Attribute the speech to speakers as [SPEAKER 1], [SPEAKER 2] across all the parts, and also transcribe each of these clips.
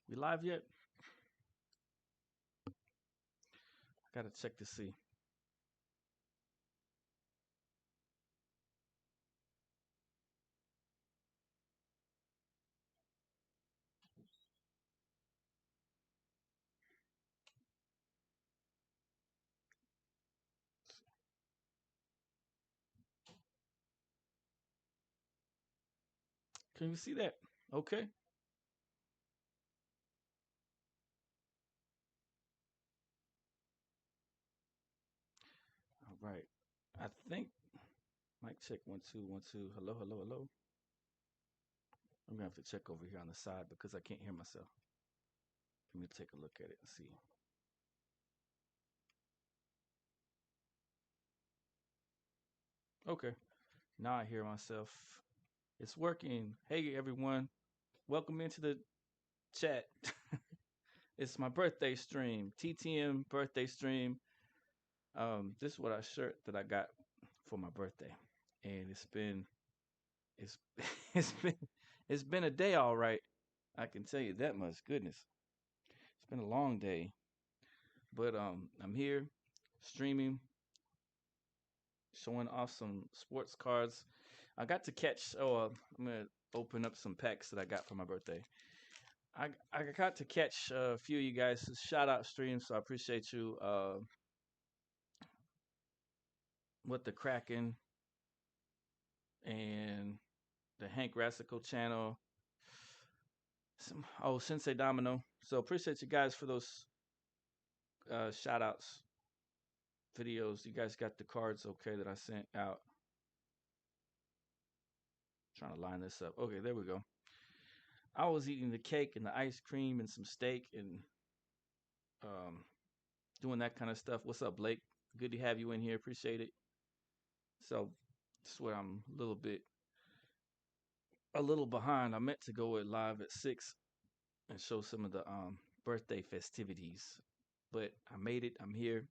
[SPEAKER 1] We live yet? I gotta check to see. Can you see that? Okay. All right. I think mic check 1 2 1 2. Hello, hello, hello. I'm gonna have to check over here on the side because I can't hear myself. Let me take a look at it and see. Okay. Now I hear myself. It's working. Hey everyone. Welcome into the chat. It's my birthday stream. TTM birthday stream. This is what I shirt that I got for my birthday. And it's it's been it's been a day all right. I can tell you that much. Goodness. It's been a long day. But I'm here streaming, showing off some sports cards. I got to catch I'm gonna open up some packs that I got for my birthday. I got to catch a few of you guys' shout out streams, so I appreciate you. What the Kraken and the Hank Rassico channel. Sensei Domino. So appreciate you guys for those shout outs videos. You guys got the cards okay that I sent out. Trying to line this up. Okay, there we go. I was eating the cake and the ice cream and some steak and um, doing that kind of stuff. What's up, Blake? Good to have you in here. Appreciate it. So that's where I'm a little behind. I meant to go at live at 6 and show some of the birthday festivities, but I made it. I'm here.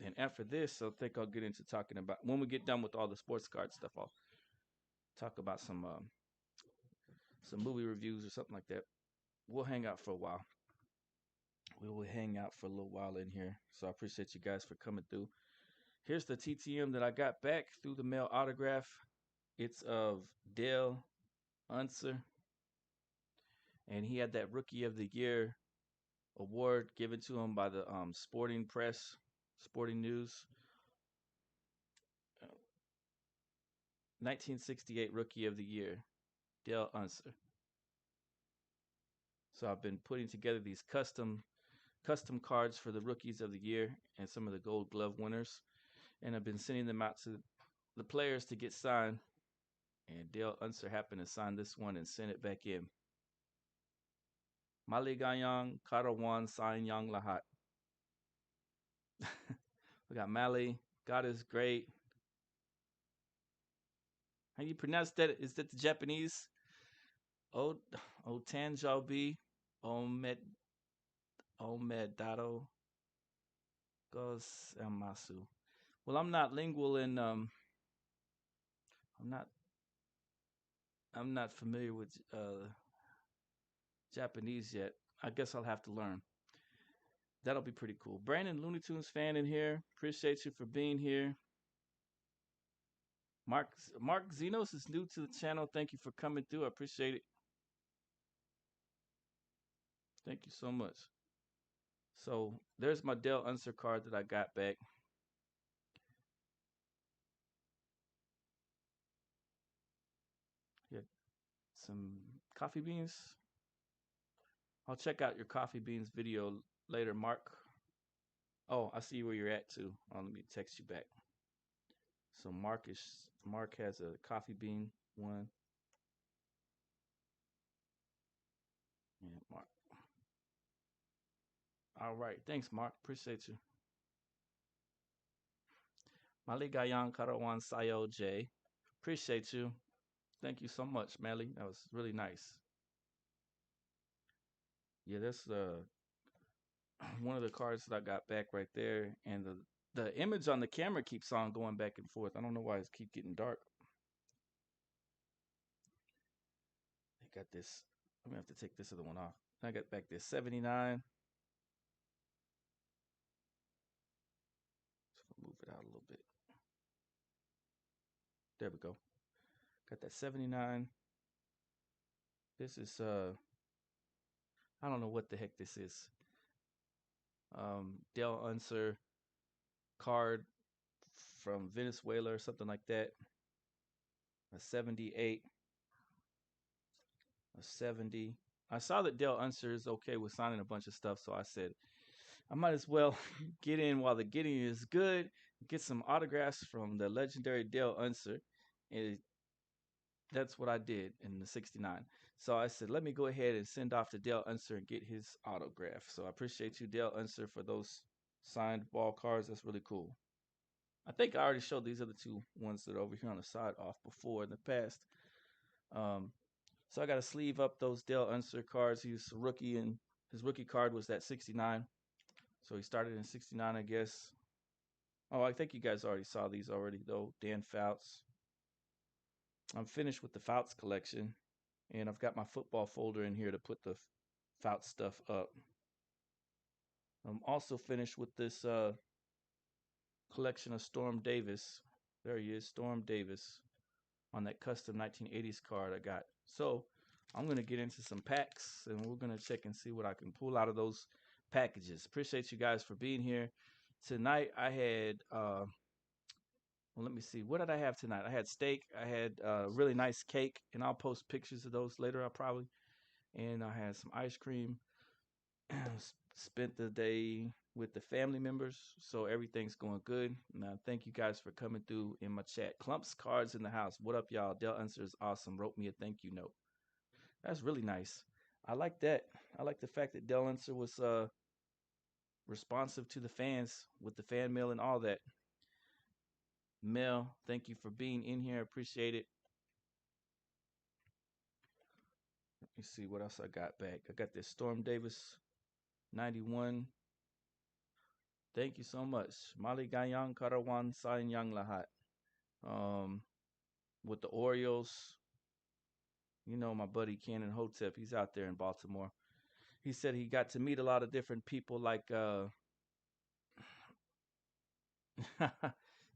[SPEAKER 1] And after this, I think I'll get into talking about when we get done with all the sports card stuff. I'll talk about some movie reviews or something like that. We'll hang out for a while. We will hang out for a little while in here. So I appreciate you guys for coming through. Here's the TTM that I got back through the mail autograph. It's of Dale Unser, and he had that Rookie of the Year award given to him by the Sporting Press, Sporting News. 1968 Rookie of the Year, Dale Unser. So I've been putting together these custom cards for the rookies of the year and some of the Gold Glove winners, and I've been sending them out to the players to get signed. And Dale Unser happened to sign this one and send it back in. Maligayang Karawan Sayang Lahat. We got Mali. God is great. How do you pronounce that? Is that the Japanese? O Otanjobi Omed Omedado Goes Amasu. Well, I'm not lingual in I'm not I'm not familiar with Japanese yet. I guess I'll have to learn. That'll be pretty cool. Brandon, Looney Tunes fan in here. Appreciate you for being here. Mark Xenos is new to the channel. Thank you for coming through. I appreciate it. Thank you so much. So there's my Dell Unser card that I got back. Yeah, some coffee beans. I'll check out your coffee beans video later, Mark. Oh, I see where you're at too. Let me text you back. So Mark has a coffee bean one. Yeah, Mark. All right, thanks, Mark. Appreciate you. Maligayan Karawan Sayo J. Appreciate you. Thank you so much, Mally. That was really nice. Yeah, that's one of the cards that I got back right there, and the image on the camera keeps on going back and forth. I don't know why it's keep getting dark. I got this. I'm gonna have to take this other one off. I got back there 79. So move it out a little bit. There we go. Got that 79. This is I don't know what the heck this is. Dell Unser card from Venezuela or something like that. A 78, a 70. I saw that Dell Unser is okay with signing a bunch of stuff, so I said I might as well get in while the getting is good. Get some autographs from the legendary Dell Unser, and that's what I did in the 69. So I said, let me go ahead and send off to Dale Unser and get his autograph. So I appreciate you, Dale Unser, for those signed ball cards. That's really cool. I think I already showed these other two ones that are over here on the side off before in the past. So I got to sleeve up those Dale Unser cards. He's a rookie, and his rookie card was that 69. So he started in 69, I guess. Oh, I think you guys already saw these already, though. Dan Fouts. I'm finished with the Fouts collection, and I've got my football folder in here to put the Fouts stuff up. I'm also finished with this collection of Storm Davis. There he is, Storm Davis, on that custom 1980s card I got. So I'm going to get into some packs, and we're going to check and see what I can pull out of those packages. Appreciate you guys for being here. Tonight I had well, let me see. What did I have tonight? I had steak. I had really nice cake, and I'll post pictures of those later. I'll probably. And I had some ice cream. Spent the day with the family members, so everything's going good. And thank you guys for coming through in my chat. Clumps Cards in the house. What up, y'all? Dell Unser is awesome. Wrote me a thank you note. That's really nice. I like that. I like the fact that Dell Unser was responsive to the fans with the fan mail and all that. Mel, thank you for being in here. Appreciate it. Let me see what else I got back. I got this Storm Davis 91. Thank you so much. Maligayang Karawan Sayang Lahat. With the Orioles, you know my buddy Cannon Hotep, he's out there in Baltimore. He said he got to meet a lot of different people like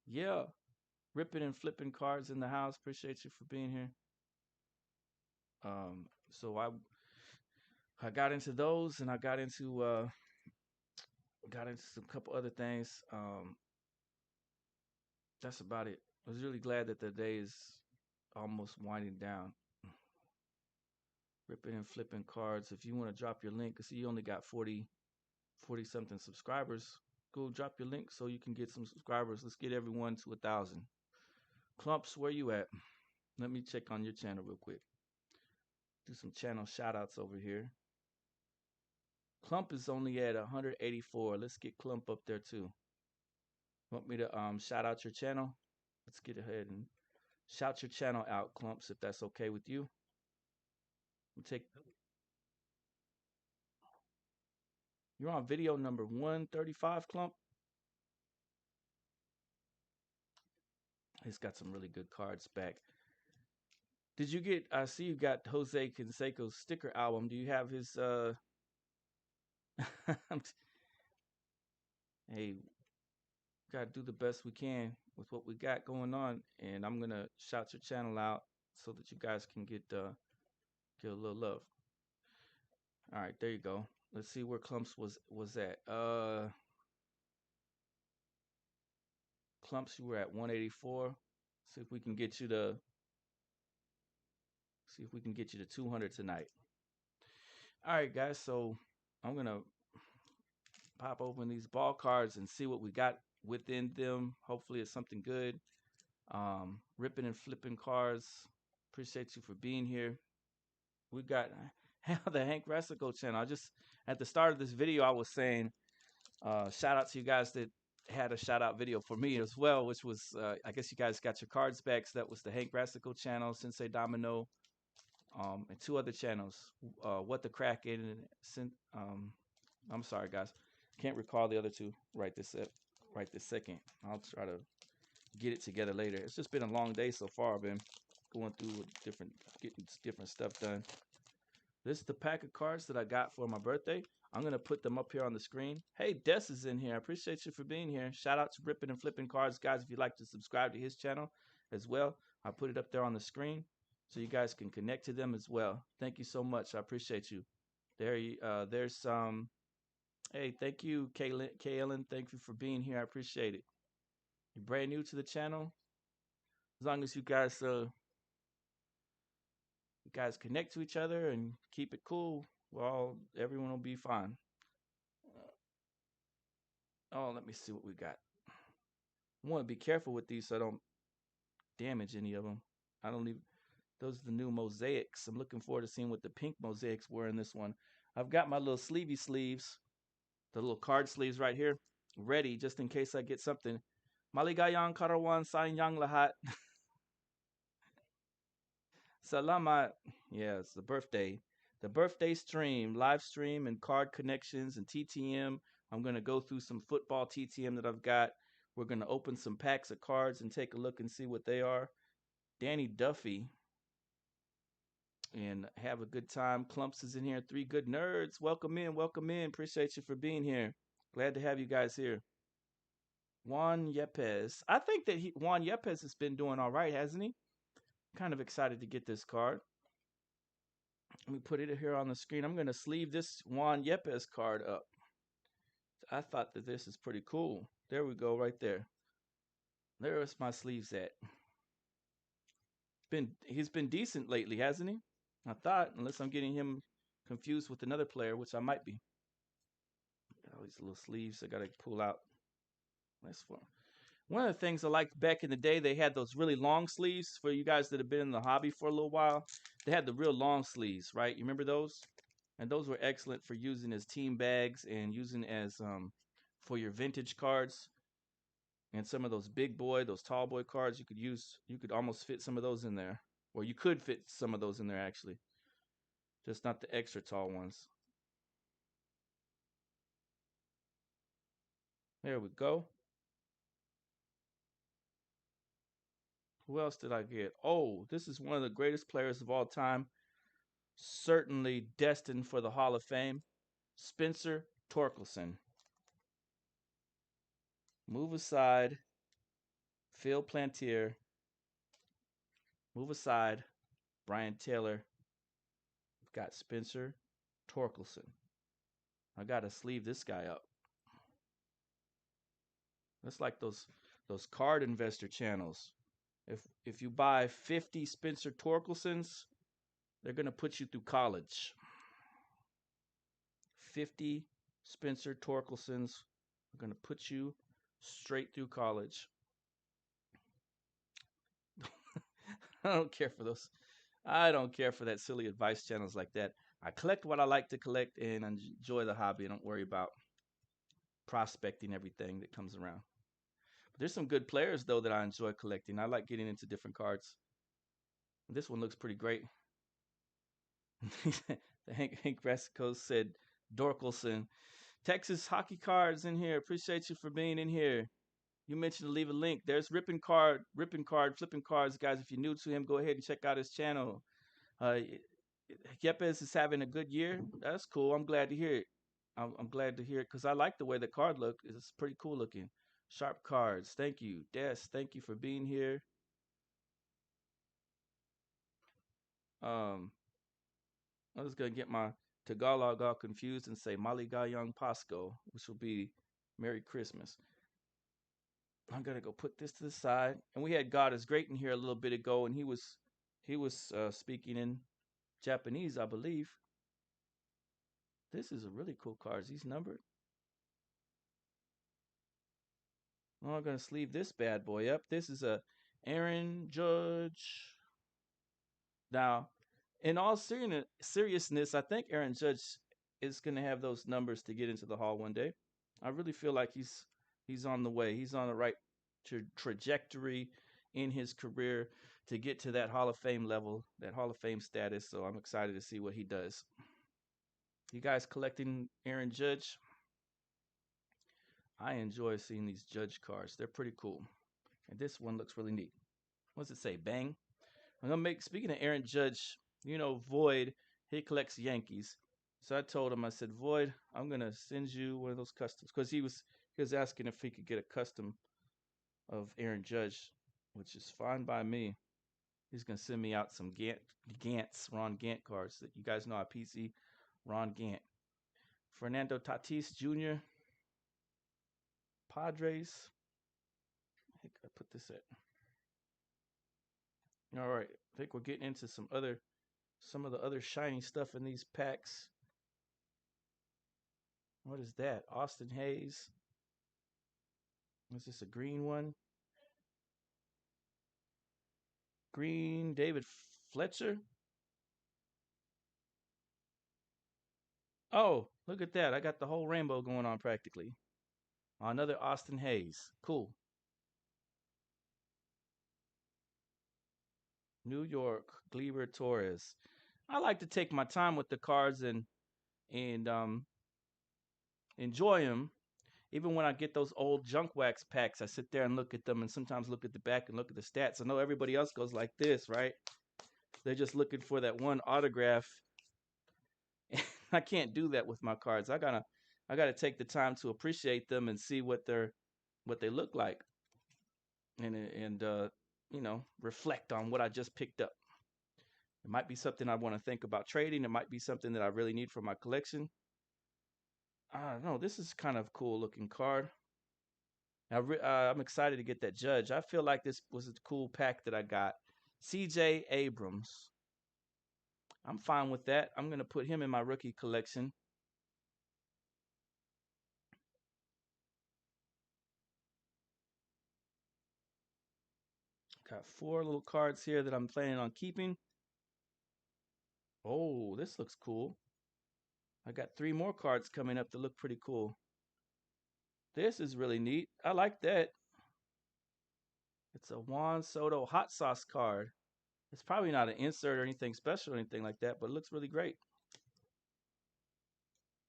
[SPEAKER 1] yeah, ripping and flipping cards in the house. Appreciate you for being here. So I got into those, and I got into some couple other things. That's about it. I was really glad that the day is almost winding down. Ripping and flipping cards. If you want to drop your link, see you only got 40 something subscribers. Go drop your link so you can get some subscribers. Let's get everyone to 1,000. Clumps, where you at? Let me check on your channel real quick. Do some channel shout outs over here. Clump is only at 184. Let's get Clump up there too. Want me to shout out your channel? Let's get ahead and shout your channel out, Clumps, if that's okay with you. We'll take. You're on video number 135, Clump. He's got some really good cards back. Did you get? I see you got Jose Canseco's sticker album. Do you have his? Hey, gotta do the best we can with what we got going on, and I'm gonna shout your channel out so that you guys can get a little love. All right, there you go. Let's see where Clumps was at. Clumps, you were at 184. See if we can get you to 200 tonight. All right, guys. So I'm gonna pop open these ball cards and see what we got within them. Hopefully, it's something good. Ripping and flipping cards. Appreciate you for being here. We got the Hank Ressico channel. I just at the start of this video, I was saying shout out to you guys that had a shout out video for me as well, which was I guess you guys got your cards back. So that was the Hank Ressico channel, Sensei Domino, and two other channels. What the Crack in I'm sorry guys, can't recall the other two right this second. I'll try to get it together later. It's just been a long day so far. I've been going through getting different stuff done. This is the pack of cards that I got for my birthday. I'm gonna put them up here on the screen. Hey, Des is in here. I appreciate you for being here. Shout out to Ripping and Flipping Cards, guys. If you'd like to subscribe to his channel as well, I'll put it up there on the screen so you guys can connect to them as well. Thank you so much. I appreciate you. There's some. Hey, thank you, Kaylin. Thank you for being here. I appreciate it. You're brand new to the channel. As long as you guys connect to each other and keep it cool, well, everyone will be fine. Oh, let me see what we got. I want to be careful with these so I don't damage any of them. I don't even. Those are the new mosaics. I'm looking forward to seeing what the pink mosaics were in this one. I've got my little sleevey sleeves, the little card sleeves right here, ready just in case I get something. Maligayang karawan sa inyong lahat. Salamat. Yeah, it's the birthday. The birthday stream, live stream, and card connections and TTM. I'm going to go through some football TTM that I've got. We're going to open some packs of cards and take a look and see what they are. Danny Duffy. And have a good time. Clumps is in here. 3 good nerds. Welcome in. Welcome in. Appreciate you for being here. Glad to have you guys here. Juan Yepes. I think that Juan Yepes has been doing all right, hasn't he? Kind of excited to get this card. Let me put it here on the screen. I'm going to sleeve this Juan Yepes card up. I thought that this is pretty cool. There we go, right there. There's my sleeves at. He's been decent lately, hasn't he? I thought, unless I'm getting him confused with another player, which I might be. Got all these little sleeves I gotta pull out. That's fun. One of the things I liked back in the day, they had those really long sleeves for you guys that have been in the hobby for a little while. They had the real long sleeves, right? You remember those? And those were excellent for using as team bags and using as for your vintage cards. And some of those big boy, those tall boy cards, you could almost fit some of those in there. Or you could fit some of those in there actually. Just not the extra tall ones. There we go. Who else did I get? Oh, this is one of the greatest players of all time. Certainly destined for the Hall of Fame. Spencer Torkelson. Move aside. Phil Plantier. Move aside. Brian Taylor. We've got Spencer Torkelson. I gotta sleeve this guy up. That's like those card investor channels. If you buy 50 Spencer Torkelsons, they're gonna put you through college. 50 Spencer Torkelsons are gonna put you straight through college. I don't care for those. I don't care for that silly advice channels like that. I collect what I like to collect and enjoy the hobby. I don't worry about prospecting everything that comes around. But there's some good players though that I enjoy collecting. I like getting into different cards. This one looks pretty great. Hank Brasico said Dorkelson. Texas hockey cards in here. Appreciate you for being in here. You mentioned to leave a link. There's Ripping Card, Flipping Cards, guys. If you're new to him, go ahead and check out his channel. Yepes is having a good year. That's cool. I'm glad to hear it. I'm glad to hear it because I like the way the card look. It's pretty cool looking. Sharp cards. Thank you, Des. Thank you for being here. Um, I was gonna get my Tagalog all confused and say Maligayang Pasko, which will be Merry Christmas. I'm gonna go put this to the side. And we had God is Great in here a little bit ago, and he was speaking in Japanese, I believe. This is a really cool card. Is these numbered? Well, I'm gonna sleeve this bad boy up. This is a Aaron Judge. Now, in all seriousness, I think Aaron Judge is gonna have those numbers to get into the Hall one day. I really feel like he's on the way. He's on the right trajectory in his career to get to that Hall of Fame level, that Hall of Fame status. So I'm excited to see what he does. You guys collecting Aaron Judge? I enjoy seeing these Judge cards. They're pretty cool. And this one looks really neat. What's it say? Bang. I'm gonna make. Speaking of Aaron Judge, Void He collects Yankees. So I told him, I said, Void, I'm gonna send you one of those customs because he was asking if he could get a custom of Aaron Judge, which is fine by me. He's gonna send me out some Ron Gant cards that you guys know I PC Ron Gant. Fernando Tatis Jr. Padres. I think I put this at. All right, I think we're getting into some of the other shiny stuff in these packs. What is that? Austin Hayes. Is this a green one? Green David Fletcher. Oh, look at that. I got the whole rainbow going on practically. Another Austin Hayes. Cool. New York, Gleyber Torres. I like to take my time with the cards and enjoy them. Even when I get those old junk wax packs, I sit there and look at them and sometimes look at the back and look at the stats. I know everybody else goes like this, right? They're just looking for that one autograph. I can't do that with my cards. I gotta take the time to appreciate them and see what they look like, and reflect on what I just picked up. It might be something I want to think about trading. It might be something that I really need for my collection. I don't know. This is kind of cool looking card. I'm excited to get that Judge. I feel like this was a cool pack that I got. C.J. Abrams. I'm fine with that. I'm gonna put him in my rookie collection. Got 4 little cards here that I'm planning on keeping. Oh, this looks cool. I got 3 more cards coming up that look pretty cool. This is really neat. I like that. It's a Juan Soto hot sauce card. It's probably not an insert or anything special or anything like that, but it looks really great.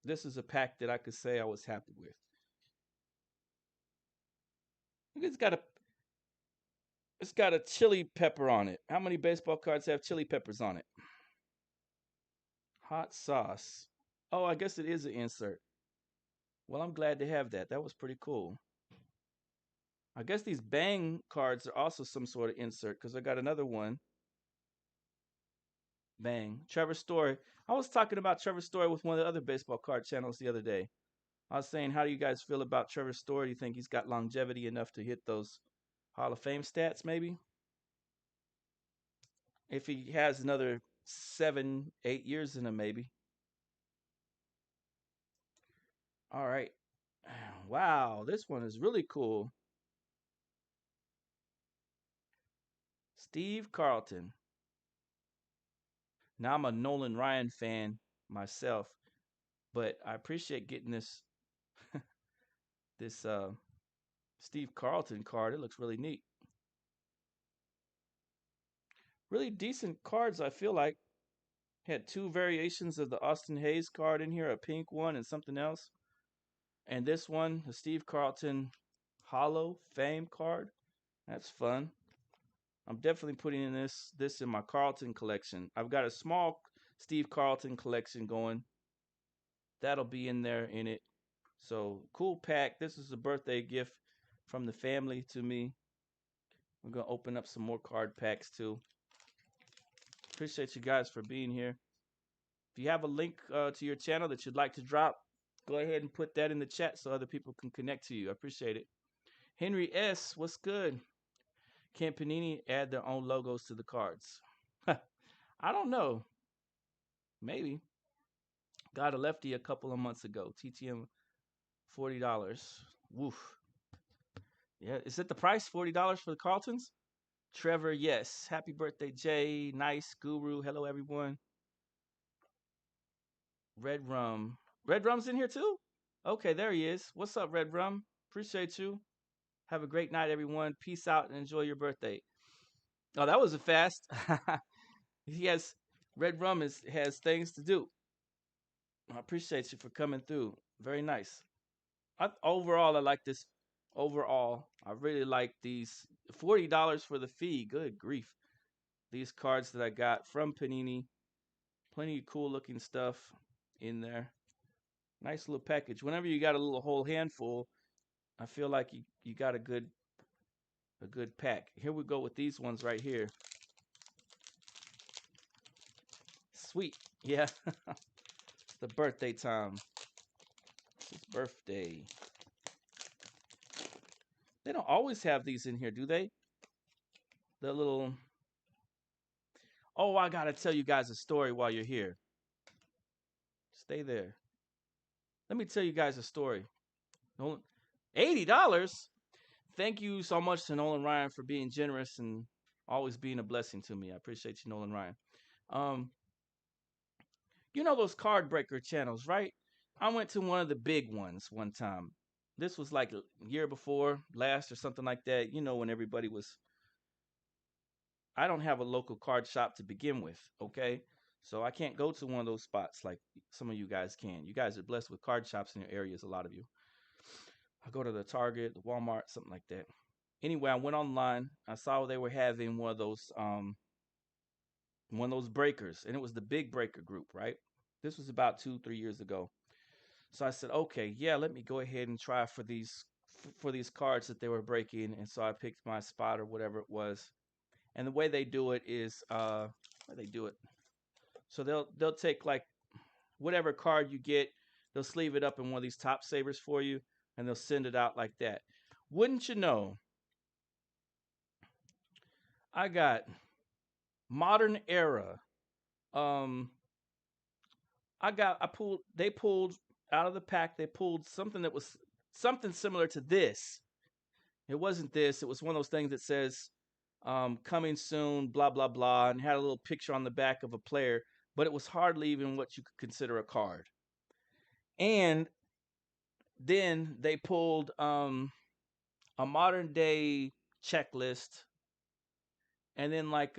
[SPEAKER 1] This is a pack that I could say I was happy with. It's got a chili pepper on it. How many baseball cards have chili peppers on it? Hot sauce. Oh, I guess it is an insert. Well, I'm glad to have that. That was pretty cool. I guess these bang cards are also some sort of insert because I got another one. Bang. Trevor Story. I was talking about Trevor Story with one of the other baseball card channels the other day. I was saying, how do you guys feel about Trevor Story? Do you think he's got longevity enough to hit those Hall of Fame stats, maybe? If he has another 7, 8 years in him, maybe. All right. Wow, this one is really cool. Steve Carlton. Now I'm a Nolan Ryan fan myself, but I appreciate getting this Steve Carlton card. It looks really neat. Really decent cards, I feel like. Had 2 variations of the Austin Hayes card in here, a pink one and something else. And this one, the Steve Carlton Hollow Fame card. That's fun. I'm definitely putting in this in my Carlton collection. I've got a small Steve Carlton collection going. That'll be in there in it. So cool pack. This is a birthday gift from the family to me. We're gonna open up some more card packs too. Appreciate you guys for being here. If you have a link to your channel that you'd like to drop, go ahead and put that in the chat so other people can connect to you. I appreciate it. Henry S, what's good? Can Panini add their own logos to the cards? I don't know. Maybe. Got a lefty a couple of months ago. TTM $40. Woof. Yeah, is it the price? $40 for the Carltons? Trevor, yes. Happy birthday, Jay. Nice guru. Hello, everyone. Red Rum. Red Rum's in here too? Okay, there he is. What's up, Red Rum? Appreciate you. Have a great night, everyone. Peace out and enjoy your birthday. Oh, that was a fast. he has Red Rum has things to do. I appreciate you for coming through. Very nice. Overall, I like this. Overall, I really like these. $40 for the fee. Good grief. These cards that I got from Panini Plenty of cool looking stuff in there. Nice little package. Whenever you got a little whole handful, I feel like you got a good pack. Here we go with these ones right here. Sweet. Yeah. It's the birthday time. It's his birthday. They don't always have these in here, do they? The little. Oh, I gotta tell you guys a story while you're here. Stay there. Let me tell you guys a story. $80. Thank you so much to Nolan Ryan for being generous and always being a blessing to me. I appreciate you, Nolan Ryan. Um, you know those card breaker channels, right? I went to one of the big ones one time. This was like a year before last or something like that. You know, when everybody was. I don't have a local card shop to begin with, okay? So I can't go to one of those spots like some of you guys can. You guys are blessed with card shops in your areas, a lot of you. I go to the Target, the Walmart, something like that. Anyway, I went online. I saw they were having one of those breakers, and it was the big breaker group, right? This was about 2, 3 years ago. So I said, okay, yeah, let me go ahead and try for these cards that they were breaking. And so I picked my spot or whatever it was. And the way they do it is, how they do it. So they'll take like whatever card you get, they'll sleeve it up in one of these top savers for you, and they'll send it out like that. Wouldn't you know? I got modern era. Um, I pulled. They pulled out of the pack. They pulled something that was something similar to this. It wasn't this. It was one of those things that says coming soon, blah blah blah, and had a little picture on the back of a player, but it was hardly even what you could consider a card. And then they pulled a modern day checklist, and then like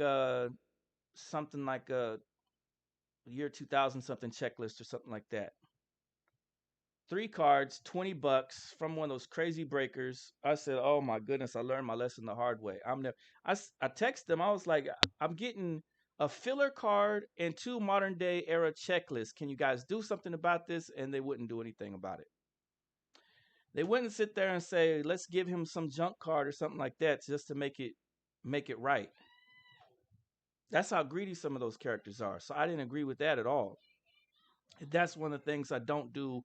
[SPEAKER 1] something like a year 2000 something checklist or something like that. 3 cards, $20 from one of those crazy breakers. I said, "Oh my goodness, I learned my lesson the hard way." I texted them. I was like, "I'm getting a filler card and 2 modern day era checklists. Can you guys do something about this?" And they wouldn't do anything about it. They wouldn't sit there and say, "Let's give him some junk card or something like that just to make it right." That's how greedy some of those characters are. So I didn't agree with that at all. That's one of the things I don't do.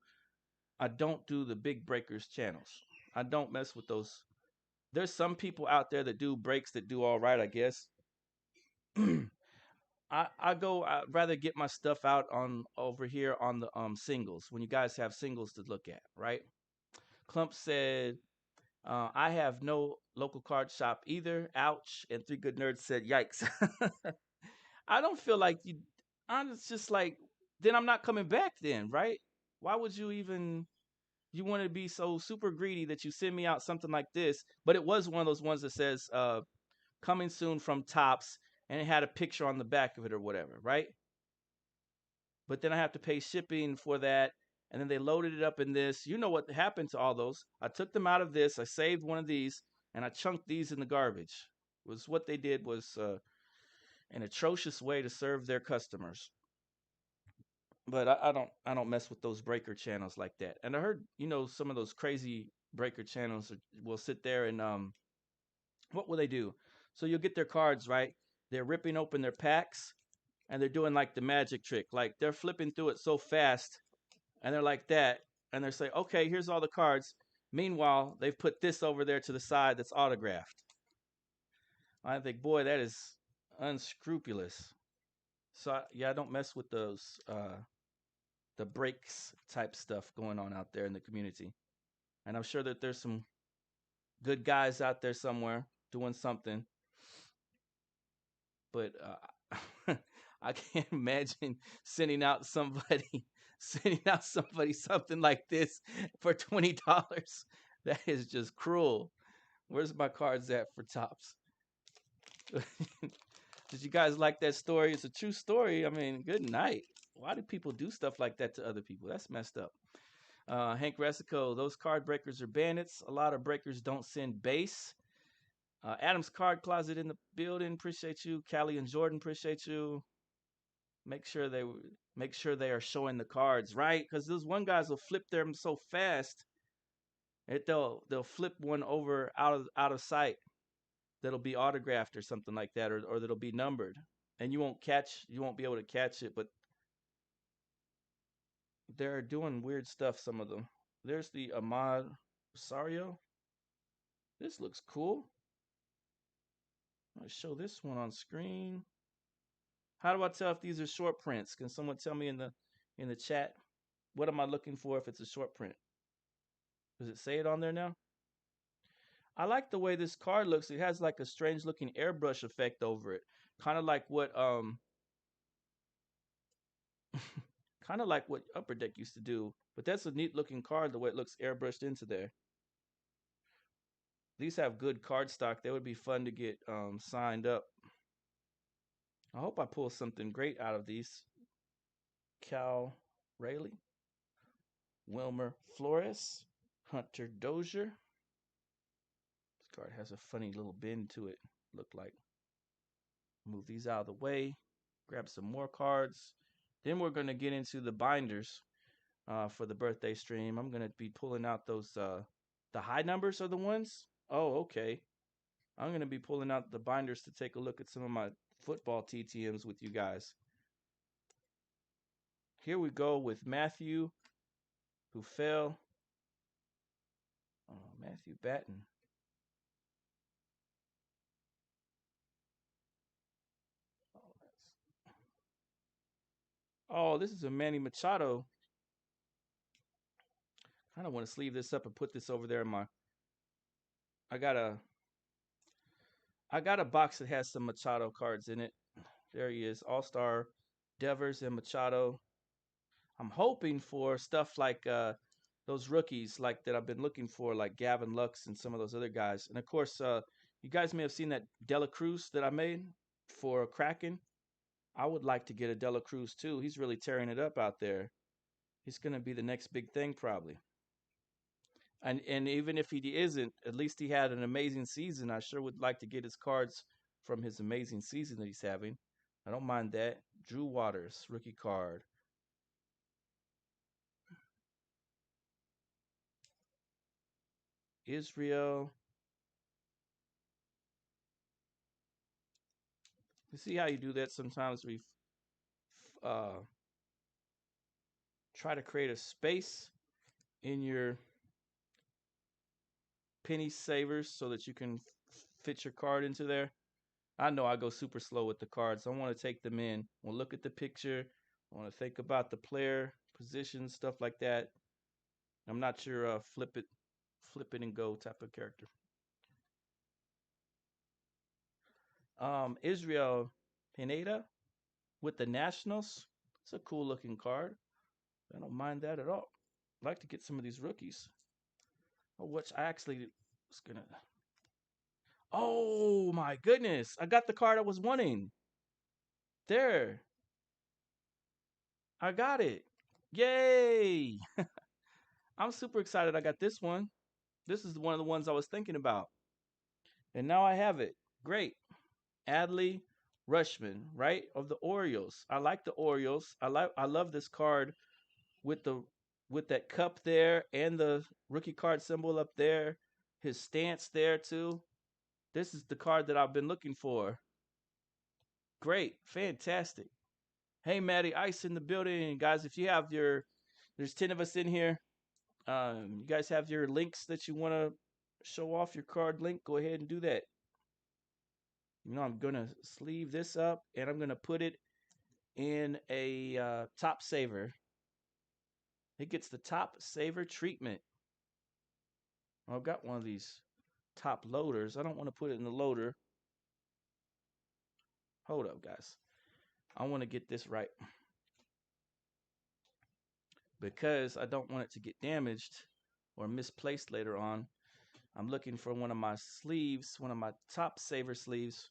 [SPEAKER 1] I don't do the big breakers channels. I don't mess with those. There's some people out there that do breaks that do all right, I guess. I'd rather get my stuff out on over here on the singles when you guys have singles to look at, right? Clump said, I have no local card shop either. Ouch. And Three Good Nerds said, yikes. I don't feel like you. I'm just like, then I'm not coming back then, right? Why would you even. You want to be so super greedy that you send me out something like this, but it was one of those ones that says coming soon from Tops, and it had a picture on the back of it or whatever, right? But then I have to pay shipping for that, and then they loaded it up in this. You know what happened to all those? I took them out of this, I saved one of these, and I chunked these in the garbage. Was what they did was an atrocious way to serve their customers. But I don't mess with those breaker channels like that. And I heard some of those crazy breaker channels will sit there and what will they do? So you'll get their cards, right? They're ripping open their packs and they're doing like the magic trick. Like they're flipping through it so fast and they're like that and they're saying, "Okay, here's all the cards." Meanwhile, they've put this over there to the side that's autographed. I think, boy, that is unscrupulous. So yeah, I don't mess with those the breaks type stuff going on out there in the community. And I'm sure that there's some good guys out there somewhere doing something, but I can't imagine sending out somebody something like this for $20. That is just cruel. Where's my cards at for Tops? Did you guys like that story? It's a true story. I mean, good night. Why do people do stuff like that to other people? That's messed up. Hank Resico, those card breakers are bandits. A lot of breakers don't send base. Adam's Card Closet in the building. Appreciate you. Callie and Jordan, appreciate you. Make sure they are showing the cards right, because those one guys will flip them so fast that they'll flip one over out of sight that'll be autographed or something like that, or that'll be numbered, and you won't be able to catch it. But they're doing weird stuff. Some of them. There's the Ahmad Rosario. This looks cool. I'll show this one on screen. How do I tell if these are short prints? Can someone tell me in the chat? What am I looking for if it's a short print? Does it say it on there now? I like the way this card looks. It has like a strange looking airbrush effect over it. Kind of like what kind of like what Upper Deck used to do. But that's a neat looking card, the way it looks airbrushed into there. These have good card stock. They would be fun to get signed up. I hope I pull something great out of these. Cal Rayleigh, Wilmer Flores, Hunter Dozier. This card has a funny little bend to it, look like. Move these out of the way. Grab some more cards. Then we're going to get into the binders for the birthday stream. I'm going to be pulling out those, the high numbers are the ones? Oh, okay. I'm going to be pulling out the binders to take a look at some of my football TTMs with you guys. Here we go with Matthew, who fell. Oh, Matthew Batten. Oh, this is a Manny Machado. I don't want to sleeve this up and put this over there in my. I got a box that has some Machado cards in it. There he is, All-Star, Devers, and Machado. I'm hoping for stuff like those rookies like that I've been looking for, like Gavin Lux and some of those other guys. And of course, you guys may have seen that Dela Cruz that I made for Kraken. I would like to get a Dela Cruz too. He's really tearing it up out there. He's going to be the next big thing probably. And even if he isn't, at least he had an amazing season. I sure would like to get his cards from his amazing season that he's having. I don't mind that. Drew Waters, rookie card. Israel. You see how you do that sometimes? We uh, try to create a space in your penny savers so that you can fit your card into there. I know I go super slow with the cards. I want to take them in. I want to look at the picture. I want to think about the player, position, stuff like that. I'm not your flip it and go type of character. Israel Pineda with the Nationals. It's a cool looking card. I don't mind that at all. I'd like to get some of these rookies. Oh, which I actually was gonna. Oh my goodness! I got the card I was wanting. There, I got it. Yay! I'm super excited. I got this one. This is one of the ones I was thinking about, and now I have it. Great. Adley Rushman, right? Of the Orioles. I like the Orioles. I love this card with the with that cup there and the rookie card symbol up there. His stance there too. This is the card that I've been looking for. Great. Fantastic. Hey Maddie Ice in the building. Guys, if you have there's 10 of us in here. You guys have your links that you want to show off your card link, go ahead and do that. I'm gonna sleeve this up and I'm gonna put it in a top saver. It gets the top saver treatment. I've got one of these top loaders. I don't want to put it in the loader. Hold up, guys. I want to get this right because I don't want it to get damaged or misplaced later on. I'm looking for one of my sleeves, one of my top saver sleeves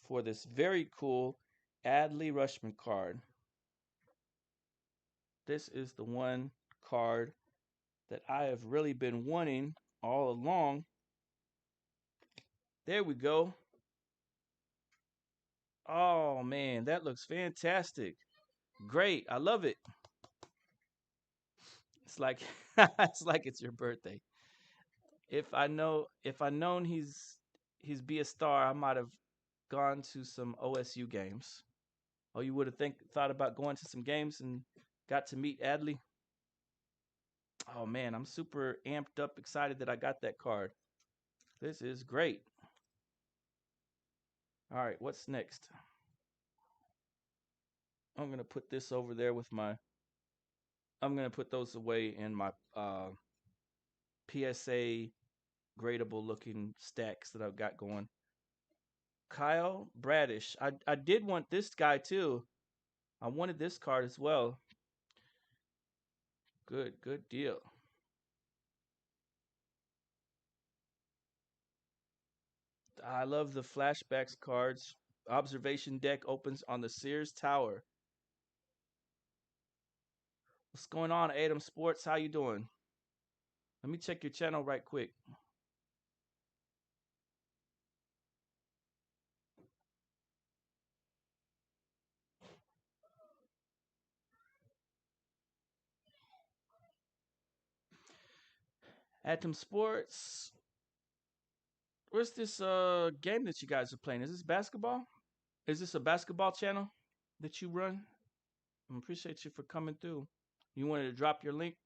[SPEAKER 1] for this very cool Adley Rushman card. This is the one card that I have really been wanting all along. There we go. Oh man, that looks fantastic. Great. I love it. It's like it's like it's your birthday. If I known he's be a star, I might have gone to some OSU games. Oh, you would have thought about going to some games and got to meet Adley. Oh man, I'm super amped up, excited that I got that card. This is great. All right, what's next? I'm gonna put this over there with my. I'm gonna put those away in my PSA gradable looking stacks that I've got going. Kyle Bradish. I did want this guy too. I wanted this card as well. Good deal. I love the flashbacks cards. Observation deck opens on the Sears Tower. What's going on, Adam Sports? How you doing? Let me check your channel right quick. Atom Sports. Where's this game that you guys are playing? Is this basketball? Is this a basketball channel that you run? I appreciate you for coming through. You wanted to drop your link?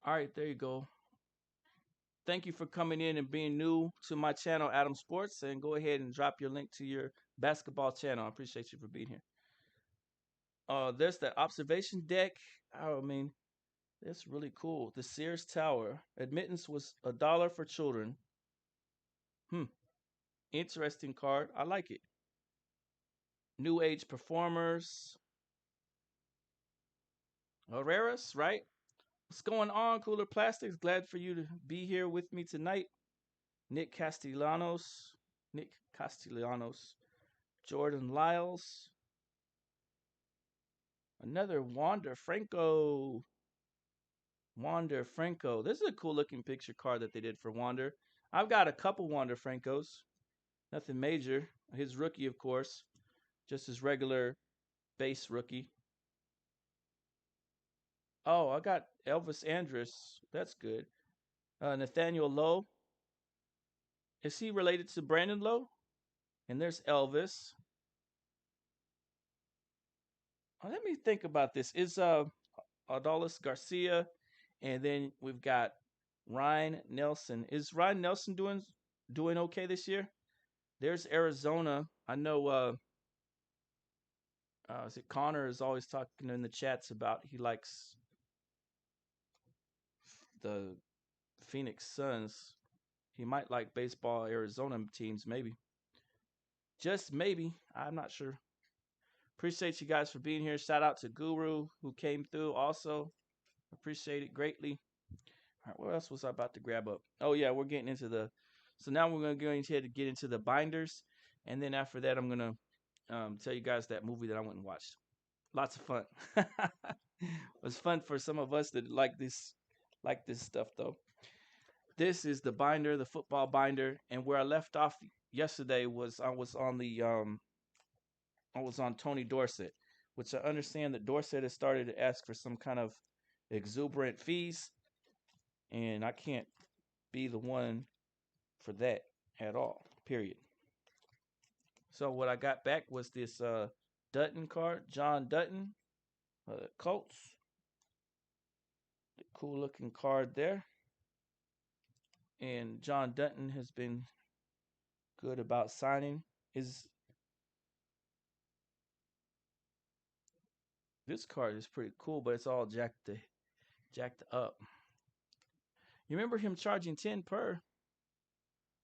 [SPEAKER 1] All right, there you go. Thank you for coming in and being new to my channel, Adam Sports, and go ahead and drop your link to your basketball channel. I appreciate you for being here. There's that observation deck. I mean, that's really cool. The Sears Tower. Admittance was $1 for children. Interesting card. I like it. New Age performers. Herreras, right? What's going on, Cooler Plastics? Glad for you to be here with me tonight. Nick Castellanos. Jordan Lyles. Another Wander Franco. This is a cool looking picture card that they did for Wander. I've got a couple Wander Francos. Nothing major. His rookie, of course. Just his regular base rookie. Oh, I got Elvis Andrus. That's good. Nathaniel Lowe. Is he related to Brandon Lowe? And there's Elvis. Let me think about this. Is Adolis Garcia, and then we've got Ryan Nelson. Is Ryan Nelson doing okay this year? There's Arizona. I know. Is it Connor is always talking in the chats about he likes the Phoenix Suns. He might like baseball Arizona teams, maybe. Just maybe. I'm not sure. Appreciate you guys for being here. Shout out to Guru who came through also. Appreciate it greatly. All right, what else was I about to grab up? Oh yeah, we're getting into the. So now we're going to get into the binders, and then after that, I'm gonna tell you guys that movie that I went and watched. Lots of fun. It was fun for some of us that like this stuff though. This is the binder, the football binder, and where I left off yesterday was I was on Tony Dorsett, which I understand that Dorsett has started to ask for some kind of exuberant fees, and I can't be the one for that at all. Period. So what I got back was this Dutton card, John Dutton, Colts. The cool looking card there. And John Dutton has been good about signing. Is this card is pretty cool, but it's all jacked up. You remember him charging 10 per?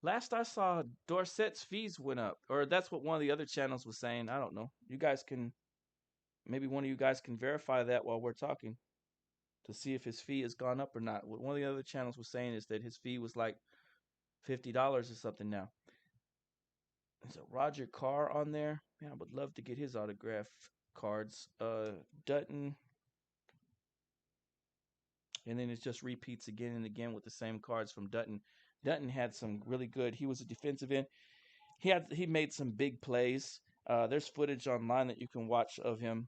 [SPEAKER 1] Last I saw, Dorsett's fees went up, or that's what one of the other channels was saying. I don't know. You guys can, maybe one of you guys can verify that while we're talking to see if his fee has gone up or not. What one of the other channels was saying is that his fee was like $50 or something now. There's a Roger Carr on there. Man, I would love to get his autograph cards. Dutton. And then it just repeats again and again with the same cards from Dutton. Dutton had some really good. He was a defensive end. He made some big plays. There's footage online that you can watch of him.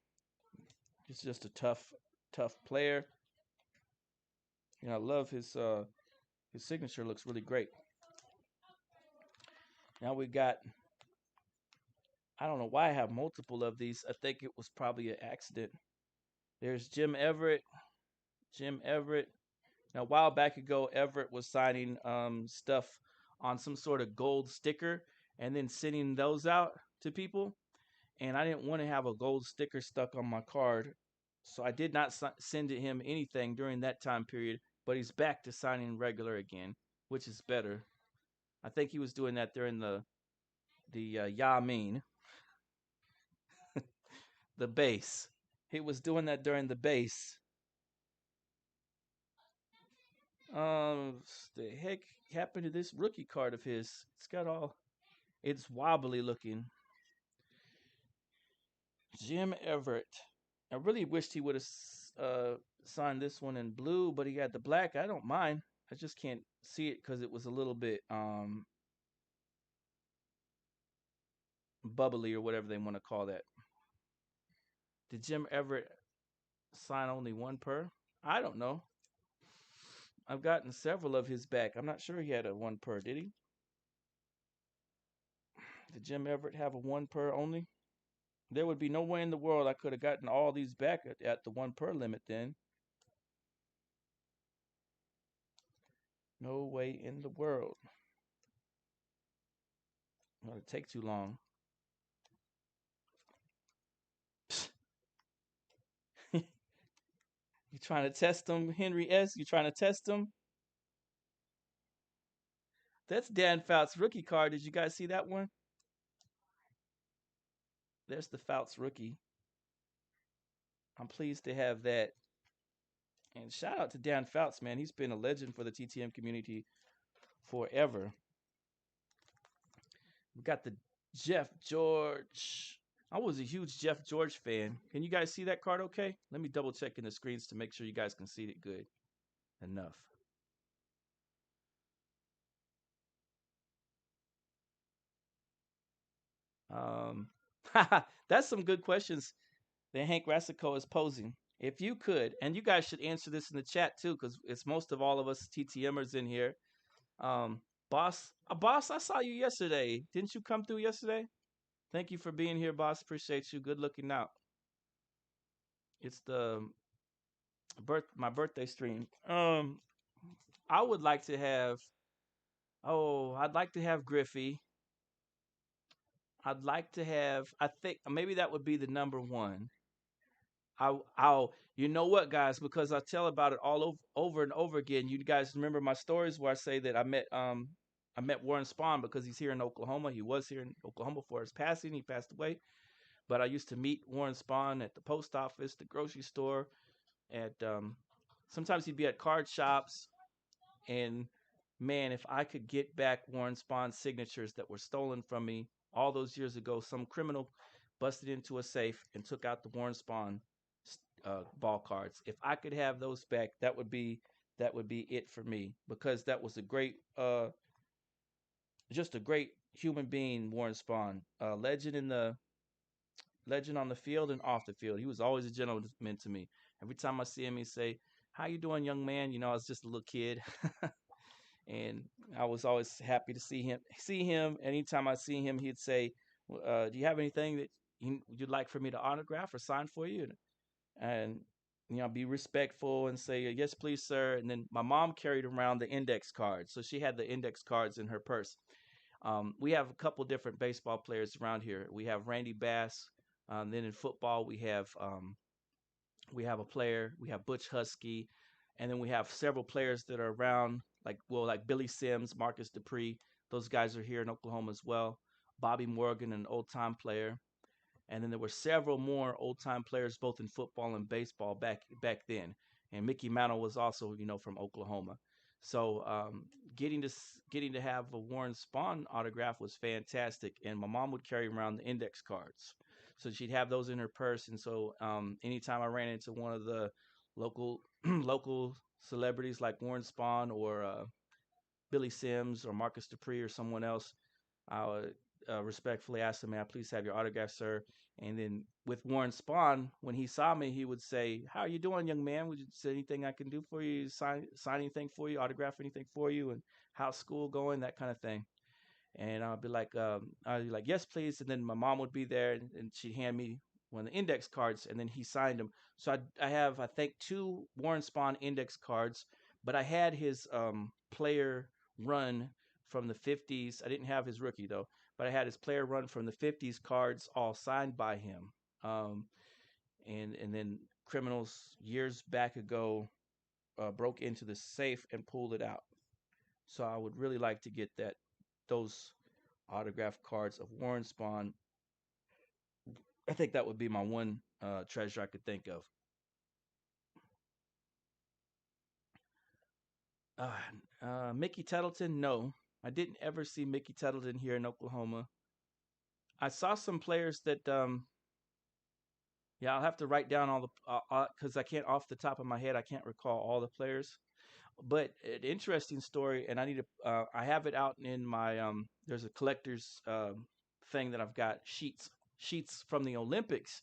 [SPEAKER 1] He's just a tough player. And I love his signature looks really great. Now we got, I don't know why I have multiple of these. I think it was probably an accident. There's Jim Everett. Jim Everett. Now, a while back ago, Everett was signing stuff on some sort of gold sticker and then sending those out to people. And I didn't want to have a gold sticker stuck on my card. So I did not send him anything during that time period, but he's back to signing regular again, which is better. I think he was doing that during the Yamin, the base. He was doing that during the base. The heck happened to this rookie card of his? It's wobbly looking. Jim Everett. I really wished he would have signed this one in blue, but he had the black. I don't mind. I just can't see it because it was a little bit bubbly or whatever they want to call that. Did Jim Everett sign only one per? I don't know. I've gotten several of his back. I'm not sure he had a one per, did he? Did Jim Everett have a one per only? There would be no way in the world I could have gotten all these back at the one per limit then. No way in the world. It'll take too long. You trying to test him, Henry S? You trying to test him? That's Dan Fouts rookie card. Did you guys see that one? There's the Fouts rookie. I'm pleased to have that. And shout out to Dan Fouts, man. He's been a legend for the TTM community forever. We got the Jeff George. I was a huge Jeff George fan. Can you guys see that card okay? Let me double check in the screens to make sure you guys can see it good enough. Um, that's some good questions that Hank Rassico is posing. If you could, and you guys should answer this in the chat too, because it's most of all of us TTMers in here. Um, boss, I saw you yesterday. Didn't you come through yesterday? Thank you for being here, boss. Appreciate you. Good looking out. It's the my birthday stream. I would like to have. Oh, I'd like to have Griffey. I'd like to have. I think maybe that would be the number one. You know what, guys? Because I tell about it all over and over again. You guys remember my stories where I say that I met Warren Spahn because he's here in Oklahoma. He was here in Oklahoma for his passing. He passed away. But I used to meet Warren Spahn at the post office, the grocery store, at sometimes he'd be at card shops. And man, if I could get back Warren Spahn's signatures that were stolen from me all those years ago, some criminal busted into a safe and took out the Warren Spahn ball cards. If I could have those back, that would be it for me because that was a great, just a great human being, Warren Spahn, legend on the field and off the field. He was always a gentleman to me. Every time I see him, he say, "How you doing, young man?" You know, I was just a little kid, and I was always happy to see him. See him. Anytime I see him, he'd say, "Do you have anything that you'd like for me to autograph or sign for you?" And you know, be respectful and say, "Yes, please, sir." And then my mom carried around the index cards, so she had the index cards in her purse. We have a couple different baseball players around here. We have Randy Bass. Then in football, we have a player. We have Butch Husky, and then we have several players that are around, like Billy Sims, Marcus Dupree. Those guys are here in Oklahoma as well. Bobby Morgan, an old time player, and then there were several more old time players both in football and baseball back then. And Mickey Mantle was also from Oklahoma. So getting to have a Warren Spahn autograph was fantastic, and my mom would carry around the index cards, so she'd have those in her purse. And so anytime I ran into one of the local local celebrities like Warren Spahn or Billy Sims or Marcus Dupree or someone else, I would respectfully asked him, "May I please have your autograph, sir?" And then with Warren Spahn, when he saw me, he would say, "How are you doing, young man? Would you say anything I can do for you? Sign anything for you? Autograph anything for you? And how's school going? That kind of thing." And I'd be like, "Yes, please." And then my mom would be there, and she'd hand me one of the index cards, and then he signed them. So I have, I think, two Warren Spahn index cards, but I had his player run from the 50s. I didn't have his rookie though, but I had his player run from the 50s cards all signed by him. Um, and then criminals years back ago broke into the safe and pulled it out. So I would really like to get those autographed cards of Warren Spahn. I think that would be my one treasure I could think of. Mickey Tettleton, no. I didn't ever see Mickey Tettleton here in Oklahoma. I saw some players that, yeah, I'll have to write down all the, because I can't, off the top of my head, I can't recall all the players. But an interesting story, and I have it out in my, there's a collector's thing that I've got sheets from the Olympics,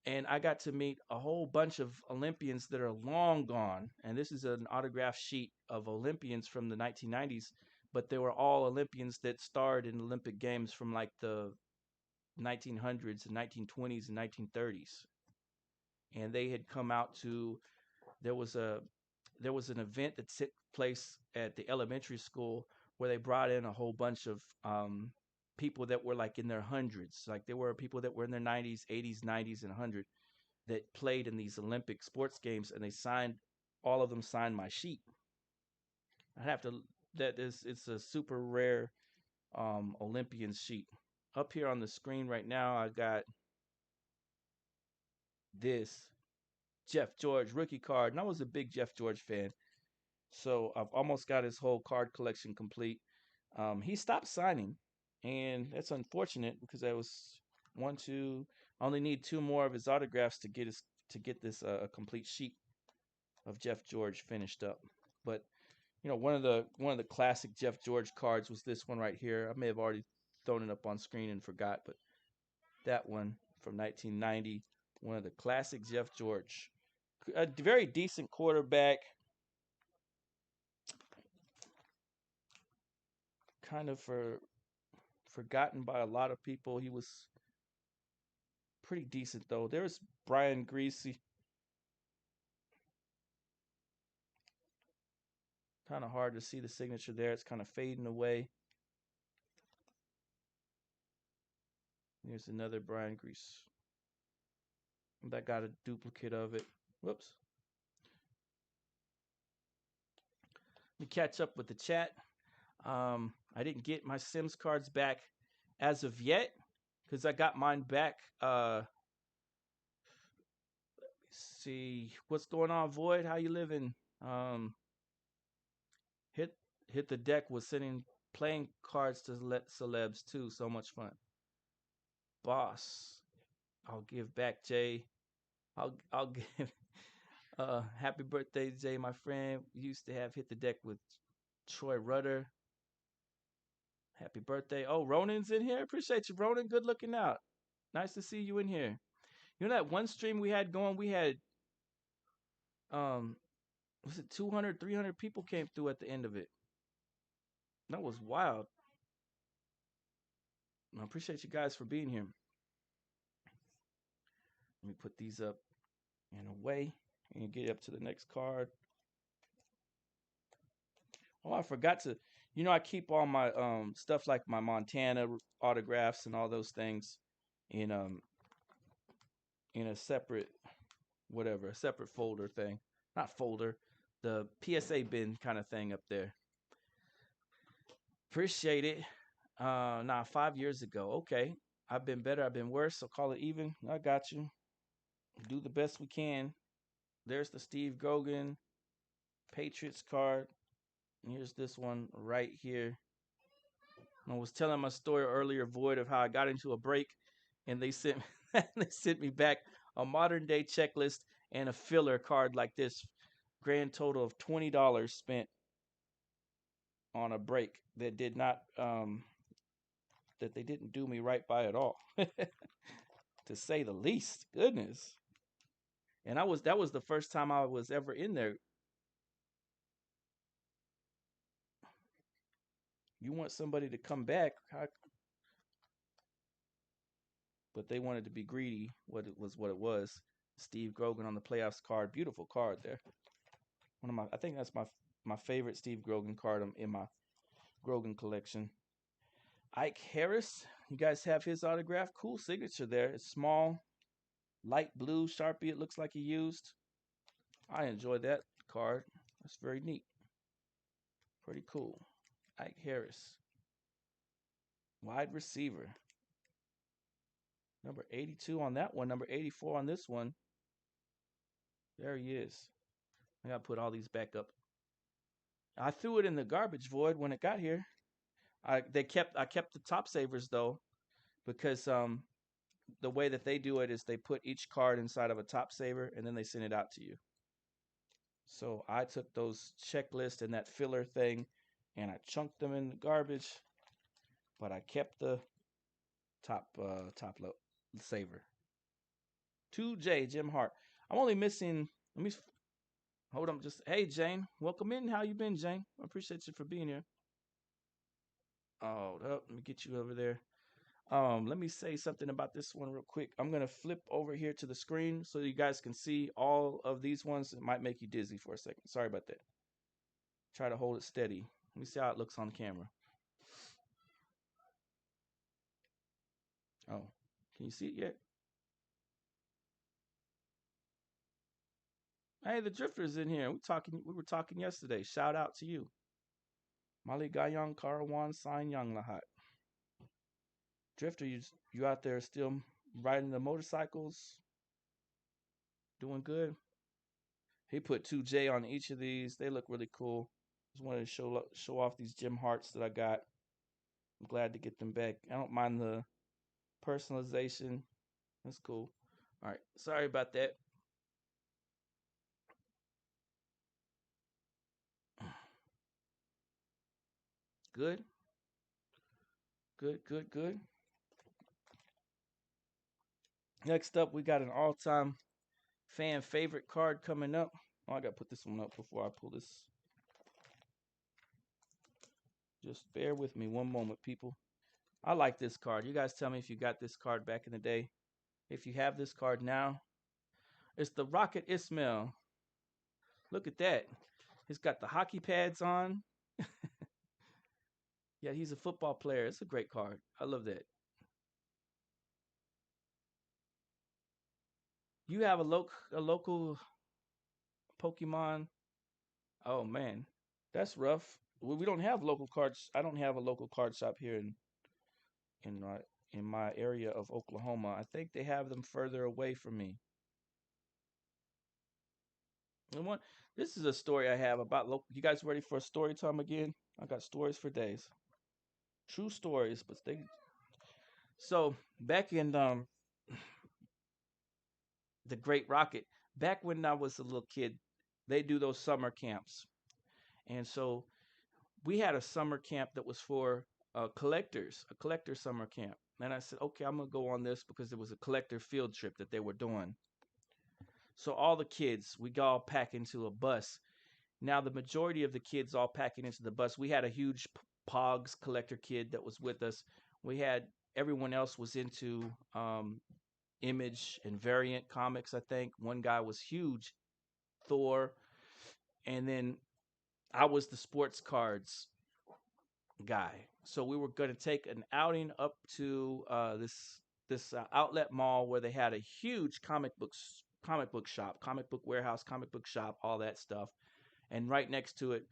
[SPEAKER 1] and I got to meet a whole bunch of Olympians that are long gone. And this is an autograph sheet of Olympians from the 1990s, but they were all Olympians that starred in Olympic Games from like the 1900s and 1920s and 1930s. And they had come out to, there was a there was an event that took place at the elementary school where they brought in a whole bunch of people that were like in their hundreds. Like there were people that were in their 90s, 80s, 90s, and 100 that played in these Olympic sports games, and they signed, all of them signed my sheet. I have to, that is, it's a super rare Olympian sheet. Up here on the screen right now, I got this Jeff George rookie card, and I was a big Jeff George fan. So I've almost got his whole card collection complete. He stopped signing, and that's unfortunate because I was one, two. I only need two more of his autographs to get this a complete sheet of Jeff George finished up. But one of the classic Jeff George cards was this one right here. I may have already thrown it up on screen and forgot, but that one from 1990, one of the classic Jeff George, a very decent quarterback, kind of forgotten by a lot of people. He was pretty decent though. There's Brian Greasy. Kind of hard to see the signature there. It's kind of fading away. Here's another Brian Grease. That got a duplicate of it. Whoops. Let me catch up with the chat. I didn't get my Sims cards back as of yet because I got mine back. See what's going on, Void. How you living? Um, hit hit the deck was sending playing cards to let celebs too. So much fun. Boss, I'll give back Jay. I'll give. Happy birthday, Jay, my friend. We used to have hit the deck with Troy Rudder. Happy birthday. Oh, Ronan's in here. Appreciate you, Ronan. Good looking out. Nice to see you in here. You know that one stream we had going, we had um was it 200, 300 people came through at the end of it. That was wild. I appreciate you guys for being here. Let me put these up and away and get up to the next card. Oh, I forgot to, I keep all my stuff like my Montana autographs and all those things in in a separate whatever, a separate folder thing. Not folder, the PSA bin kind of thing up there. Appreciate it. Nah, 5 years ago. Okay. I've been better, I've been worse, so call it even. I got you. Do the best we can. There's the Steve Grogan Patriots card. And here's this one right here. I was telling my story earlier, Void, of how I got into a break, and they sent they sent me back a modern day checklist and a filler card like this. Grand total of $20 spent on a break that did not that they didn't do me right by at all, to say the least. Goodness. And that was the first time I was ever in there. You want somebody to come back, but they wanted to be greedy. What it was. Steve Grogan on the playoffs card, beautiful card there. I think that's my favorite Steve Grogan card in my Grogan collection. Ike Harris, you guys have his autograph. Cool signature there. It's small, light blue Sharpie. It looks like he used. I enjoy that card. That's very neat. Pretty cool. Ike Harris, wide receiver. Number 82 on that one. Number 84 on this one. There he is. I gotta put all these back up. I threw it in the garbage void when it got here. I kept the top savers though, because the way that they do it is they put each card inside of a top saver and then they send it out to you. So I took those checklists and that filler thing and I chunked them in the garbage, but I kept the top saver. 2J Jim Hart. I'm only missing. Let me hold on. Just hey Jane, welcome in. How you been, Jane? I appreciate you for being here. Oh, let me get you over there. Let me say something about this one real quick. I'm gonna flip over here to the screen so you guys can see all of these ones. It might make you dizzy for a second. Sorry about that. Try to hold it steady. Let me see how it looks on camera. Oh, can you see it yet? Hey, the Drifter's in here. We were talking yesterday. Shout out to you. Mali Gayong Karawan Sign Yang Lahat. Drifter, you out there still riding the motorcycles? Doing good? He put 2J on each of these. They look really cool. Just wanted to show off these Jim Hearts that I got. I'm glad to get them back. I don't mind the personalization. That's cool. All right. Sorry about that. Good. Good, good, good. Next up, we got an all-time fan favorite card coming up. Oh, I got to put this one up before I pull this. Just bear with me one moment, people. I like this card. You guys tell me if you got this card back in the day. If you have this card now, it's the Rocket Ismail. Look at that. He's got the hockey pads on. Yeah, he's a football player. It's a great card. I love that. You have a local Pokemon. Oh man, that's rough. We don't have local cards. I don't have a local card shop here in uh, in my area of Oklahoma. I think they have them further away from me. And what this is a story I have about local. You guys ready for a story time again? I got stories for days. True stories, but they. So back in the Great Rocket, back when I was a little kid, they do those summer camps, and so we had a summer camp that was for collectors, a collector summer camp. And I said, okay, I'm gonna go on this because it was a collector field trip that they were doing. So all the kids, we all pack into a bus. Now the majority of the kids all packing into the bus. We had a huge Pogs collector kid that was with us. We had everyone else was into Image and Variant comics. I think one guy was huge, Thor, and then I was the sports cards guy. So we were going to take an outing up to this outlet mall where they had a huge comic book shop, comic book warehouse, comic book shop, all that stuff. And right next to it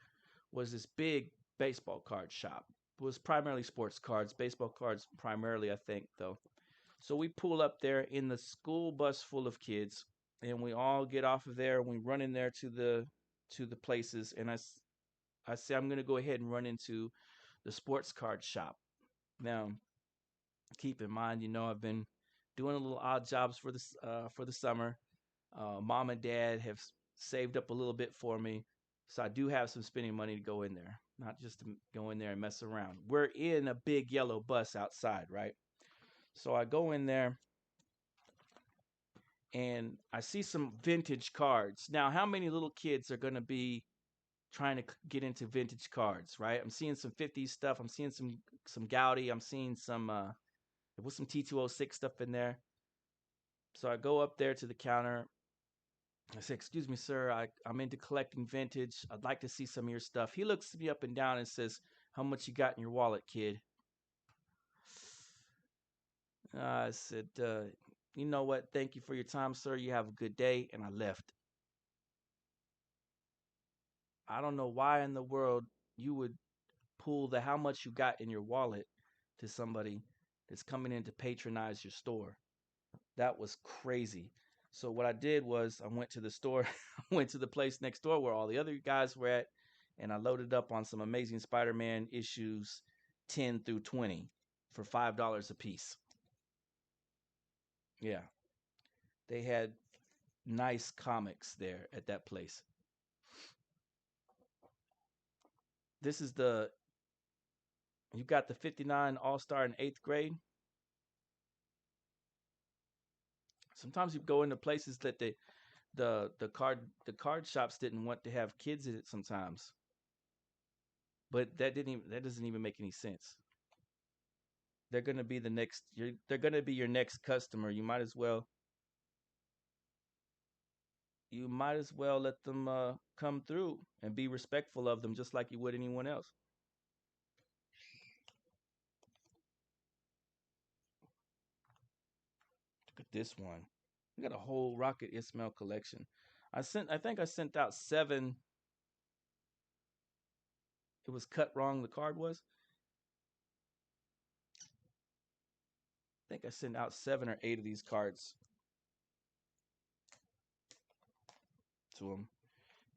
[SPEAKER 1] was this big baseball card shop. It was primarily sports cards, baseball cards primarily, I think, though. So we pull up there in the school bus full of kids, and we all get off of there and we run in there to the places. And I say I'm going to go ahead and run into the sports card shop. Now, keep in mind, I've been doing a little odd jobs for the summer. Mom and dad have saved up a little bit for me, so I do have some spending money to go in there. not just to go in there and mess around. We're in a big yellow bus outside, right? So I go in there and I see some vintage cards. Now, how many little kids are going to be trying to get into vintage cards, right? I'm seeing some 50s stuff. I'm seeing some Gaudi. I'm seeing some there was some T206 stuff in there. So I go up there to the counter. I say, "Excuse me, sir. I'm into collecting vintage. I'd like to see some of your stuff." He looks me up and down and says, "How much you got in your wallet, kid?" I said, "You know what? Thank you for your time, sir. You have a good day." And I left. I don't know why in the world you would pull the how much you got in your wallet to somebody that's coming in to patronize your store. That was crazy. So what I did was I went to the store, I went to the place next door where all the other guys were at, and I loaded up on some Amazing Spider-Man issues 10 through 20 for $5 a piece. Yeah, they had nice comics there at that place. This is the you got the 59 All-Star in 8th grade. Sometimes you go into places that the card shops didn't want to have kids in it sometimes. But that doesn't even make any sense. They're going to be they're going to be your next customer. You might as well let them come through and be respectful of them just like you would anyone else. Look at this one. We got a whole Rocket Ismail collection. I think I sent out 7. It was cut wrong, the card was. I think I sent out 7 or 8 of these cards to him.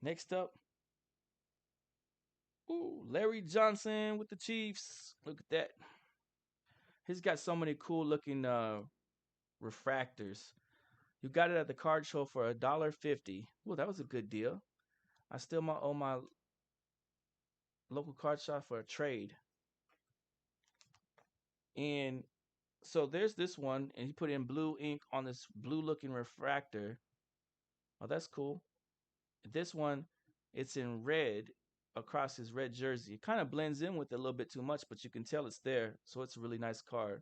[SPEAKER 1] Next up, ooh, Larry Johnson with the Chiefs. Look at that. He's got so many cool looking refractors. You got it at the card show for $1.50. Well, that was a good deal. I still owe my local card shop for a trade. And so there's this one, and he put in blue ink on this blue looking refractor. Oh, that's cool. This one, it's in red across his red jersey. It kind of blends in with it a little bit too much, but you can tell it's there. So it's a really nice card.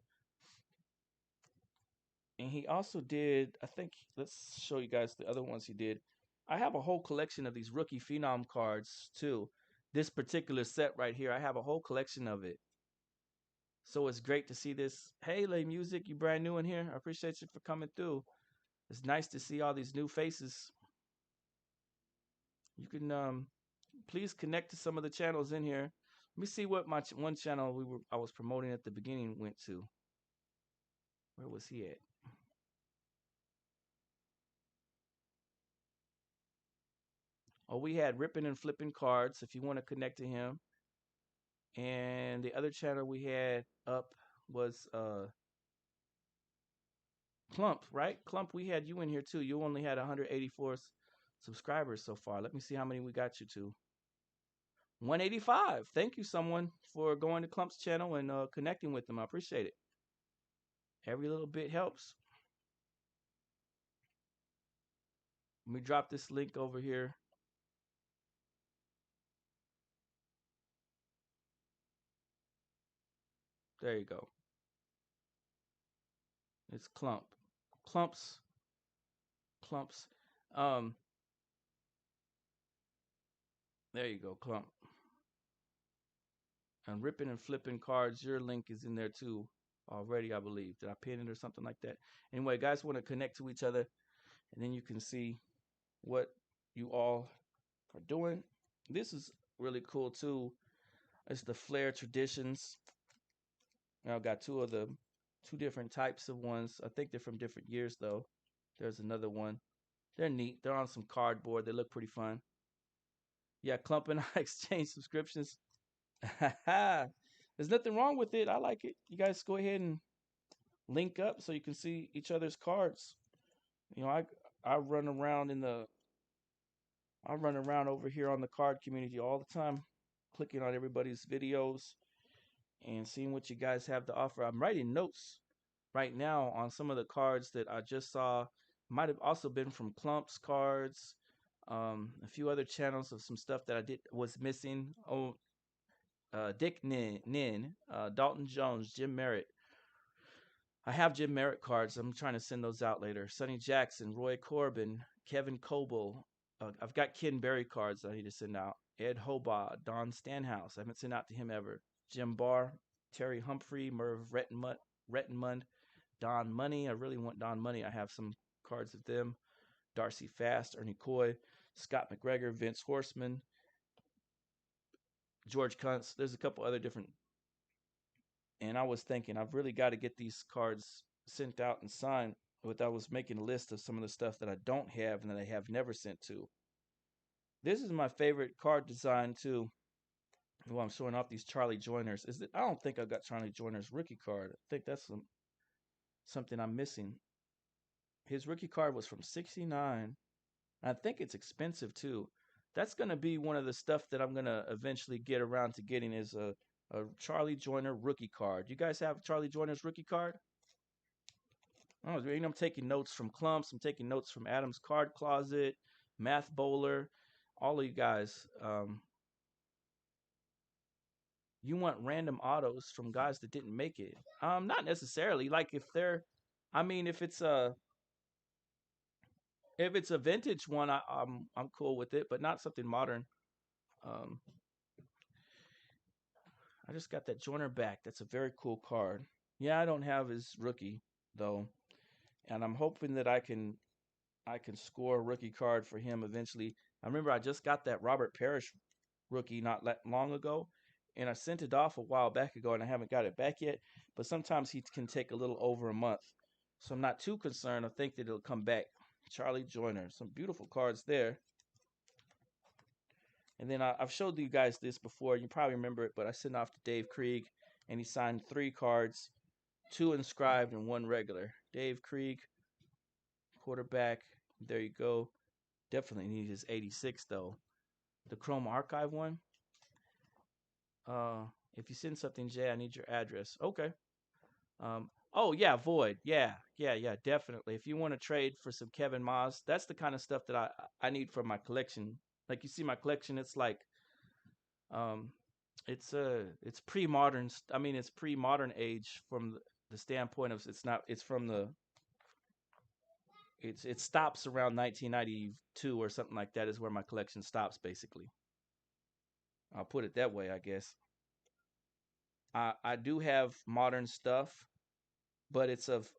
[SPEAKER 1] And he also did, I think, let's show you guys the other ones he did. I have a whole collection of these rookie phenom cards too. This particular set right here, I have a whole collection of it. So it's great to see this. Hey, Lay Music, you brand new in here. I appreciate you for coming through. It's nice to see all these new faces. You can please connect to some of the channels in here. Let me see what my one channel I was promoting at the beginning went to. Where was he at? Oh, we had ripping and flipping cards. If you want to connect to him, and the other channel we had up was Clump, right? Clump, we had you in here too. You only had 184 subscribers so far. Let me see how many we got you to. 185. Thank you, someone, for going to Clump's channel and connecting with them. I appreciate it. Every little bit helps. Let me drop this link over here. There you go. It's Clump. Clumps. Clumps. Um, there you go, Clump. And ripping and flipping cards, your link is in there too already, I believe. Did I pin it or something like that? Anyway, guys want to connect to each other, and then you can see what you all are doing. This is really cool too. It's the Flair Traditions. Now I've got two different types of ones. I think they're from different years though. There's another one. They're neat. They're on some cardboard. They look pretty fun. Yeah, Clump and I exchange subscriptions. There's nothing wrong with it. I like it. You guys go ahead and link up so you can see each other's cards. You know, I run around over here on the card community all the time. clicking on everybody's videos and seeing what you guys have to offer. I'm writing notes right now on some of the cards that I just saw. Might have also been from Clump's Cards, a few other channels of some stuff that I did was missing. Oh, Dick Nin, Dalton Jones, Jim Merritt. I have Jim Merritt cards. I'm trying to send those out later. Sonny Jackson, Roy Corbin, Kevin Coble. I've got Ken Berry cards that I need to send out. Ed Hobaugh, Don Stanhouse. I haven't sent out to him ever. Jim Barr, Terry Humphrey, Merv Rettenmund, Don Money. I really want Don Money. I have some cards of them. Darcy Fast, Ernie Coy, Scott McGregor, Vince Horseman, George Kuntz. There's a couple other different. And I was thinking, I've really got to get these cards sent out and signed. But I was making a list of some of the stuff that I don't have and that I have never sent to. This is my favorite card design too. Well, I'm showing off these Charlie Joiners. Is that I don't think I got Charlie Joiner's rookie card. I think that's something I'm missing. His rookie card was from '69. I think it's expensive too. That's gonna be one of the stuff that I'm gonna eventually get around to getting is a Charlie Joiner rookie card. You guys have Charlie Joiner's rookie card? I'm taking notes from Clumps. I'm taking notes from Adam's Card Closet, Math Bowler, all of you guys. You want random autos from guys that didn't make it? Not necessarily. Like if they're, I mean, if it's a vintage one, I'm cool with it, but not something modern. Um, I just got that Joiner back. That's a very cool card. Yeah, I don't have his rookie though, and I'm hoping that I can score a rookie card for him eventually. I remember I just got that Robert Parrish rookie not long ago, and I sent it off a while back ago, and I haven't got it back yet. But sometimes he can take a little over a month, so I'm not too concerned. I think that it'll come back. Charlie Joiner, some beautiful cards there. And then I've showed you guys this before. You probably remember it, but I sent off to Dave Krieg, and he signed 3 cards, 2 inscribed and 1 regular. Dave Krieg, quarterback. There you go. Definitely need his 86 though. The Chrome Archive one. Uh, if you send something, Jay, I need your address. Okay. Oh yeah, Void. Yeah, definitely. If you want to trade for some Kevin Moss, that's the kind of stuff that I need for my collection. Like you see my collection, it's like um, it's pre-modern. I mean, it's pre-modern age from the standpoint of it's not. It's from the it stops around 1992 or something like that is where my collection stops basically. I'll put it that way, I guess. I do have modern stuff, but it's of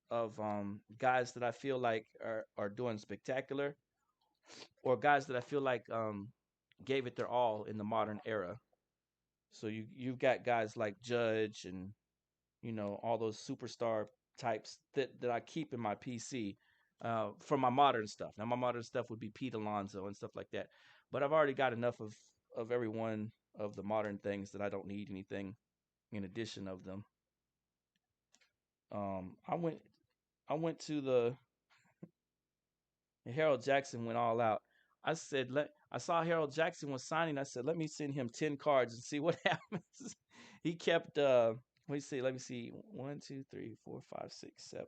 [SPEAKER 1] guys that I feel like are doing spectacular, or guys that I feel like gave it their all in the modern era. So you've got guys like Judge and all those superstar types that I keep in my PC for my modern stuff. Now my modern stuff would be Pete Alonso and stuff like that, but I've already got enough of every one of the modern things that I don't need anything in addition of them. I went to the Harold Jackson went all out. I saw Harold Jackson was signing. I said, let me send him 10 cards and see what happens. He kept let me see, 1, 2, 3, 4, 5, 6, 7.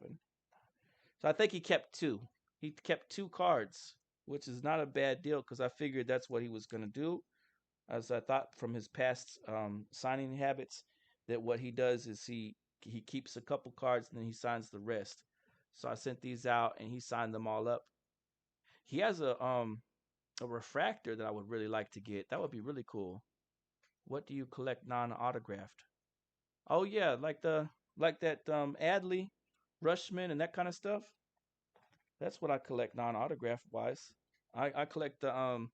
[SPEAKER 1] So I think he kept 2. He kept 2 cards, which is not a bad deal because I figured that's what he was gonna do. As I thought from his past signing habits, that what he does is he keeps a couple cards and then he signs the rest. So I sent these out and he signed them all up. He has a refractor that I would really like to get. That would be really cool. What do you collect non-autographed? Oh yeah, like that Adley, Rushman, and that kind of stuff. That's what I collect non-autographed wise. I collect the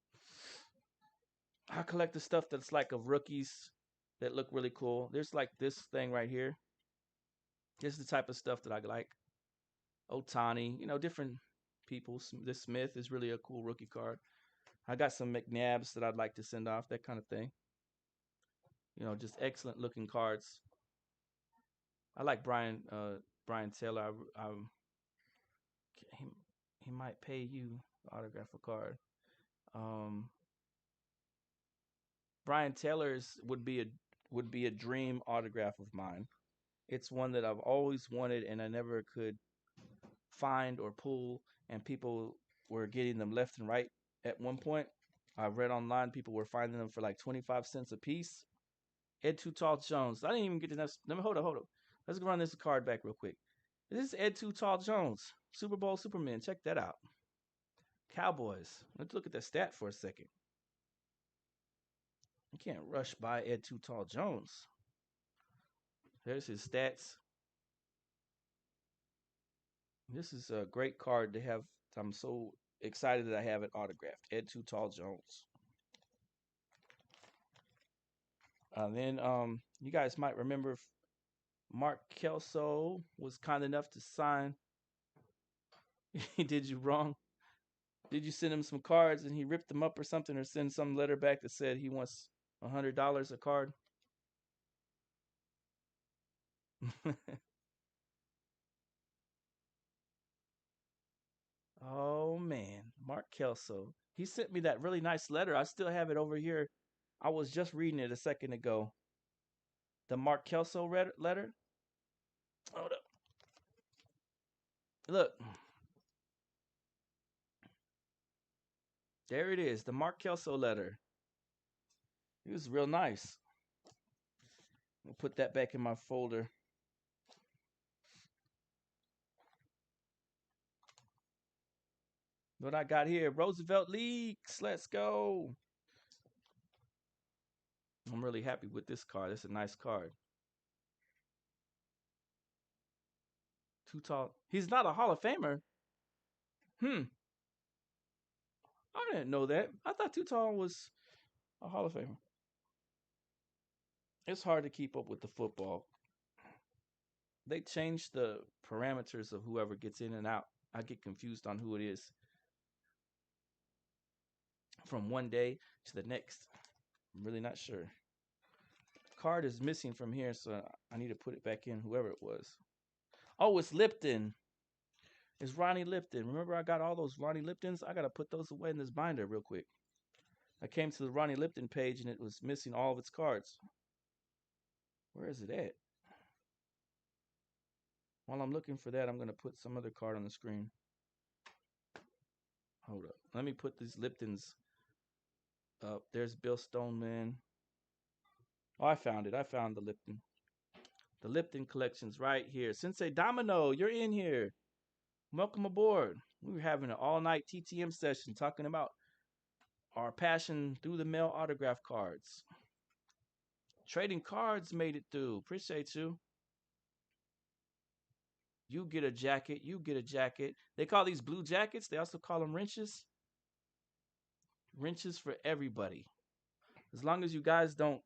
[SPEAKER 1] stuff that's like of rookies that look really cool. There's like this thing right here. This is the type of stuff that I like. Otani, different people. This Smith is really a cool rookie card. I got some McNabbs that I'd like to send off, that kind of thing. Just excellent looking cards. I like Brian Taylor. He, he might pay you to autograph a card. Um, Brian Taylor's would be a dream autograph of mine. It's one that I've always wanted and I never could find or pull, and people were getting them left and right at one point. I read online people were finding them for like 25 cents a piece. Ed Too Tall Jones. I didn't even get enough. Let me hold up. Let's go run this card back real quick. This is Ed Too Tall Jones, Super Bowl Superman. Check that out. Cowboys. Let's look at the stat for a second. You can't rush by Ed Too Tall Jones. There's his stats. This is a great card to have. I'm so excited that I have it autographed. Ed Too Tall Jones. Then you guys might remember Mark Kelso was kind enough to sign. He did you wrong. Did you send him some cards and he ripped them up or something, or send some letter back that said he wants $100 a card? Oh man, Mark Kelso. He sent me that really nice letter. I still have it over here. I was just reading it a second ago. The Mark Kelso letter. Hold up. Look. There it is. The Mark Kelso letter. It was real nice. I'll put that back in my folder. What I got here, Roosevelt Leaks. Let's go. I'm really happy with this card. It's a nice card. Too Tall. He's not a Hall of Famer. I didn't know that. I thought Too Tall was a Hall of Famer. It's hard to keep up with the football. They change the parameters of whoever gets in and out. I get confused on who it is from one day to the next. I'm really not sure. Card is missing from here, so I need to put it back in, whoever it was. Oh, it's Lipton. It's Ronnie Lipton. Remember I got all those Ronnie Liptons? I got to put those away in this binder real quick. I came to the Ronnie Lipton page and it was missing all of its cards. Where is it at? While I'm looking for that, I'm going to put some other card on the screen. Hold up. Let me put these Liptons up. There's Bill Stoneman. Oh, I found it. I found the Lipton. The Lipton collection's right here. Sensei Domino, you're in here. Welcome aboard. We were having an all-night TTM session talking about our passion through the mail autograph cards. Trading cards made it through. Appreciate you. You get a jacket. You get a jacket. They call these blue jackets. They also call them wrenches. Wrenches for everybody. As long as you guys don't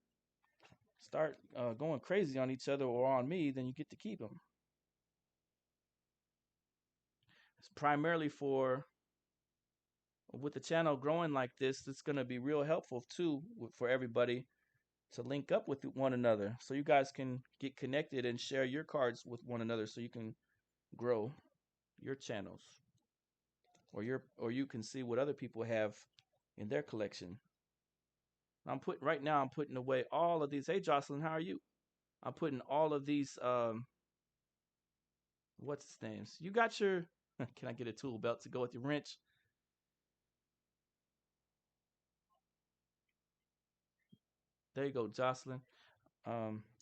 [SPEAKER 1] start going crazy on each other or on me, then you get to keep them. It's primarily with the channel growing like this, it's going to be real helpful too for everybody to link up with one another, so you guys can get connected and share your cards with one another, so you can grow your channels, or you can see what other people have in their collection. I'm putting away all of these. Hey Jocelyn, how are you? I'm putting all of these what's its names? You got your can I get a tool belt to go with your wrench? There you go, Jocelyn.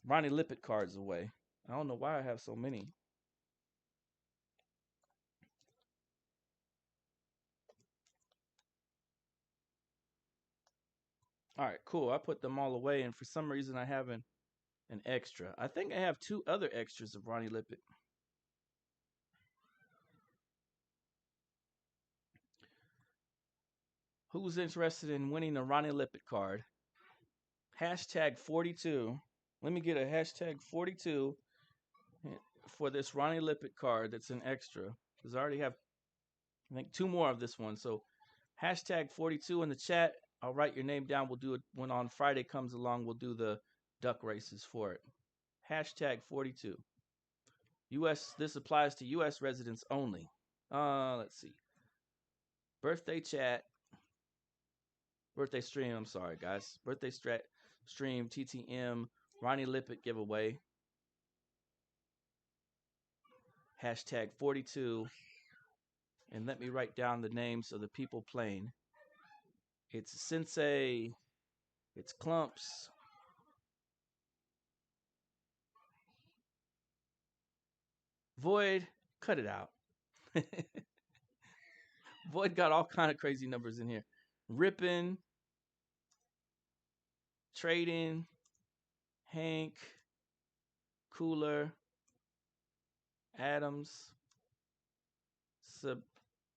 [SPEAKER 1] Ronnie Lippett cards away. I don't know why I have so many. All right, cool. I put them all away, and for some reason I have an extra. I think I have two other extras of Ronnie Lippett. Who's interested in winning a Ronnie Lippett card? Hashtag 42. Let me get a hashtag 42 for this Ronnie Lippett card that's an extra. Because I already have, I think, two more of this one. So hashtag 42 in the chat. I'll write your name down. We'll do it when on Friday comes along. We'll do the duck races for it. Hashtag 42. US. This applies to US residents only. Let's see. Birthday chat. Birthday stream. I'm sorry, guys. Birthday strat. stream TTM Ronnie Lippett giveaway. Hashtag 42. And let me write down the names of the people playing. It's Sensei. It's Clumps. Void, cut it out. Void got all kind of crazy numbers in here. Rippin', Trading, Hank, Cooler, Adams, Sub.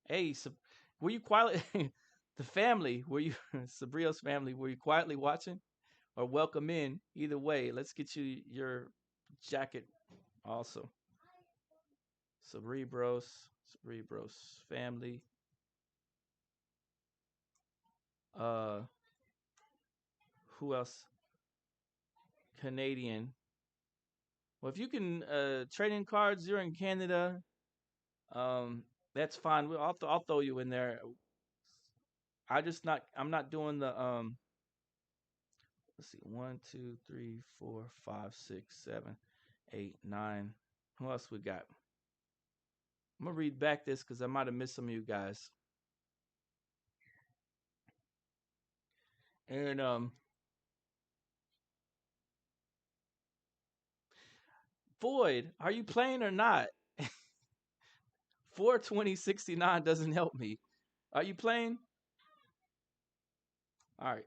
[SPEAKER 1] Hey, were you quietly the family? Were you Sabrio's family? Were you quietly watching or welcome in? Either way, let's get you your jacket also. Cerebros family. Uh, who else? Canadian. Well, if you can trading cards, you're in Canada. Um, that's fine. I'll throw you in there. I'm not doing the let's see, 1, 2, 3, 4, 5, 6, 7, 8, 9. Who else we got? I'm gonna read back this because I might have missed some of you guys. And Void, are you playing or not? 42069 doesn't help me. Are you playing? All right,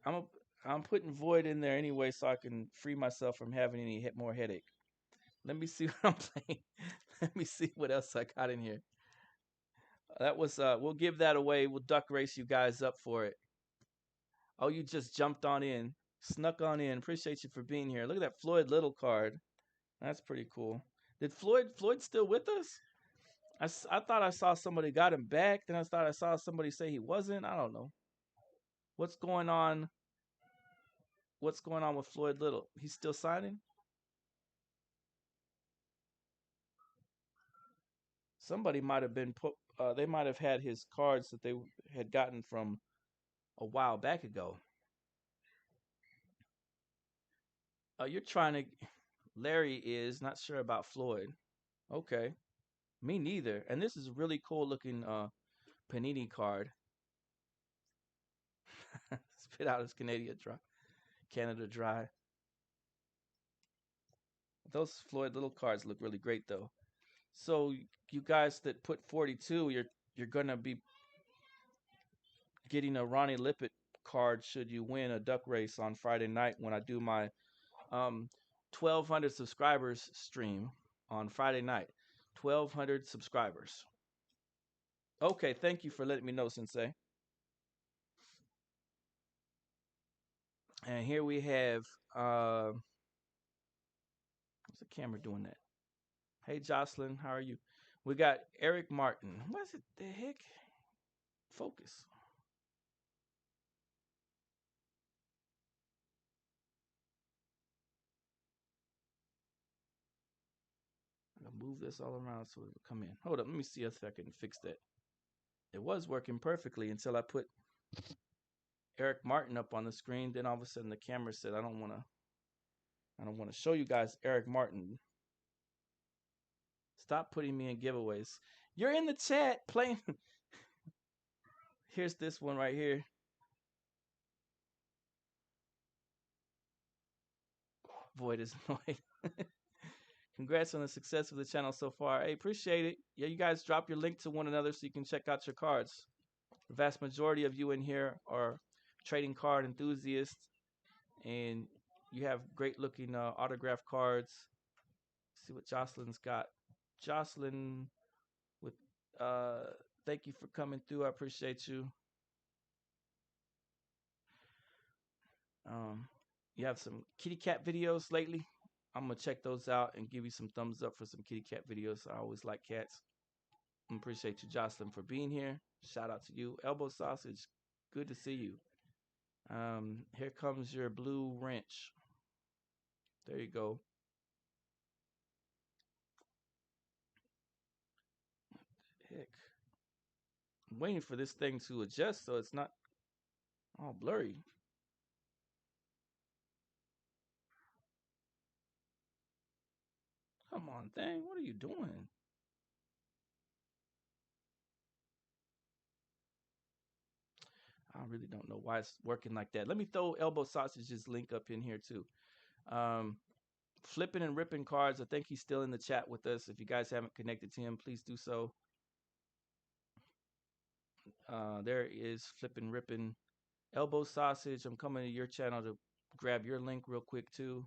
[SPEAKER 1] I'm putting Void in there anyway so I can free myself from having any more headache. Let me see what I'm playing. Let me see what else I got in here. That was we'll give that away. We'll duck race you guys up for it. Oh, you just jumped on in. Snuck on in. Appreciate you for being here. Look at that Floyd Little card. That's pretty cool. Did Floyd still with us? I thought I saw somebody got him back. Then I thought I saw somebody say he wasn't. I don't know. What's going on? What's going on with Floyd Little? He's still signing? Somebody might have been put they might have had his cards that they had gotten from a while back ago. You're trying to Larry is not sure about Floyd. Okay. Me neither. And this is a really cool looking Panini card. Spit out his Canada Dry. Those Floyd Little cards look really great though. So you guys that put 42, you're gonna be getting a Ronnie Lippett card should you win a duck race on Friday night when I do my 1200 subscribers stream on Friday night. 1200 subscribers. Okay, thank you for letting me know, Sensei. And here we have what's the camera doing that? Hey Jocelyn, how are you? We got Eric Martin. What's it the heck? Focus. I'm gonna move this all around so it'll come in. Hold up, let me see if I can fix that. It was working perfectly until I put Eric Martin up on the screen. Then all of a sudden the camera said I don't wanna show you guys Eric Martin. Stop putting me in giveaways. You're in the chat playing. Here's this one right here. Void is annoyed. Congrats on the success of the channel so far. Hey, appreciate it. Yeah, you guys drop your link to one another so you can check out your cards. The vast majority of you in here are trading card enthusiasts, and you have great looking autograph cards. Let's see what Jocelyn's got. Jocelyn, with thank you for coming through. I appreciate you. You have some kitty cat videos lately. I'm gonna check those out and give you some thumbs up for some kitty cat videos. I always like cats. I appreciate you, Jocelyn, for being here. Shout out to you, Elbow Sausage. Good to see you. Here comes your blue wrench. There you go. Heck, I'm waiting for this thing to adjust so it's not all blurry. Come on, thing. What are you doing? I really don't know why it's working like that. Let me throw Elbow Sausage's link up in here too. Um, Flipping and Ripping Cards. I think he's still in the chat with us. If you guys haven't connected to him, please do so. There is Flipping Ripping Elbow Sausage. I'm coming to your channel to grab your link real quick too.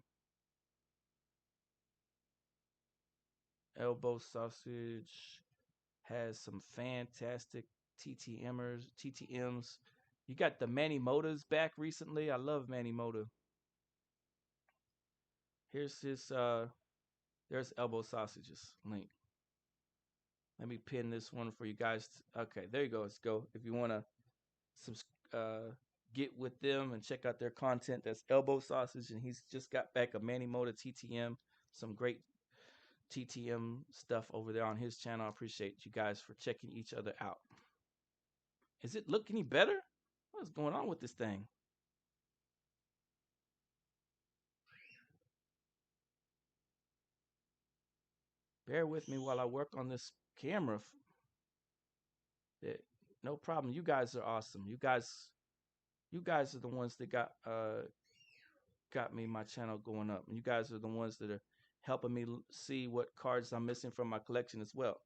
[SPEAKER 1] Elbow Sausage has some fantastic TTMs. You got the Manny Motas back recently. I love Manny Mota. Here's his there's Elbow Sausages link. Let me pin this one for you guys. Okay, there you go. Let's go. If you want to get with them and check out their content, that's Elbow Sausage, and he's just got back a Manny Mota TTM. Some great TTM stuff over there on his channel. I appreciate you guys for checking each other out. Is it look any better? What's going on with this thing? Bear with me while I work on this camera. No problem. You guys are awesome. You guys are the ones that got me my channel going up, and you guys are the ones that are helping me see what cards I'm missing from my collection as well.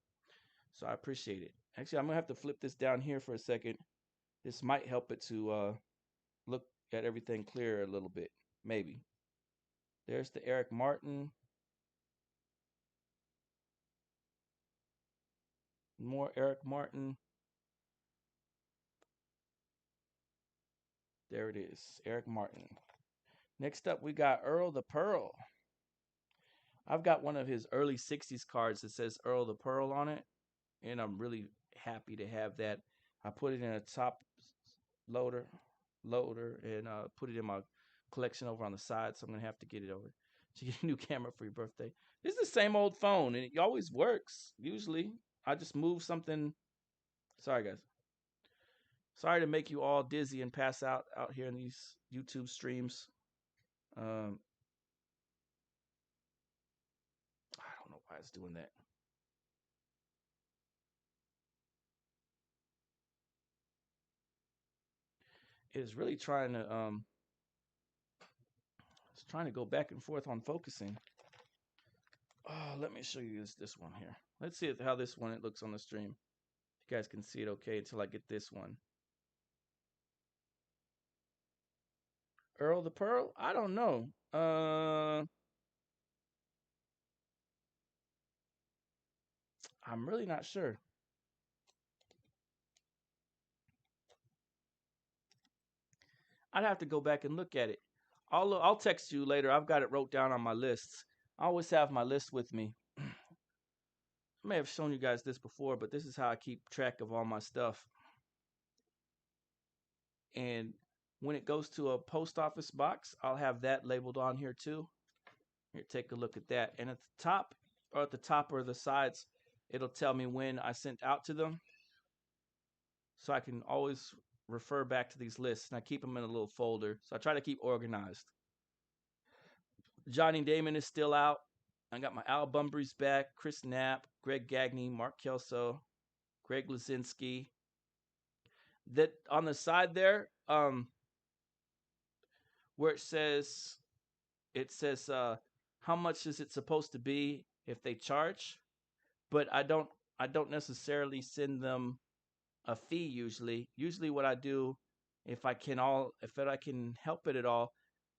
[SPEAKER 1] So I appreciate it. Actually, I'm gonna have to flip this down here for a second. This might help it to look at everything clearer a little bit, maybe. There's the Eric Martin. More Eric Martin. There it is, Eric Martin. Next up, we got Earl the Pearl. I've got one of his early 60s cards that says Earl the Pearl on it, and I'm really happy to have that. I put it in a top loader, and put it in my collection over on the side, so I'm going to have to get it over to get a new camera for your birthday. This is the same old phone, and it always works, usually. I just move something. Sorry, guys. Sorry to make you all dizzy and pass out here in these YouTube streams. Um, I don't know why it's doing that. It is really trying to it's trying to go back and forth on focusing. Oh, let me show you this one here. Let's see how this one it looks on the stream. You guys can see it okay until I get this one. Earl the Pearl? I don't know. I'm really not sure. I'd have to go back and look at it. I'll text you later. I've got it wrote down on my lists. I always have my list with me. I may have shown you guys this before, but this is how I keep track of all my stuff. And when it goes to a post office box, I'll have that labeled on here too. Here, take a look at that. And at the top, or the sides, it'll tell me when I sent out to them. So I can always refer back to these lists, and I keep them in a little folder. So I try to keep organized. Johnny Damon is still out. I got my Al Bunbury's back, Chris Knapp, Greg Gagne, Mark Kelso, Greg Lazinski. That on the side there, where it says how much is it supposed to be if they charge, but I don't necessarily send them a fee usually. Usually what I do, if I can help it at all,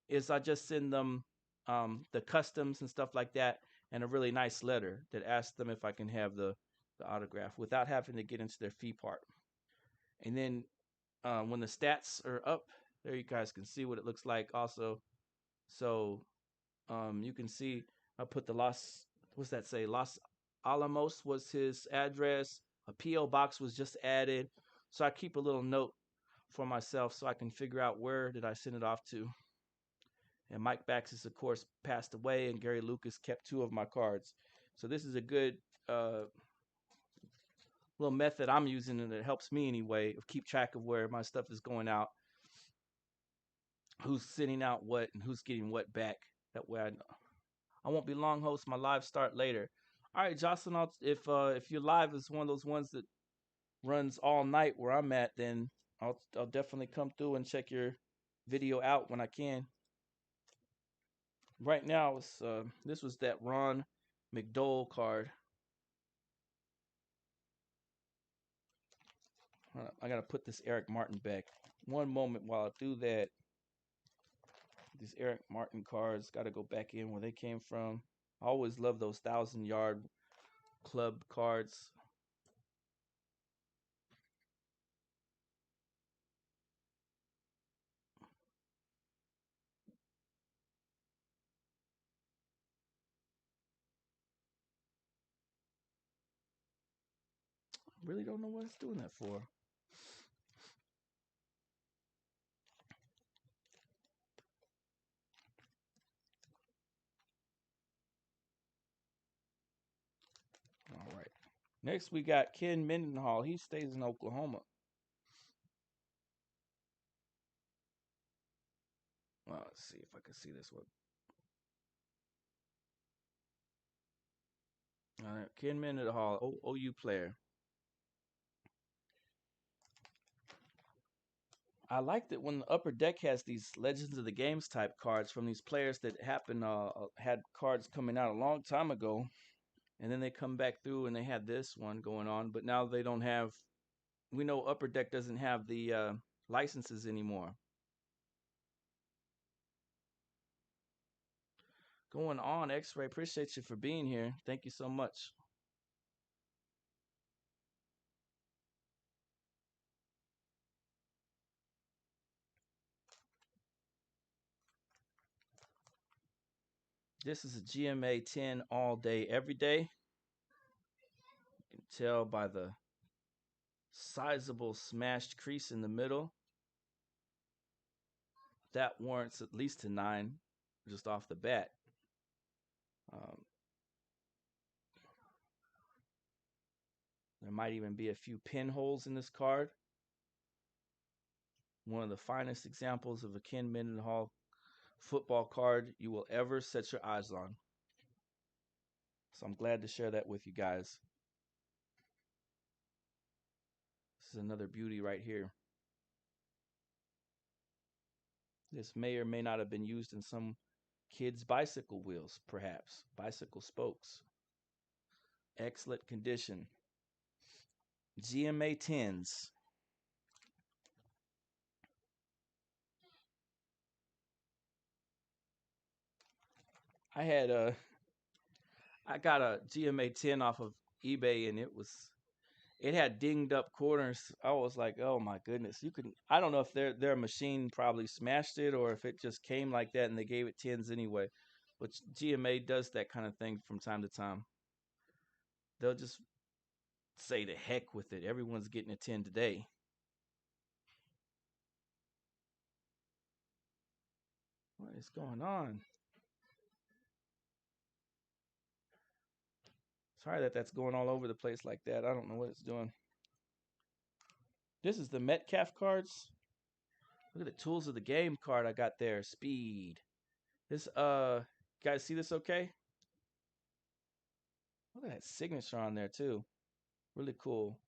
[SPEAKER 1] is I just send them the customs and stuff like that, and a really nice letter that asks them if I can have the autograph without having to get into their fee part. And then when the stats are up, there you guys can see what it looks like also. So you can see I put what's that say? Los Alamos was his address. A P.O. box was just added. So I keep a little note for myself so I can figure out where did I send it off to. And Mike Baxis, of course, passed away, and Gary Lucas kept 2 of my cards. So this is a good little method I'm using, and it helps me anyway of keep track of where my stuff is going out, who's sending out what, and who's getting what back. That way I know. I won't be long, host. My live start later. All right, Jocelyn. If your live is one of those ones that runs all night where I'm at, then I'll definitely come through and check your video out when I can. Right now, this was that Ron McDowell card. I gotta put this Eric Martin back. One moment while I do that. These Eric Martin cards got to go back in where they came from. I always love those 1,000-yard club cards. Really don't know what it's doing that for. All right. Next, we got Ken Mendenhall. He stays in Oklahoma. Well, let's see if I can see this one. All right, Ken Mendenhall, OU player. I liked it when the upper deck has these Legends of the Games type cards from these players that had cards coming out a long time ago, and then they come back through and they had this one going on, but now they don't have. We know Upper Deck doesn't have the licenses anymore. Going on, X-Ray. Appreciate you for being here. Thank you so much. This is a GMA 10 all day, every day. You can tell by the sizable smashed crease in the middle. That warrants at least a 9 just off the bat. Um, there might even be a few pinholes in this card. One of the finest examples of a Ken Mendenhall football card you will ever set your eyes on. So I'm glad to share that with you guys. This is another beauty right here. This may or may not have been used in some kids' bicycle wheels, perhaps. Bicycle spokes. Excellent condition. GMA 10s. I got a GMA 10 off of eBay, and it had dinged up corners. I was like, oh my goodness, I don't know if their machine probably smashed it or if it just came like that and they gave it 10s anyway. But GMA does that kind of thing from time to time. They'll just say the heck with it. Everyone's getting a 10 today. What is going on? Sorry that's going all over the place like that. I don't know what it's doing. This is the Metcalf cards. Look at the tools of the game card I got there. Speed. This guys see this okay? Look at that signature on there too. Really cool.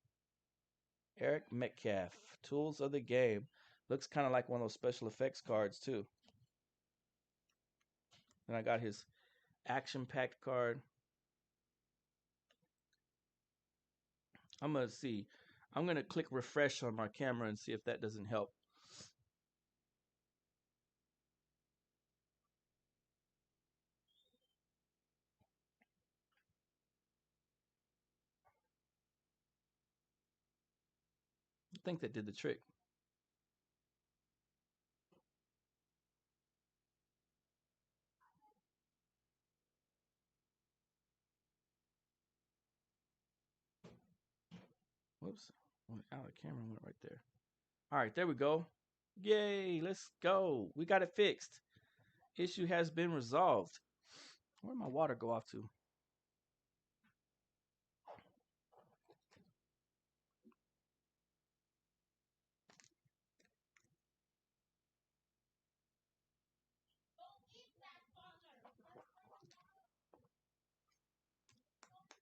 [SPEAKER 1] Eric Metcalf. Tools of the game. Looks kind of like one of those special effects cards too. Then I got his action packed card. I'm gonna see. I'm gonna click refresh on my camera and see if that doesn't help. I think that did the trick. Whoops. Went out of camera went right there. All right, there we go. Yay, let's go. We got it fixed. Issue has been resolved. Where did my water go off to?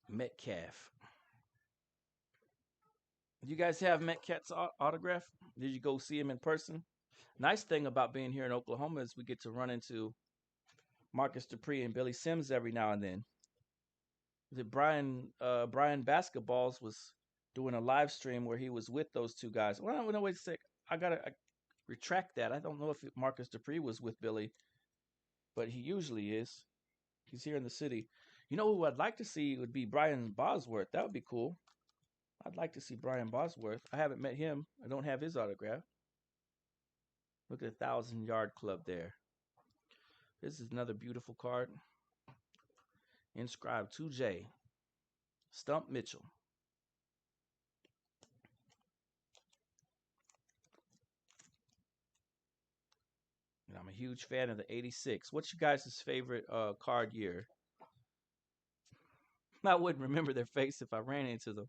[SPEAKER 1] Metcalf. You guys have Metcalf's autograph? Did you go see him in person? Nice thing about being here in Oklahoma is we get to run into Marcus Dupree and Billy Sims every now and then. The Brian Basketballs was doing a live stream where he was with those two guys. Well, no, wait a sec. I retract that. I don't know if Marcus Dupree was with Billy, but he usually is. He's here in the city. You know who I'd like to see would be Brian Bosworth. That would be cool. I'd like to see Brian Bosworth. I haven't met him. I don't have his autograph. Look at the 1,000 Yard Club there. This is another beautiful card. Inscribed 2J. Stump Mitchell. And I'm a huge fan of the 86. What's your guys' favorite card year? I wouldn't remember their face if I ran into them.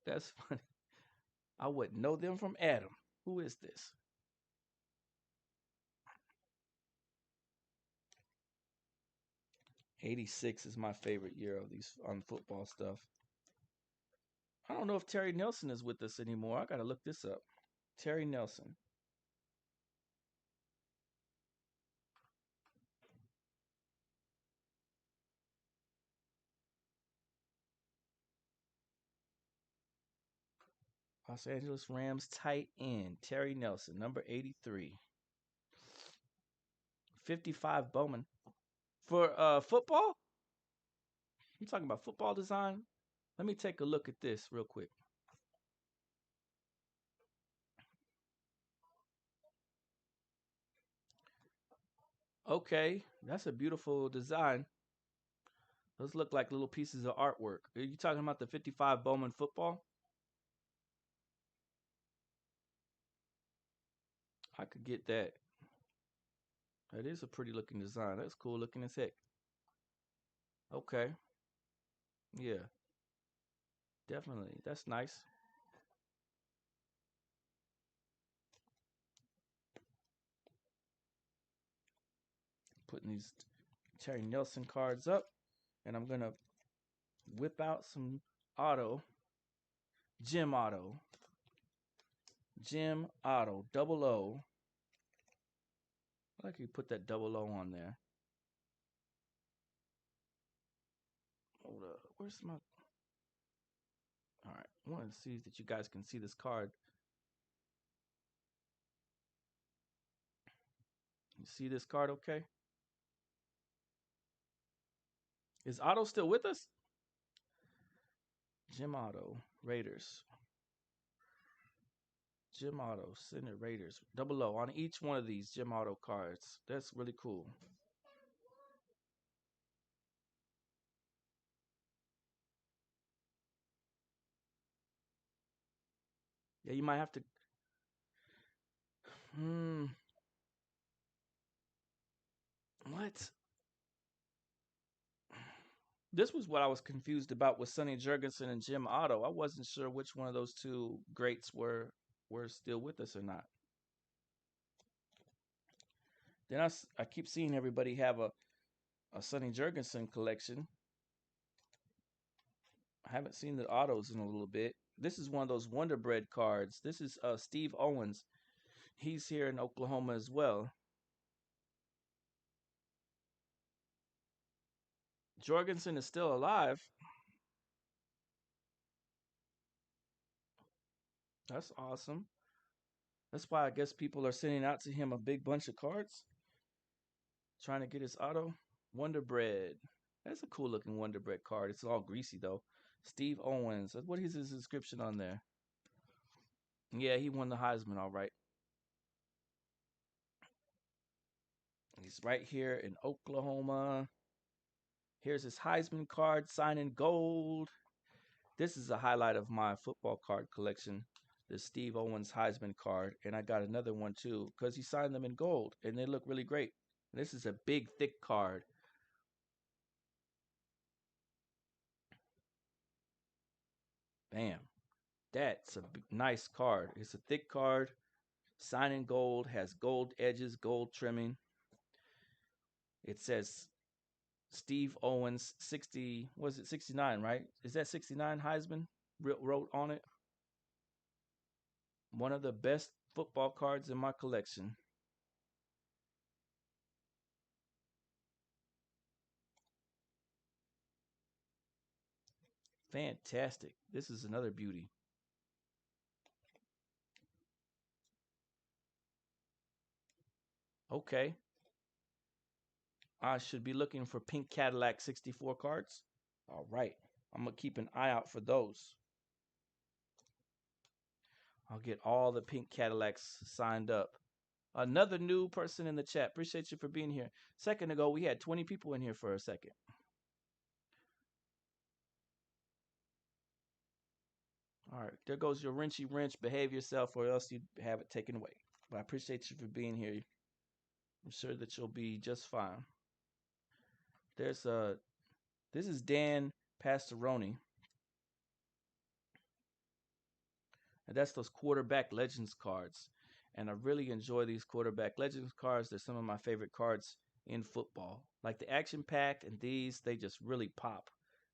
[SPEAKER 1] That's funny. I wouldn't know them from Adam. Who is this? '86 is my favorite year of these on football stuff. I don't know if Terry Nelson is with us anymore. I gotta look this up. Terry Nelson. Los Angeles Rams tight end Terry Nelson, number 83. 55 Bowman. For football? I'm talking about football design. Let me take a look at this real quick. Okay, that's a beautiful design. Those look like little pieces of artwork. Are you talking about the 55 Bowman football? I could get that. That is a pretty looking design. That's cool looking as heck. Okay. Yeah, definitely. That's nice. Putting these Terry Nelson cards up, and I'm gonna whip out some auto, Jim Auto, Jim Auto, double O. I like you put that double O on there. Hold up, where's my? All right, I want to see that you guys can see this card. You see this card, okay? Is Otto still with us? Jim Auto, Raiders. Jim Auto, Senate Raiders. Double O on each one of these Jim Auto cards. That's really cool. Yeah, you might have to. Hmm. What? This was what I was confused about with Sonny Jurgensen and Jim Otto. I wasn't sure which one of those two greats were still with us or not. Then I keep seeing everybody have a Sonny Jurgensen collection. I haven't seen the autos in a little bit. This is one of those Wonder Bread cards. This is Steve Owens. He's here in Oklahoma as well. Jorgensen is still alive. That's awesome. That's why I guess people are sending out to him a big bunch of cards, trying to get his auto. Wonder Bread. That's a cool looking Wonder Bread card. It's all greasy though. Steve Owens. What is his description on there? Yeah, he won the Heisman, all right. He's right here in Oklahoma. Here's his Heisman card, signed in gold. This is a highlight of my football card collection. The Steve Owens Heisman card, and I got another one too because he signed them in gold, and they look really great. This is a big, thick card. Bam. That's a nice card. It's a thick card, signed in gold, has gold edges, gold trimming. It says Steve Owens, 60, was it 69, right? Is that 69 Heisman wrote on it? One of the best football cards in my collection. Fantastic. This is another beauty. Okay. I should be looking for pink Cadillac 64 cards. All right. I'm going to keep an eye out for those. I'll get all the pink Cadillacs signed up. Another new person in the chat. Appreciate you for being here. Second ago, we had 20 people in here for a second. All right, there goes your wrenchy wrench. Behave yourself, or else you have it taken away. But I appreciate you for being here. I'm sure that you'll be just fine. There's this is Dan Pastoroni, and that's those quarterback legends cards. And I really enjoy these quarterback legends cards. They're some of my favorite cards in football. Like the action pack and these, they just really pop.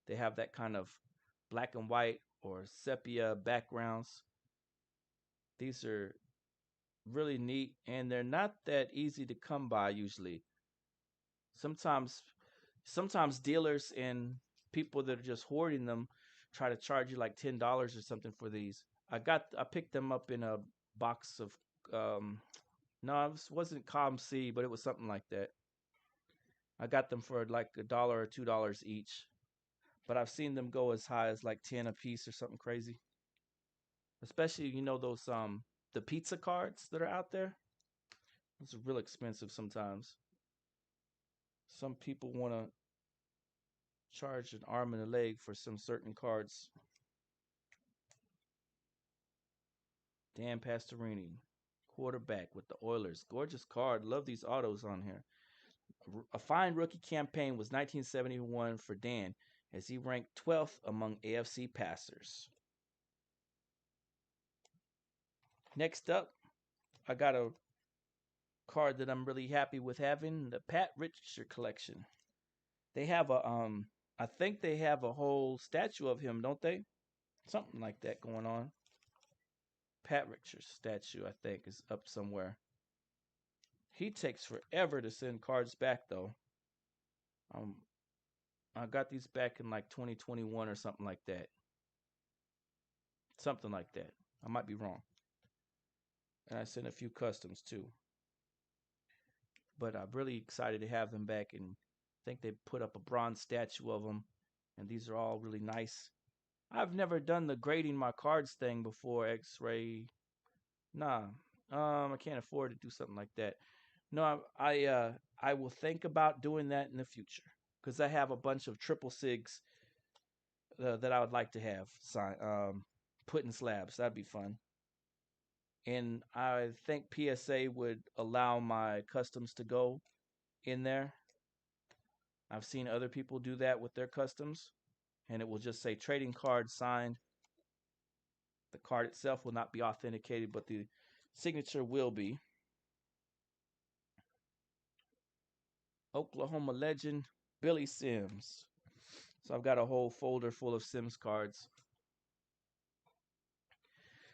[SPEAKER 1] They have that kind of black and white or sepia backgrounds. These are really neat, and they're not that easy to come by usually. Sometimes sometimes dealers and people that are just hoarding them try to charge you like $10 or something for these. I picked them up in a box of um no, it wasn't C, but it was something like that. I got them for like $1 or $2 each, but I've seen them go as high as like 10 a piece or something crazy. Especially those the pizza cards that are out there. Those are real expensive sometimes. Some people want to charge an arm and a leg for some certain cards. Dan Pastorini, quarterback with the Oilers. Gorgeous card. Love these autos on here. A fine rookie campaign was 1971 for Dan as he ranked 12th among AFC passers. Next up, I got a card that I'm really happy with having, the Pat Richard collection. They have I think they have a whole statue of him, don't they? Something like that going on. Pat Richards statue, I think, is up somewhere. He takes forever to send cards back, though. Um, I got these back in like 2021 or something like that. Something like that. I might be wrong. And I sent a few customs too. But I'm really excited to have them back, and I think they put up a bronze statue of them, and these are all really nice. I've never done the grading my cards thing before, X-ray. Nah, I can't afford to do something like that. No, I will think about doing that in the future because I have a bunch of triple sigs that I would like to have put in slabs. That'd be fun. And I think PSA would allow my customs to go in there. I've seen other people do that with their customs, and it will just say trading card signed. The card itself will not be authenticated, but the signature will be. Oklahoma legend Billy Sims. So I've got a whole folder full of Sims cards.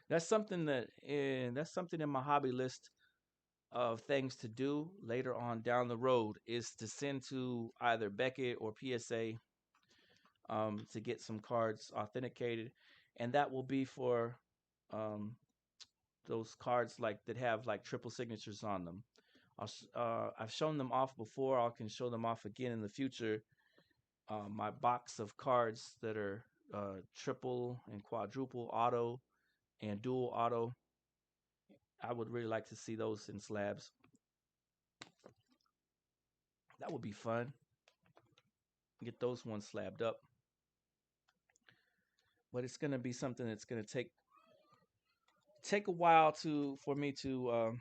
[SPEAKER 1] That's something in my hobby list of things to do later on down the road is to send to either Beckett or PSA to get some cards authenticated, and that will be for um, those cards like that have like triple signatures on them. I've shown them off before. I can show them off again in the future. My box of cards that are triple and quadruple auto and dual auto. I would really like to see those in slabs. That would be fun. Get those ones slabbed up. But it's going to be something that's going to take a while for me to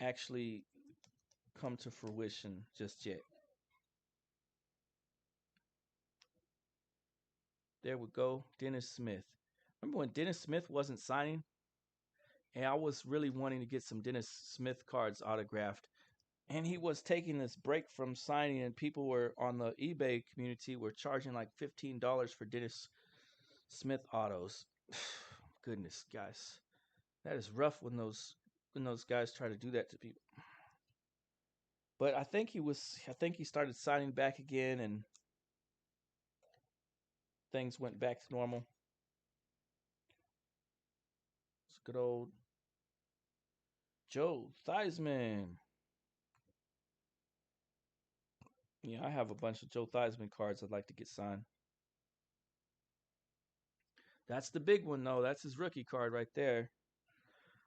[SPEAKER 1] actually come to fruition just yet. There we go, Dennis Smith. Remember when Dennis Smith wasn't signing? And I was really wanting to get some Dennis Smith cards autographed. And he was taking this break from signing, and people were on the eBay community were charging like $15 for Dennis Smith autos. Goodness, guys, that is rough when those guys try to do that to people. But I think he started signing back again, and things went back to normal. It's good old Joe Theismann. Yeah, I have a bunch of Joe Theismann cards I'd like to get signed. That's the big one though. That's his rookie card right there.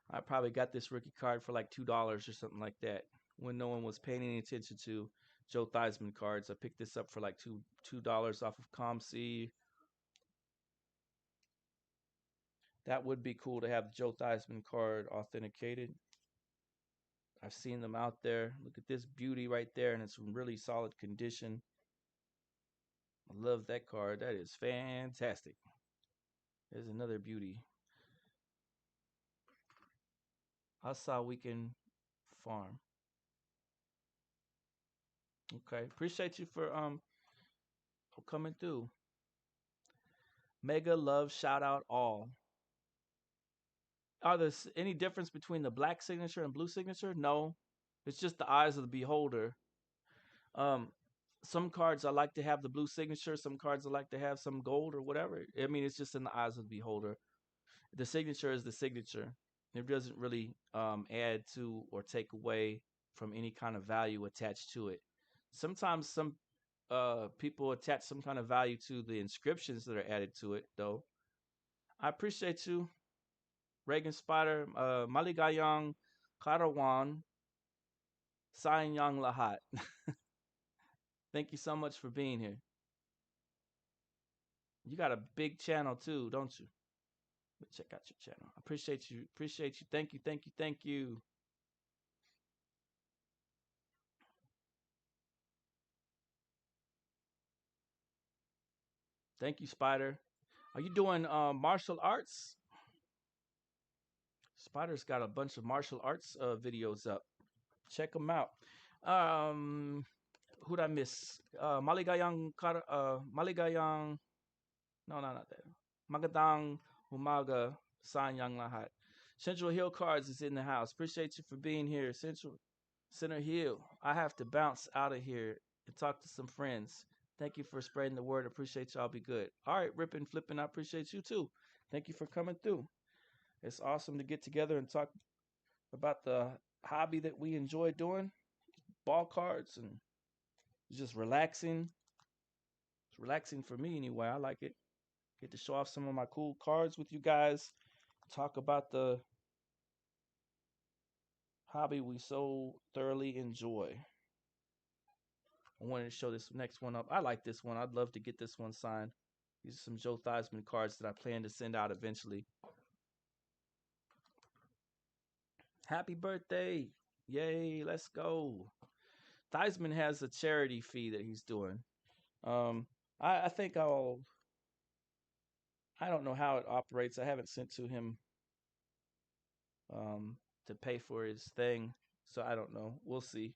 [SPEAKER 1] I probably got this rookie card for like $2 or something like that when no one was paying any attention to Joe Theismann cards. I picked this up for like $2 off of ComC. That would be cool to have the Joe Theismann card authenticated. I've seen them out there. Look at this beauty right there, and it's in really solid condition. I love that card. That is fantastic. There's another beauty. I saw Weekend Farm. Okay, appreciate you for coming through. Mega love shout out all. Are there any difference between the black signature and blue signature? No, it's just the eyes of the beholder. Um, some cards I like to have the blue signature. Some cards I like to have some gold or whatever. I mean, it's just in the eyes of the beholder. The signature is the signature. It doesn't really add to or take away from any kind of value attached to it. Sometimes some people attach some kind of value to the inscriptions that are added to it, though. I appreciate you, Reagan Spider, Maligayang Karawan, Sayang Lahat. Thank you so much for being here. You got a big channel too, don't you? Check out your channel. I appreciate you. Appreciate you. Thank you. Thank you. Thank you. Thank you, Spider. Are you doing martial arts? Spider's got a bunch of martial arts videos up. Check them out. Um, who'd I miss? Maligayang. No, not that. Magadang Umaga Sanyang Lahat. Central Hill Cards is in the house. Appreciate you for being here. Center Hill. I have to bounce out of here and talk to some friends. Thank you for spreading the word. Appreciate y'all. Be good. All right, ripping, flipping. I appreciate you too. Thank you for coming through. It's awesome to get together and talk about the hobby that we enjoy doing, ball cards, and just relaxing. It's relaxing for me anyway. I like it. Get to show off some of my cool cards with you guys. Talk about the hobby we so thoroughly enjoy. I wanted to show this next one up. I like this one. I'd love to get this one signed. These are some Joe Theismann cards that I plan to send out eventually. Happy birthday! Yay, let's go. Theismann has a charity fee that he's doing. Um, I think I don't know how it operates. I haven't sent to him um, to pay for his thing, so I don't know. We'll see.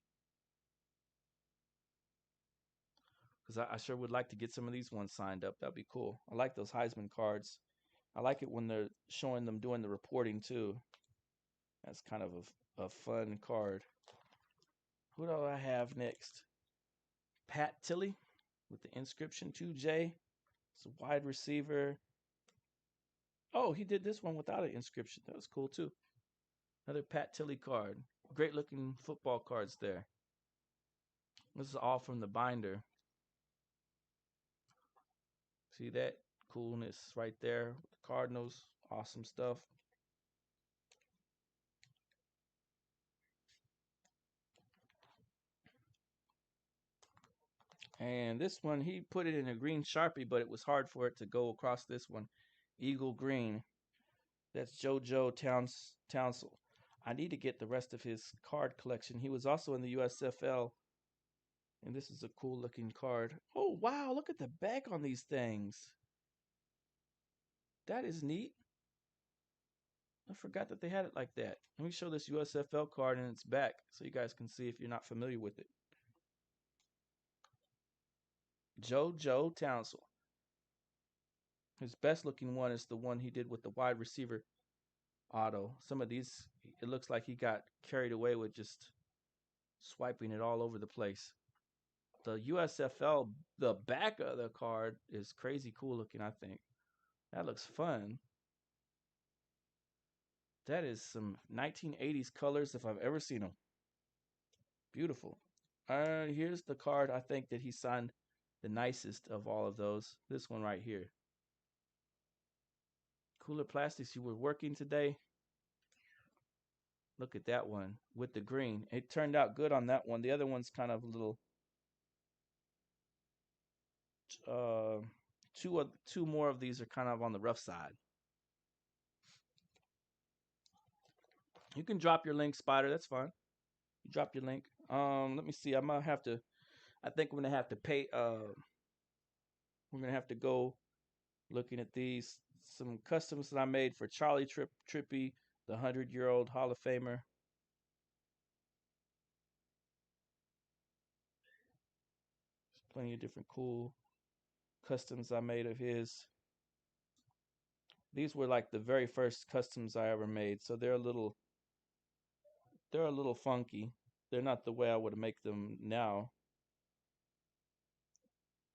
[SPEAKER 1] Because I sure would like to get some of these ones signed up. That'd be cool. I like those Heisman cards. I like it when they're showing them doing the reporting too. That's kind of a fun card. Who do I have next? Pat Tilley with the inscription 2J. It's a wide receiver. Oh, he did this one without an inscription. That was cool too. Another Pat Tilley card. Great looking football cards there. This is all from the binder. See that coolness right there? The Cardinals. Awesome stuff. And this one, he put it in a green Sharpie, but it was hard for it to go across this one. Eagle Green. That's JoJo Townsell. I need to get the rest of his card collection. He was also in the USFL. And this is a cool looking card. Oh, wow. Look at the back on these things. That is neat. I forgot that they had it like that. Let me show this USFL card in its back so you guys can see if you're not familiar with it. Joe Townsell. His best looking one is the one he did with the wide receiver auto. Some of these, it looks like he got carried away with just swiping it all over the place. The USFL, the back of the card is crazy cool looking, I think. That looks fun. That is some 1980s colors if I've ever seen them. Beautiful. Here's the card I think that he signed the nicest of all of those. This one right here. Cooler Plastics, you were working today. Look at that one with the green. It turned out good on that one. The other one's kind of a little. Two more of these are kind of on the rough side. You can drop your link, Spider. That's fine. You drop your link. Let me see. I might have to. I think we're gonna have to pay. We're gonna have to go looking at these. Some customs that I made for Charlie Trippy, the 100-year-old Hall of Famer. There's plenty of different cool customs I made of his. These were like the very first customs I ever made, so they're a little funky. They're not the way I would make them now.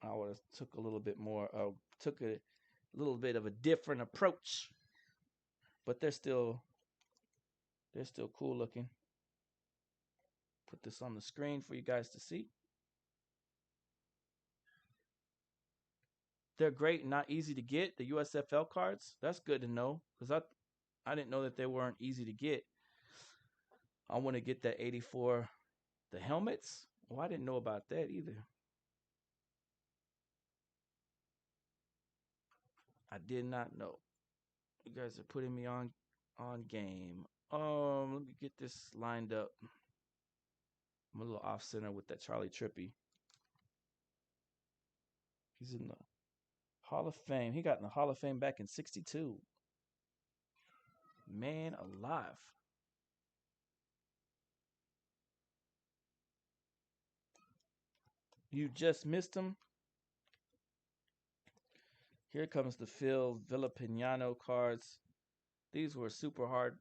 [SPEAKER 1] I would have took a little bit more, took a little bit of a different approach, but they're still cool looking. Put this on the screen for you guys to see. They're great and not easy to get. The USFL cards, that's good to know because I didn't know that they weren't easy to get. I want to get that 84, the helmets. Well, I didn't know about that either. I did not know. You guys are putting me on game. Let me get this lined up. I'm a little off center with that Charlie Trippy. He's in the Hall of Fame. He got in the Hall of Fame back in '62. Man alive. You just missed him. Here comes the Phil Villapiano cards. These were super hard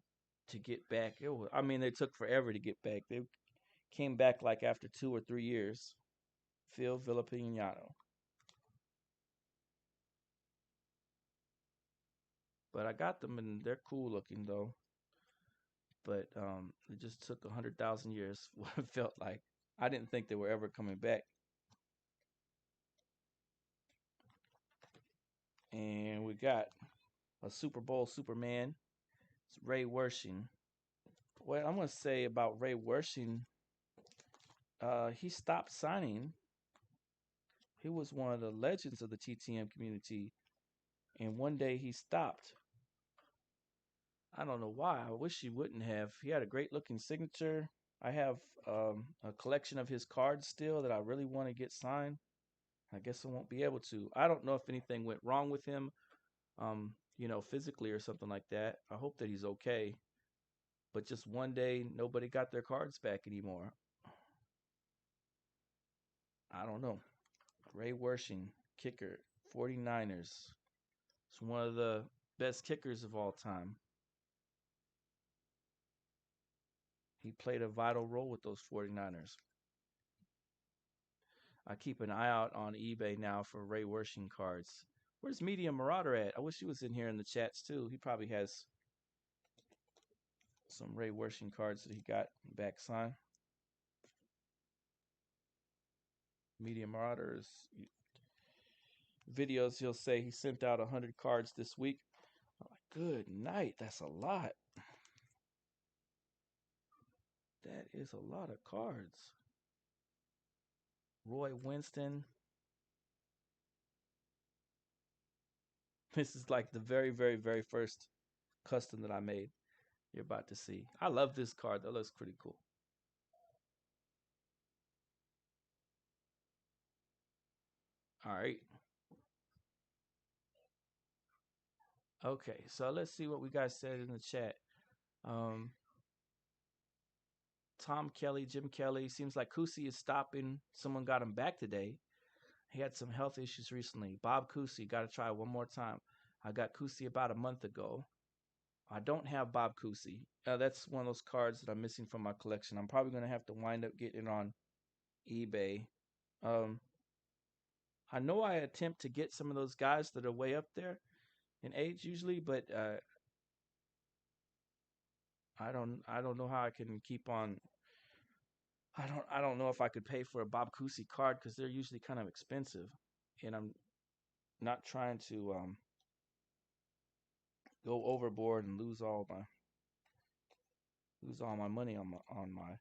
[SPEAKER 1] to get back. I mean, they took forever to get back. They came back like after 2 or 3 years. Phil Villapiano. But I got them and they're cool looking though. But it just took 100,000 years. What it felt like. I didn't think they were ever coming back. And we got a Super Bowl Superman. It's Ray Wershing. What I'm gonna say about Ray Wershing, he stopped signing. He was one of the legends of the TTM community, and one day he stopped. I don't know why. I wish he wouldn't have. He had a great looking signature. I have a collection of his cards still that I really want to get signed. I guess I won't be able to. I don't know if anything went wrong with him, physically or something like that. I hope that he's okay. But just one day, nobody got their cards back anymore. I don't know. Ray Wershing, kicker, 49ers. He's one of the best kickers of all time. He played a vital role with those 49ers. I keep an eye out on eBay now for Ray Wershing cards. Where's Media Marauder at? I wish he was in here in the chats too. He probably has some Ray Wershing cards that he got back signed. Media Marauders videos, he'll say he sent out 100 cards this week. I'm like, good night. That's a lot. That is a lot of cards. Roy Winston. This is like the very, very, very first custom that I made. You're about to see. I love this card. That looks pretty cool. All right. Okay, so let's see what we guys said in the chat. Um, Tom Kelly, Jim Kelly. Seems like Kusi is stopping. Someone got him back today. He had some health issues recently. Bob Cousy, got to try one more time. I got Cousy about a month ago. I don't have Bob Cousy. That's one of those cards that I'm missing from my collection. I'm probably going to have to wind up getting it on eBay. Um, I know I attempt to get some of those guys that are way up there in age usually, but I don't know how I can keep on. I don't know if I could pay for a Bob Cousy card because they're usually kind of expensive, and I'm not trying to go overboard and lose all my money on my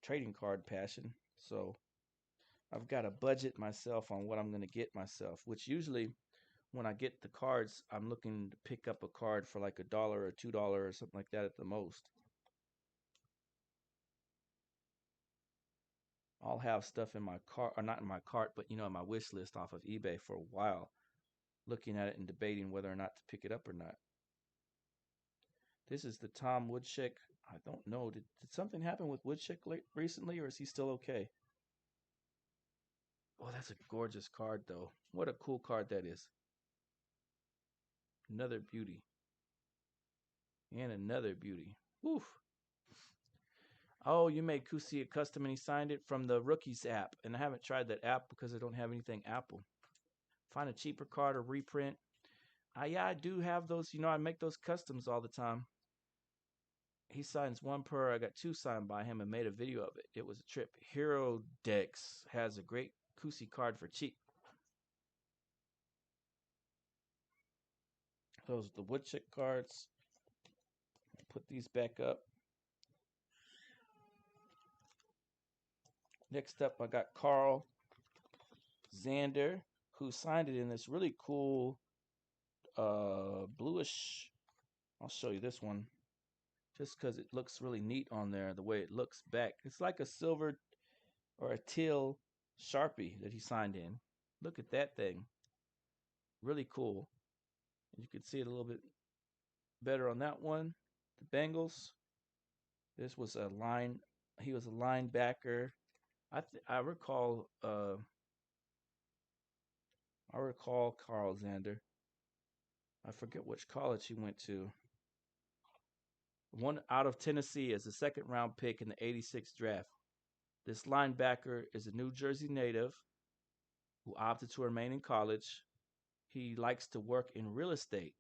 [SPEAKER 1] trading card passion. So I've got to budget myself on what I'm going to get myself, which usually when I get the cards, I'm looking to pick up a card for like $1 or $2 or something like that at the most. I'll have stuff in my cart, or not in my cart, but in my wish list off of eBay for a while, looking at it and debating whether or not to pick it up or not. This is the Tom Woodchick. I don't know. Did something happen with Woodchick recently, or is he still okay? Oh, that's a gorgeous card, though. What a cool card that is. Another beauty. And another beauty. Woof. Oh, you made Kusi a custom and he signed it from the Rookies app. And I haven't tried that app because I don't have anything Apple. Find a cheaper card or reprint. Yeah, I do have those. I make those customs all the time. He signs one per. I got two signed by him and made a video of it. It was a trip. Hero Dex has a great Kusi card for cheap. Those are the Woodchick cards. Put these back up. Next up, I got Carl Xander, who signed it in this really cool bluish. I'll show you this one just because it looks really neat on there, the way it looks back. It's like a silver or a teal Sharpie that he signed in. Look at that thing. Really cool. You can see it a little bit better on that one. The Bengals. This was a line. He was a linebacker. I recall. I recall Carl Xander. I forget which college he went to. One out of Tennessee as a second round pick in the '86 draft. This linebacker is a New Jersey native who opted to remain in college. He likes to work in real estate.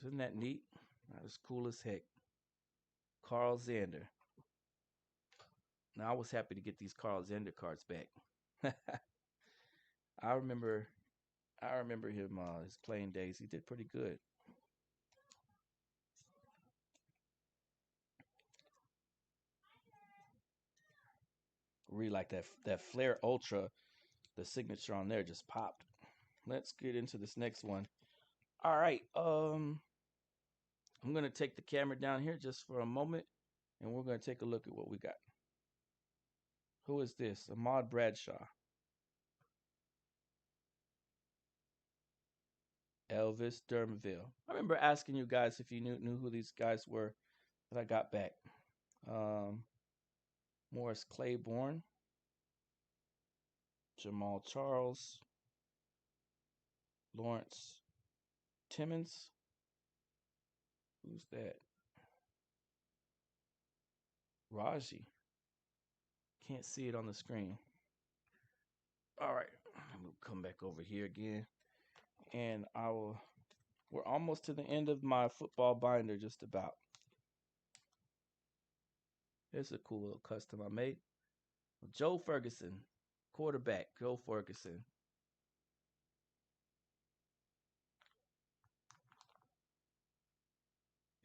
[SPEAKER 1] Isn't that neat? That is cool as heck. Carl Xander. Now I was happy to get these Carl Xander cards back. I remember I remember him his playing days. He did pretty good. Really like that Flare Ultra. The signature on there just popped. Let's get into this next one. All right. I'm gonna take the camera down here just for a moment, and we're gonna take a look at what we got. Who is this? Ahmad Bradshaw. Elvis Dermville. I remember asking you guys if you knew who these guys were that I got back. Um, Morris Claiborne, Jamal Charles, Lawrence Timmons. Who's that? Raji. Can't see it on the screen. All right, we'll come back over here again, and I will. We're almost to the end of my football binder, just about. It's a cool little custom I made. Joe Ferguson, quarterback. Joe Ferguson.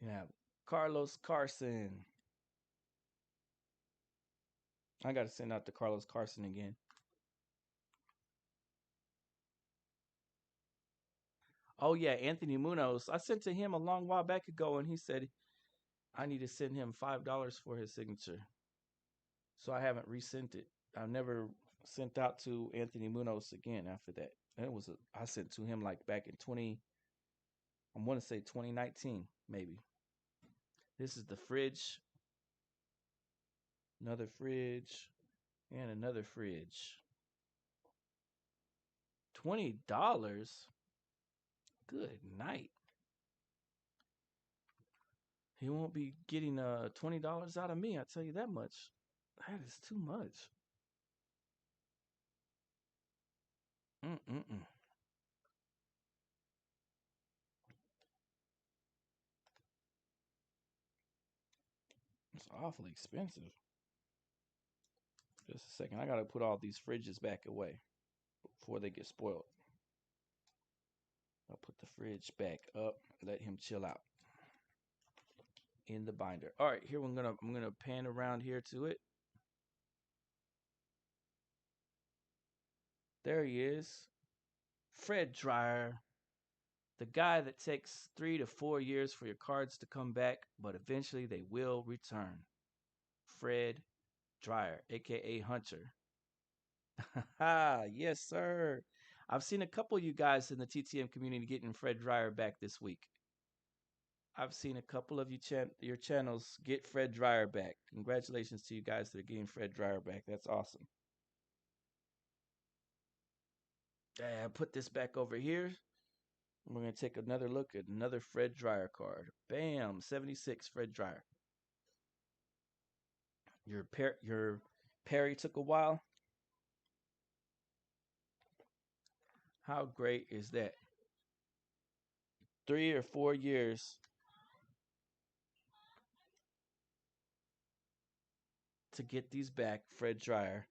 [SPEAKER 1] Yeah, Carlos Carson. I got to send out to Carlos Carson again. Oh yeah, Anthony Munoz. I sent to him a long while back ago, and he said I need to send him $5 for his signature. So I haven't resent it. I've never sent out to Anthony Munoz again after that. And I sent to him like back in 20. I want to say 2019 maybe. This is the fridge, another fridge, and another fridge. $20? Good night. He won't be getting $20 out of me, I tell you that much. That is too much. Mm-mm-mm. It's awfully expensive. Just a second. I gotta put all these fridges back away before they get spoiled. I'll put the fridge back up, let him chill out in the binder. All right, here I'm gonna pan around here to it. There he is. Fred Dryer, the guy that takes 3 to 4 years for your cards to come back, but eventually they will return. Fred Dryer, aka Hunter. Yes, sir. I've seen a couple of you guys in the TTM community getting Fred Dryer back this week. I've seen a couple of your channels get Fred Dryer back. Congratulations to you guys that are getting Fred Dryer back. That's awesome. Put this back over here. We're going to take another look at another Fred Dryer card. Bam, 76 Fred Dryer. Your Perry took a while. How great is that? 3 or 4 years to get these back, Fred Dryer.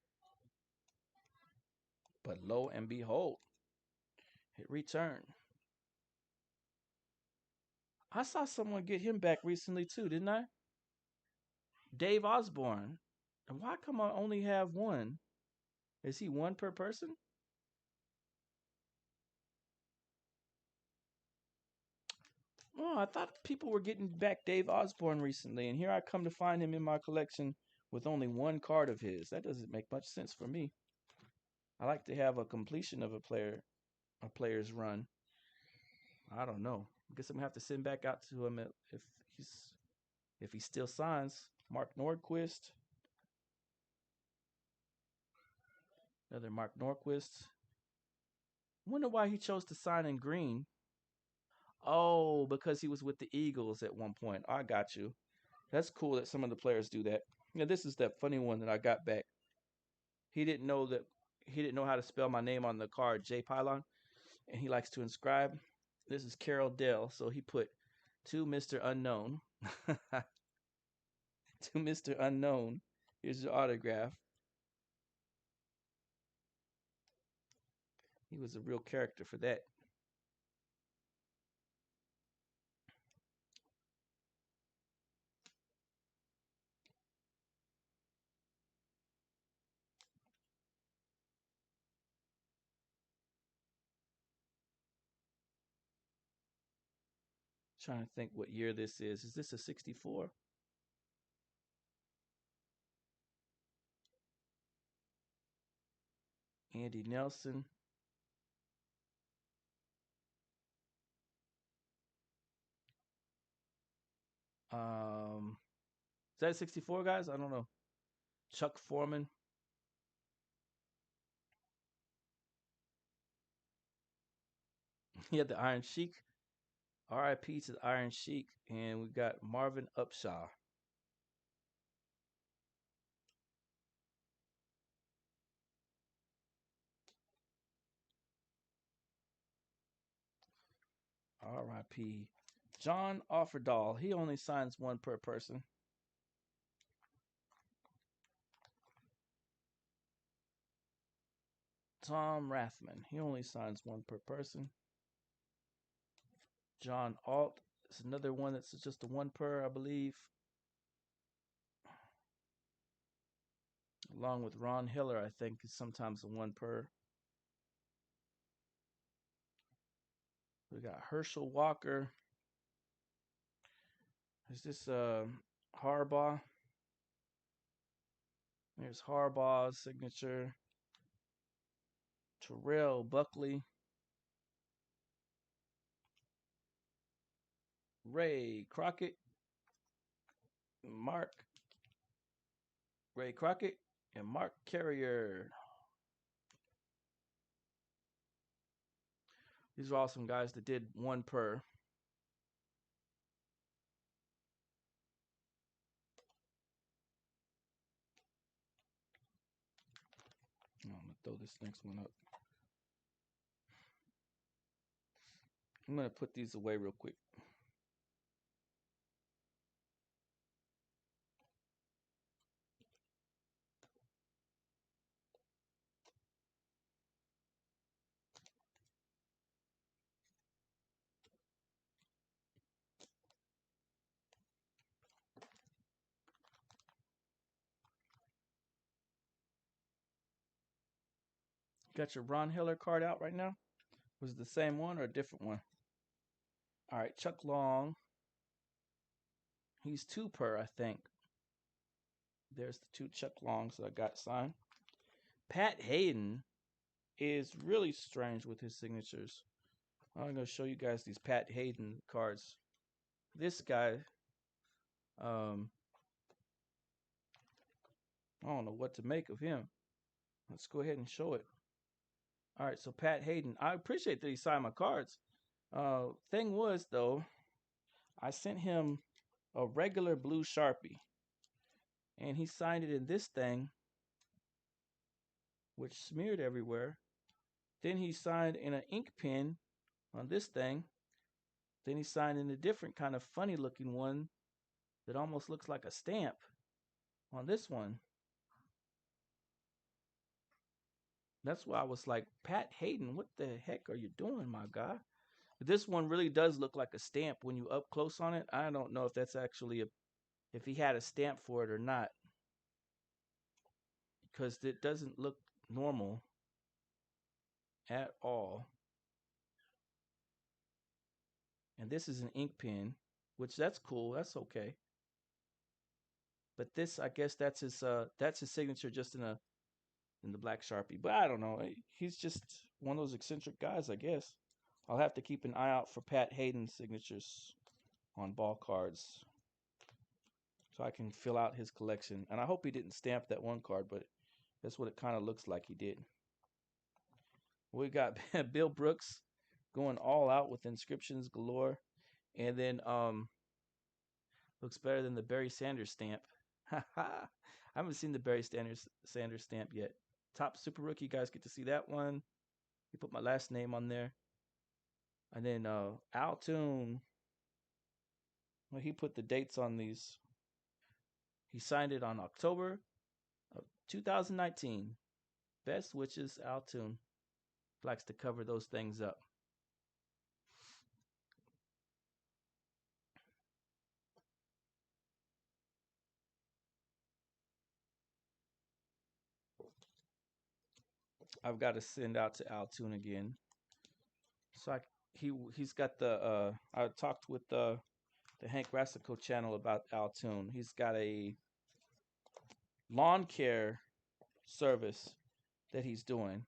[SPEAKER 1] But lo and behold, it returned. I saw someone get him back recently too, didn't I? Dave Osborne. And why come I only have one? Is he one per person? Oh, I thought people were getting back Dave Osborne recently, and here I come to find him in my collection with only one card of his. That doesn't make much sense for me. I like to have a completion of a player's run. I don't know. I guess I'm gonna have to send back out to him he's if he still signs. Mark Nordquist, another Mark Nordquist. Wonder why he chose to sign in green. Oh, because he was with the Eagles at one point. I got you. That's cool that some of the players do that. Yeah, this is that funny one that I got back. He didn't know that he didn't know how to spell my name on the card, J Pylon, and he likes to inscribe. This is Carol Dell, so he put to Mr. Unknown. To Mr. Unknown. Here's your autograph. He was a real character for that. Trying to think what year this is. Is this a 64? Andy Nelson. Is that 64, guys? I don't know. Chuck Foreman. He had the Iron Sheik. RIP to the Iron Sheik. And we got Marvin Upshaw. RIP. John Offerdahl. He only signs one per person. Tom Rathman. He only signs one per person. John Alt is another one that's just a one per, I believe. Along with Ron Hiller, I think is sometimes a one per. We got Herschel Walker. Is this Harbaugh? There's Harbaugh's signature. Terrell Buckley. Ray Crockett. Mark Ray Crockett, and Mark Carrier. These are all some guys that did one per. I'm gonna throw this next one up. I'm gonna put these away real quick. Got your Ron Hiller card out right now? Was it the same one or a different one? All right, Chuck Long. He's 2 per, I think. There's the 2 Chuck Longs that I got signed. Pat Hayden is really strange with his signatures. I'm going to show you guys these Pat Hayden cards. This guy, I don't know what to make of him. Let's go ahead and show it. All right, so Pat Hayden, I appreciate that he signed my cards. Thing was, though, I sent him a regular blue Sharpie, and he signed it in this thing, which smeared everywhere. Then he signed in an ink pen on this thing. Then he signed in a different kind of funny looking one that almost looks like a stamp on this one. That's why I was like, Pat Hayden, what the heck are you doing, my guy? This one really does look like a stamp when you up close on it. I don't know if that's actually if he had a stamp for it or not, because it doesn't look normal at all. And this is an ink pen, which that's cool. That's okay. But this, I guess that's his signature just in the black Sharpie. But I don't know. He's just one of those eccentric guys, I guess. I'll have to keep an eye out for Pat Hayden's signatures on ball cards so I can fill out his collection. And I hope he didn't stamp that one card, but that's what it kind of looks like he did. We got Bill Brooks going all out with inscriptions galore. And then looks better than the Barry Sanders stamp. I haven't seen the Barry Sanders stamp yet. Top super rookie, guys get to see that one. He put my last name on there. And then Altoon, well, he put the dates on these. He signed it on October of 2019. Best wishes, Altoon. Likes to cover those things up. I've got to send out to Altoon again. So he's got the I talked with the Hank Rassico channel about Altoon. He's got a lawn care service that he's doing.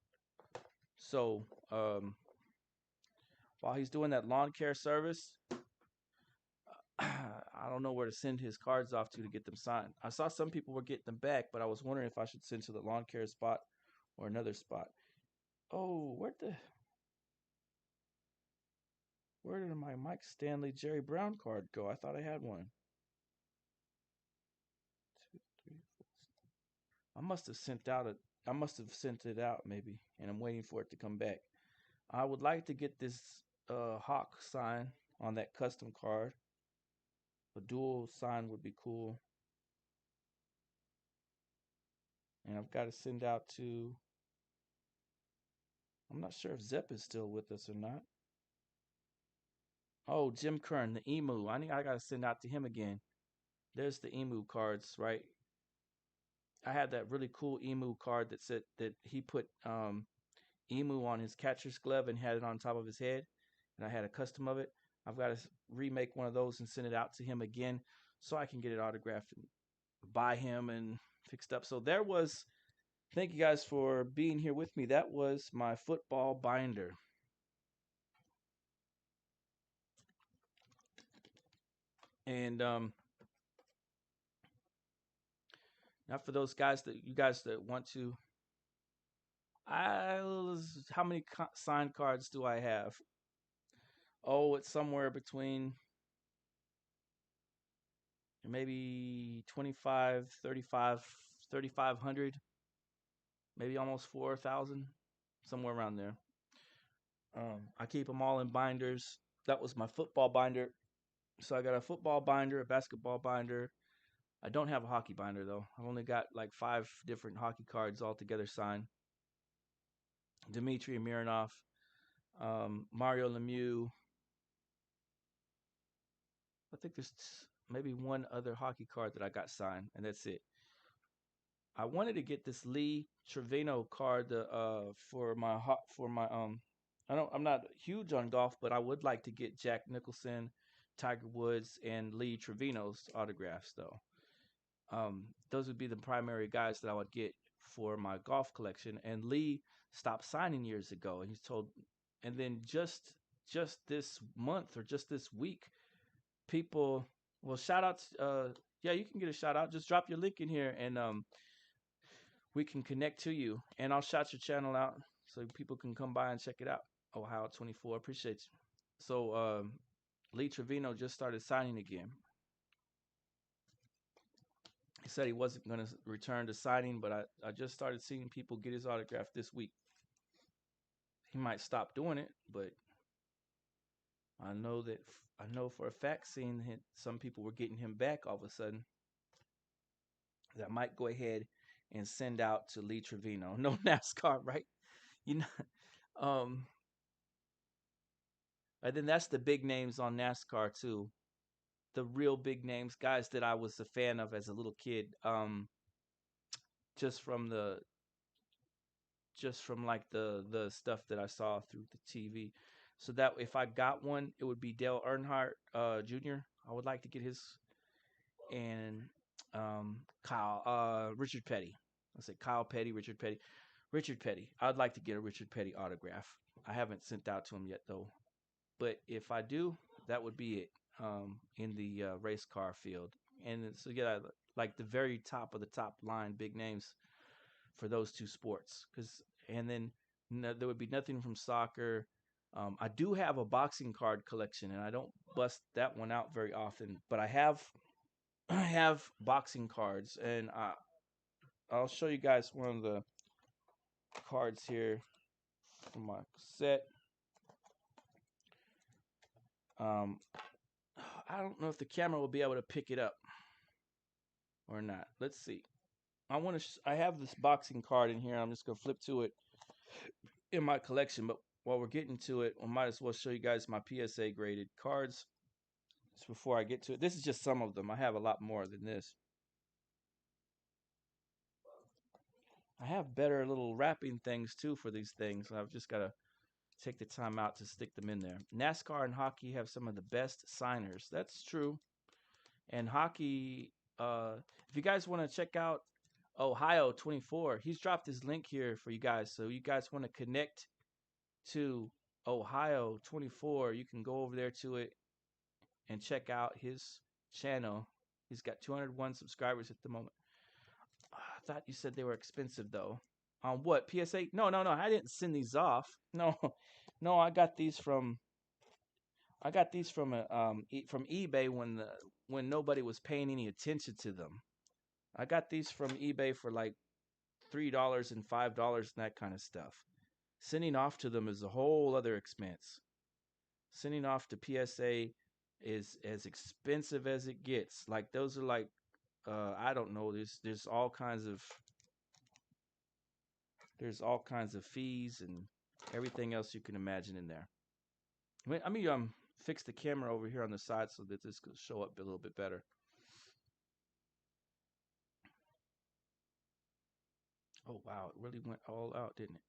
[SPEAKER 1] So while he's doing that lawn care service, I don't know where to send his cards off to get them signed. I saw some people were getting them back, but I was wondering if I should send to the lawn care spot or another spot. Oh, where did my Mike Stanley Jerry Brown card go? I thought I had one. 2, 3, 4. I must have sent it out maybe, and I'm waiting for it to come back. I would like to get this hawk sign on that custom card. A dual sign would be cool. And I've got to send out to, I'm not sure if Zep is still with us or not. Oh, Jim Kern, the emu. I got to send out to him again. There's the emu cards, right? I had that really cool emu card that said that he put emu on his catcher's glove and had it on top of his head. And I had a custom of it. I've got to remake one of those and send it out to him again so I can get it autographed and buy him and fixed up. So thank you guys for being here with me. That was my football binder. And Now for those guys that you guys that want to, how many signed cards do I have? Oh, it's somewhere between maybe 25, 35, 3,500, maybe almost 4,000, somewhere around there. I keep them all in binders. That was my football binder. So I got a football binder, a basketball binder. I don't have a hockey binder though. I've only got like 5 different hockey cards all together signed. Dmitry Mironov, Mario Lemieux. I think there's maybe one other hockey card that I got signed, and that's it. I wanted to get this Lee Trevino card for my I'm not huge on golf, but I would like to get Jack Nicholson, Tiger Woods, and Lee Trevino's autographs though. Those would be the primary guys that I would get for my golf collection. And Lee stopped signing years ago, and he's told. And then just this month or just this week, people. Well, shout outs. Yeah, you can get a shout out. Just drop your link in here, and we can connect to you. And I'll shout your channel out so people can come by and check it out. Ohio 24, appreciate you. So Lee Trevino just started signing again. He said he wasn't going to return to signing, but I just started seeing people get his autograph this week. He might stop doing it, but I know that I know for a fact, seeing some people were getting him back all of a sudden, that I might go ahead and send out to Lee Trevino. No NASCAR, right? You know, and then that's the big names on NASCAR too. The real big names, guys that I was a fan of as a little kid. Just from the just from like the stuff that I saw through the TV. So that if I got one, it would be Dale Earnhardt Jr. I would like to get his and Kyle Richard Petty. I said Kyle Petty, Richard Petty, Richard Petty. I'd like to get a Richard Petty autograph. I haven't sent out to him yet though, but if I do, that would be it in the race car field. And so yeah, like the very top of the top line, big names for those two sports. Because and then there would be nothing from soccer. I do have a boxing card collection, and I don't bust that one out very often. But I have I have boxing cards, and I'll show you guys one of the cards here from my set. Um, I don't know if the camera will be able to pick it up or not. Let's see. I have this boxing card in here. I'm just gonna flip to it in my collection. But while we're getting to it, I might as well show you guys my PSA graded cards. Just before I get to it, this is just some of them. I have a lot more than this. I have better little wrapping things too for these things. I've just got to take the time out to stick them in there. NASCAR and hockey have some of the best signers. That's true. And hockey, if you guys want to check out Ohio 24, he's dropped his link here for you guys. So you guys want to connect to Ohio 24, you can go over there to it and check out his channel. He's got 201 subscribers at the moment. I thought you said they were expensive though. On what? PSA? No, no, no. I didn't send these off. No, no. I got these from from eBay when nobody was paying any attention to them. I got these from eBay for like $3 and $5 and that kind of stuff. Sending off to them is a whole other expense. Sending off to PSA is as expensive as it gets. Like those are like I don't know. There's all kinds of fees and everything else you can imagine in there. Fix the camera over here on the side so that this could show up a little bit better. Oh wow, it really went all out, didn't it?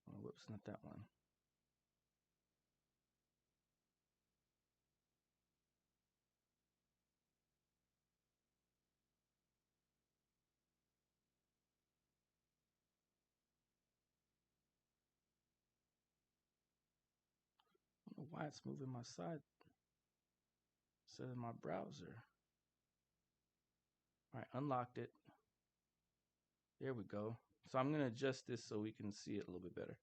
[SPEAKER 1] Oh, whoops, not that one. I don't know why it's moving my side instead of my browser. All right, unlocked it. There we go. So I'm going to adjust this so we can see it a little bit better.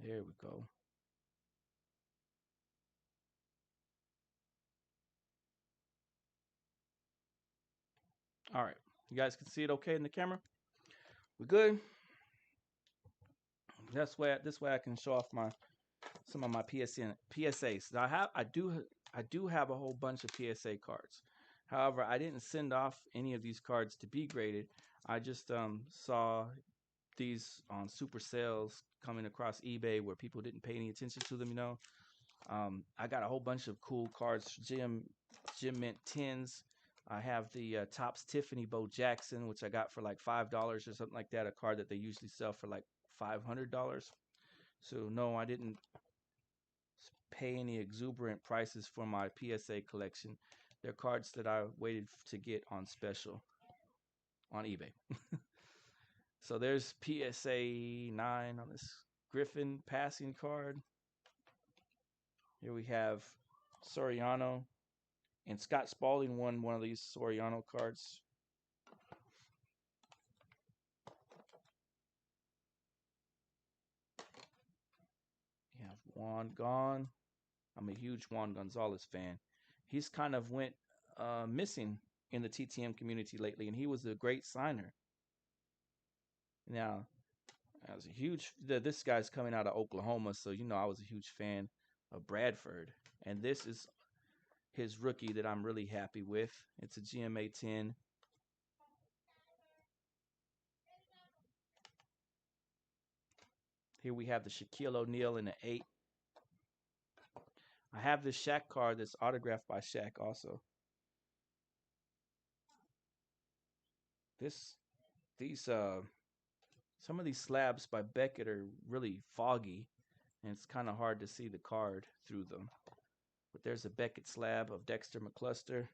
[SPEAKER 1] There we go. All right. You guys can see it okay in the camera? We good? This way I can show off some of my PSAs. Now I do have a whole bunch of PSA cards. However, I didn't send off any of these cards to be graded. I just saw these on super sales coming across eBay where people didn't pay any attention to them. I got a whole bunch of cool cards, Gem Mint 10s. I have the Topps Tiffany Bo Jackson, which I got for like $5 or something like that. A card that they usually sell for like $500. So no, I didn't pay any exuberant prices for my PSA collection. They're cards that I waited to get on special on eBay. So there's PSA 9 on this Griffin passing card. Here we have Soriano. And Scott Spalding won one of these Soriano cards. You have Juan Gone. I'm a huge Juan Gonzalez fan. He's kind of went missing in the TTM community lately, and he was a great signer. Now, I was a huge. This guy's coming out of Oklahoma, so I was a huge fan of Bradford, and this is his rookie that I'm really happy with. It's a GMA 10. Here we have the Shaquille O'Neal in the 8. I have this Shaq card that's autographed by Shaq also. This these Some of these slabs by Beckett are really foggy, and it's kind of hard to see the card through them. But there's a Beckett slab of Dexter McCluster.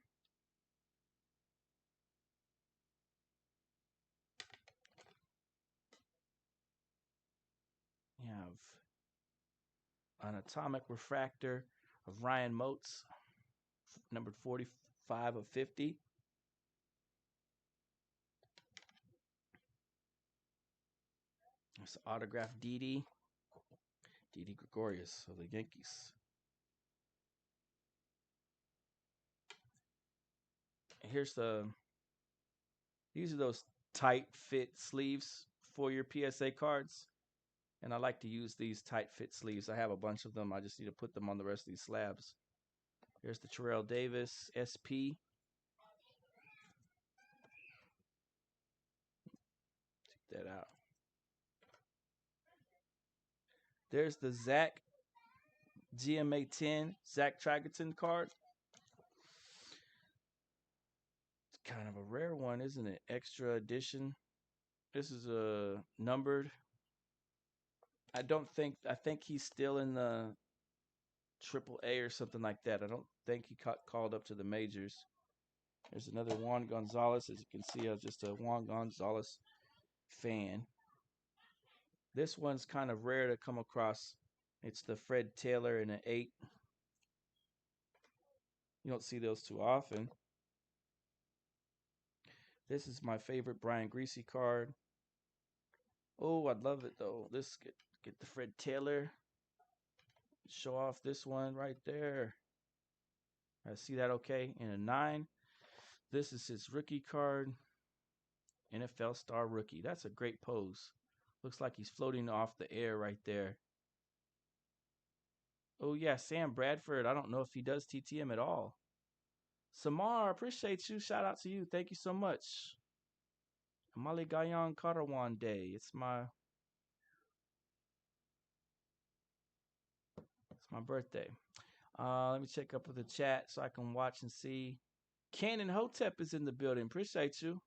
[SPEAKER 1] You have an atomic refractor of Ryan Moats, numbered 45 of 50. There's autograph Didi Gregorius of the Yankees. These are those tight fit sleeves for your PSA cards. And I like to use these tight fit sleeves. I have a bunch of them. I just need to put them on the rest of these slabs. Here's the Terrell Davis SP. Check that out. There's the Zach GMA 10 Zach Tragerton card. It's kind of a rare one, isn't it? Extra edition. This is a numbered. I think he's still in the AAA or something like that. I don't think he got called up to the majors. There's another Juan Gonzalez. As you can see, I'm just a Juan Gonzalez fan. This one's kind of rare to come across. It's the Fred Taylor in an 8. You don't see those too often. This is my favorite Brian Greasy card. Oh, I love it though. Get the Fred Taylor. Show off this one right there. I see that okay. In a 9. This is his rookie card. NFL star rookie. That's a great pose. Looks like he's floating off the air right there. Oh yeah, Sam Bradford. I don't know if he does TTM at all. Samar, appreciate you. Shout out to you. Thank you so much. Amali Gayan Karawan Day. It's my birthday. Let me check up with the chat so I can watch and see. Cannon Hotep is in the building. Appreciate you.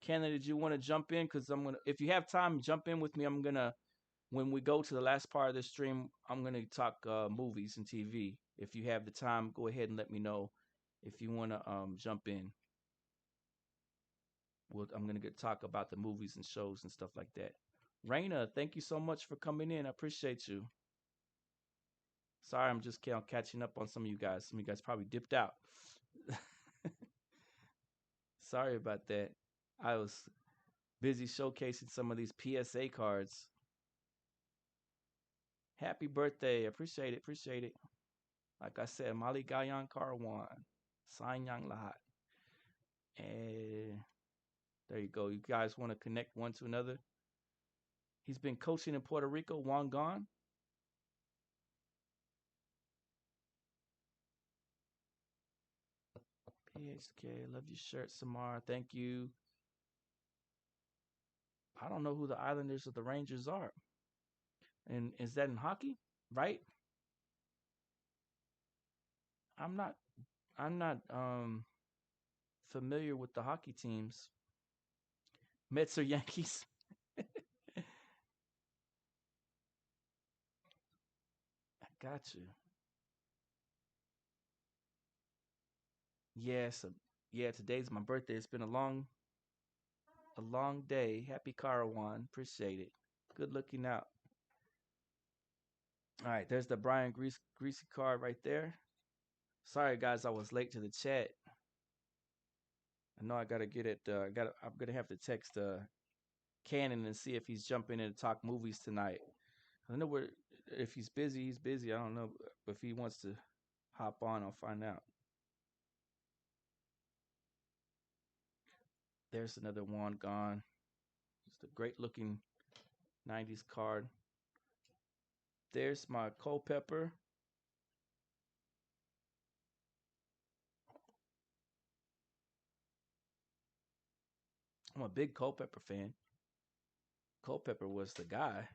[SPEAKER 1] Cannon, did you want to jump in? Because if you have time, jump in with me. When we go to the last part of the stream, I'm gonna talk movies and TV. If you have the time, go ahead and let me know if you want to jump in. I'm gonna talk about the movies and shows and stuff like that. Raina, thank you so much for coming in. I appreciate you. Sorry, I'm just catching up on some of you guys. Some of you guys probably dipped out. Sorry about that. I was busy showcasing some of these PSA cards. Happy birthday. Appreciate it. Appreciate it. Like I said, Mali Gayan Karwan. Sign Yang Lahat. And there you go. You guys want to connect one to another? He's been coaching in Puerto Rico. Juan Gon. PHK. Love your shirt, Samar. Thank you. I don't know who the Islanders or the Rangers are. And is that in hockey? Right? I'm not I'm not familiar with the hockey teams. Mets or Yankees? I got you. Yes, yeah, today's my birthday. It's been a long day. Happy Carawan. Appreciate it. Good looking out. All right, there's the Brian Greasy card right there. Sorry guys, I was late to the chat. I know I gotta get it. I'm gonna have to text Cannon and see if he's jumping in to talk movies tonight. I know where if he's busy, he's busy. I don't know if he wants to hop on. I'll find out. There's another one gone. Just a great looking 90s card. There's my Culpepper. I'm a big Culpepper fan. Culpepper was the guy.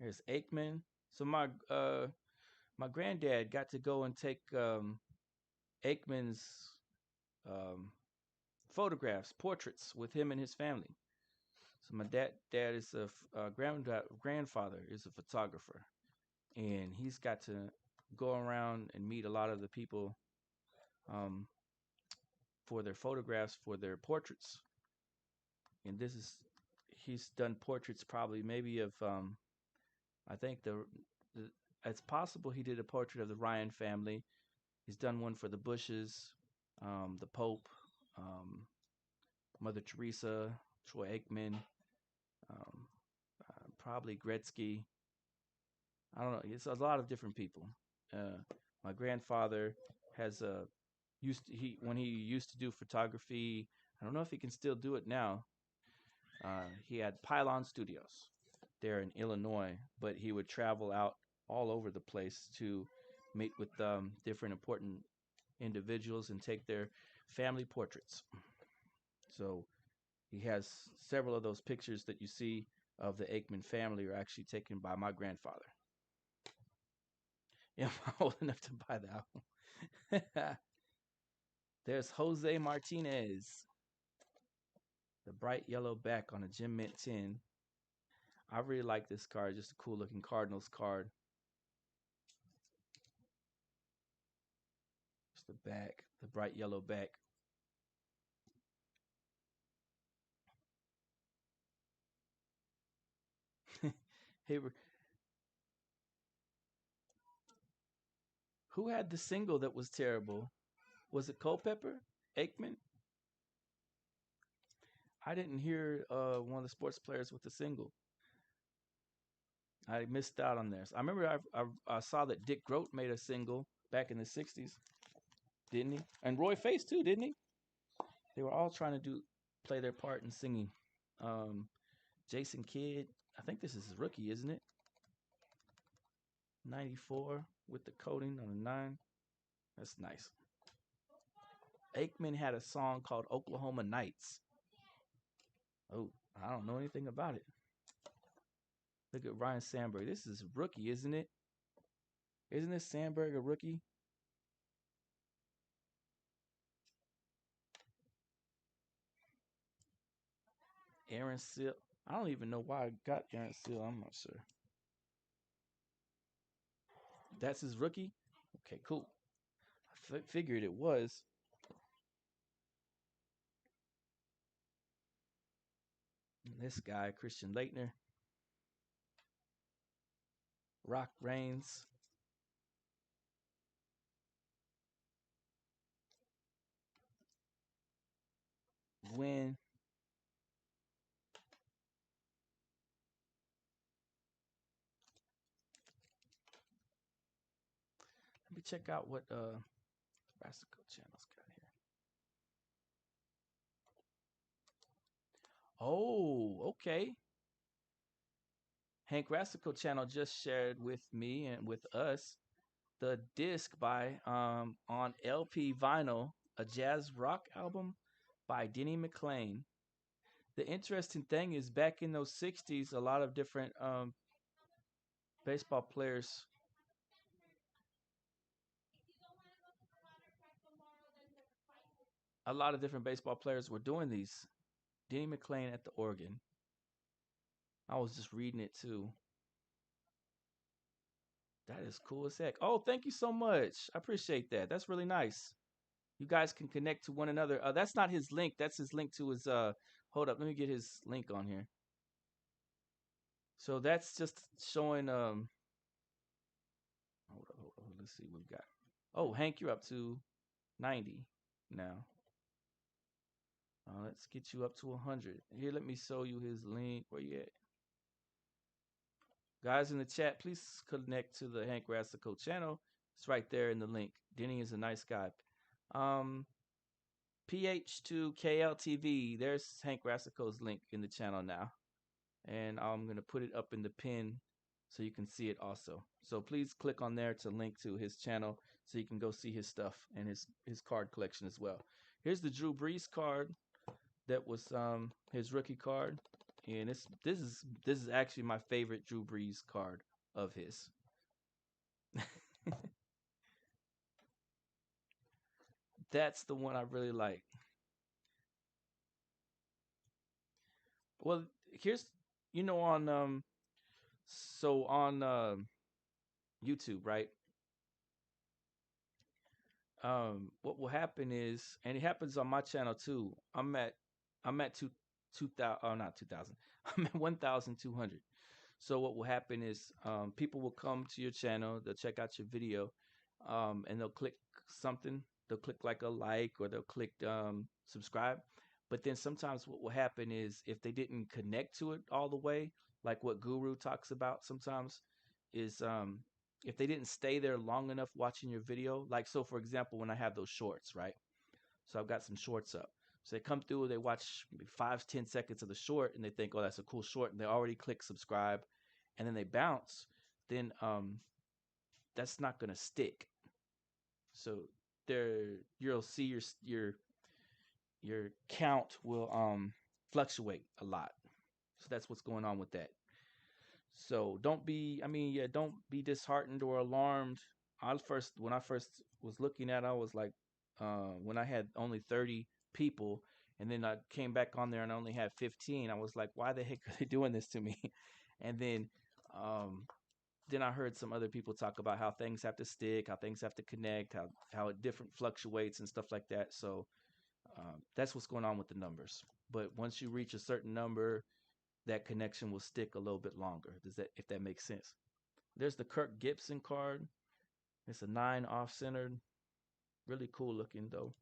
[SPEAKER 1] There's Aikman. So my granddad got to go and take Aikman's um, photographs, portraits with him and his family. So my dad is a grandfather is a photographer, and he's got to go around and meet a lot of the people um, for their photographs for their portraits. And this is he's done portraits probably maybe of I think the it's possible he did a portrait of the Ryan family. He's done one for the Bushes, the Pope, um, Mother Teresa, Troy Aikman, um, probably Gretzky. I don't know. It's a lot of different people. My grandfather has a used to, he when he used to do photography. I don't know if he can still do it now. He had Pylon Studios there in Illinois, but he would travel out all over the place to meet with different important individuals and take their family portraits. So he has several of those pictures that you see of the Aikman family are actually taken by my grandfather. Yeah, I'm old enough to buy that one. There's Jose Martinez, the bright yellow back on a Gem Mint 10. I really like this card, just a cool looking Cardinals card. Just the back, the bright yellow back. Hey, who had the single that was terrible? Was it Culpepper? Aikman? I didn't hear one of the sports players with the single. I missed out on this. I remember I saw that Dick Groat made a single back in the 60s, didn't he? And Roy Face too, didn't he? They were all trying to play their part in singing. Um, Jason Kidd, I think this is his rookie, isn't it? 94 with the coating on a 9. That's nice. Aikman had a song called Oklahoma Nights. Oh, I don't know anything about it. Look at Ryan Sandberg. This is rookie, isn't it? Isn't this Sandberg a rookie? Aaron Seal. I don't even know why I got Aaron Seal. I'm not sure. That's his rookie? Okay, cool. I figured it was. This guy, Christian Leitner. Rock Reigns. win. Let me check out what Rassico channel's got here. Oh, okay. Hank Rassico channel just shared with me and with us the disc by on LP vinyl, a jazz rock album by Denny McLean. The interesting thing is back in those 60s, a lot of different baseball players, a lot of different baseball players were doing these. Denny McLean at the organ. I was just reading it too. That is cool as heck. Oh, thank you so much. I appreciate that. That's really nice. You guys can connect to one another. That's not his link. That's his link to his hold up, let me get his link on here. So that's just showing hold up. Let's see what we've got. Oh, Hank, you're up to 90 now. Let's get you up to 100. Here, let me show you his link. Where you at? Guys in the chat, please connect to the Hank Rassico channel. It's right there in the link. Denny is a nice guy. PH2KLTV. There's Hank Rassico's link in the channel now. And I'm going to put it up in the pin so you can see it also. So please click on there to link to his channel so you can go see his stuff and his card collection as well. Here's the Drew Brees card that was his rookie card. And this is actually my favorite Drew Brees card of his. That's the one I really like. Well, here's on so on YouTube, right? What will happen is, and it happens on my channel too. I'm at 2,000. Oh, not 2,000. I'm at 1,200. So what will happen is, people will come to your channel, they'll check out your video, and they'll click something. They'll click like a like, or they'll click subscribe. But then sometimes what will happen is, if they didn't connect to it all the way, like what Guru talks about sometimes, is if they didn't stay there long enough watching your video, like, so for example, when I have those shorts, right? So I've got some shorts up. So they come through, they watch maybe 5-10 seconds of the short, and they think, oh, that's a cool short, and they already click subscribe, and then they bounce. Then that's not gonna stick. So there, you'll see your count will fluctuate a lot. So that's what's going on with that. So don't be disheartened or alarmed. When I first was looking at it, I was like, when I had only 30 people, and then I came back on there and I only had 15, I was like, why the heck are they doing this to me? And then I heard some other people talk about how things have to stick, how things have to connect, how it different fluctuates and stuff like that. So that's what's going on with the numbers. But once you reach a certain number, that connection will stick a little bit longer. If that makes sense? There's the Kirk Gibson card. It's a 9 off centered. Really cool looking though.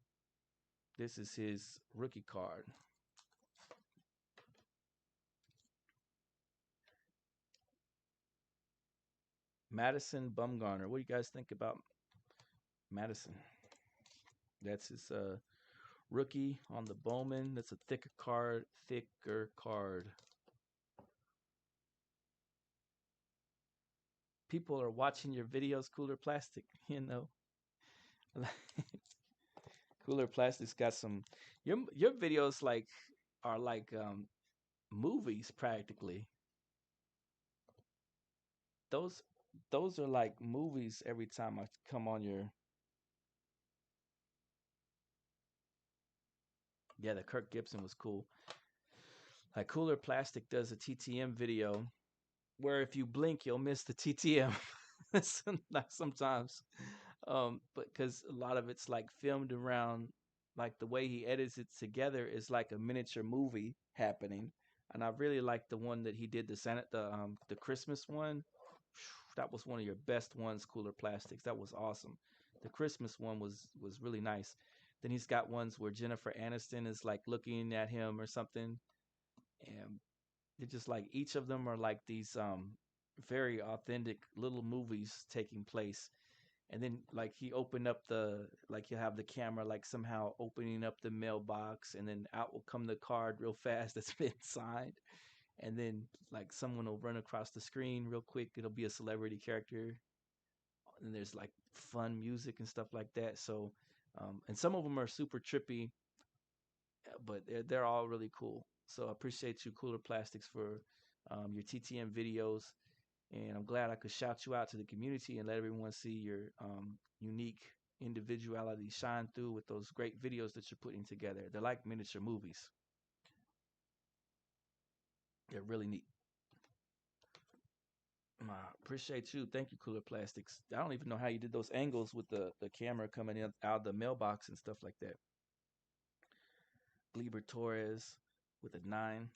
[SPEAKER 1] This is his rookie card. Madison Bumgarner. What do you guys think about Madison? That's his rookie on the Bowman. That's a thicker card. People are watching your videos, Cooler Plastic, you know. Cooler Plastic's got some your videos are like movies practically. Those those are like movies every time I come on your. Yeah, the Kirk Gibson was cool. Like Cooler Plastic does a TTM video where if you blink you'll miss the TTM. Sometimes. But because a lot of it's like filmed around, like the way he edits it together is like a miniature movie happening. And I really like the one that he did, the Christmas one. That was one of your best ones, Cooler Plastics. That was awesome. The Christmas one was really nice. Then he's got ones where Jennifer Aniston is like looking at him or something, and they're just like each of them are like these very authentic little movies taking place. And then like he opened up the like you have the camera like somehow opening up the mailbox, and then out will come the card real fast that's been signed, and then like someone will run across the screen real quick. It'll be a celebrity character, and there's like fun music and stuff like that. So, and some of them are super trippy, but they're all really cool. So I appreciate you, Cooler Plastics, for your TTM videos, and I'm glad I could shout you out to the community and let everyone see your unique individuality shine through with those great videos that you're putting together. They're like miniature movies. They're really neat. Appreciate you. Thank you, Cooler Plastics. I don't even know how you did those angles with the camera coming in out of the mailbox and stuff like that. Gleber Torres with a 9.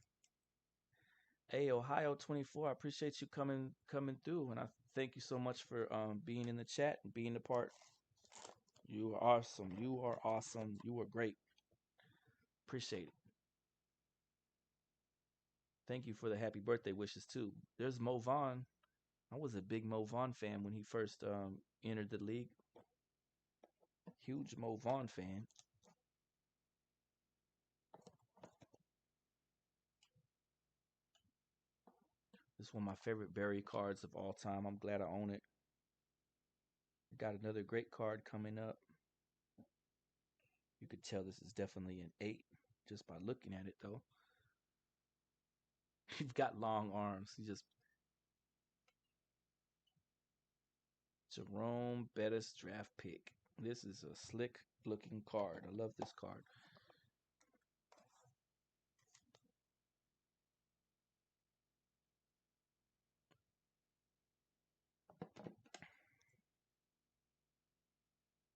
[SPEAKER 1] Hey, Ohio 24. I appreciate you coming through, and I thank you so much for being in the chat and being a part. You are awesome. You are awesome. You are great. Appreciate it. Thank you for the happy birthday wishes too. There's Mo Vaughn. I was a big Mo Vaughn fan when he first entered the league. Huge Mo Vaughn fan. This is one of my favorite Barry cards of all time. I'm glad I own it. Got another great card coming up. You could tell this is definitely an 8 just by looking at it, though. He's got long arms. He just Jerome Bettis draft pick. This is a slick looking card. I love this card.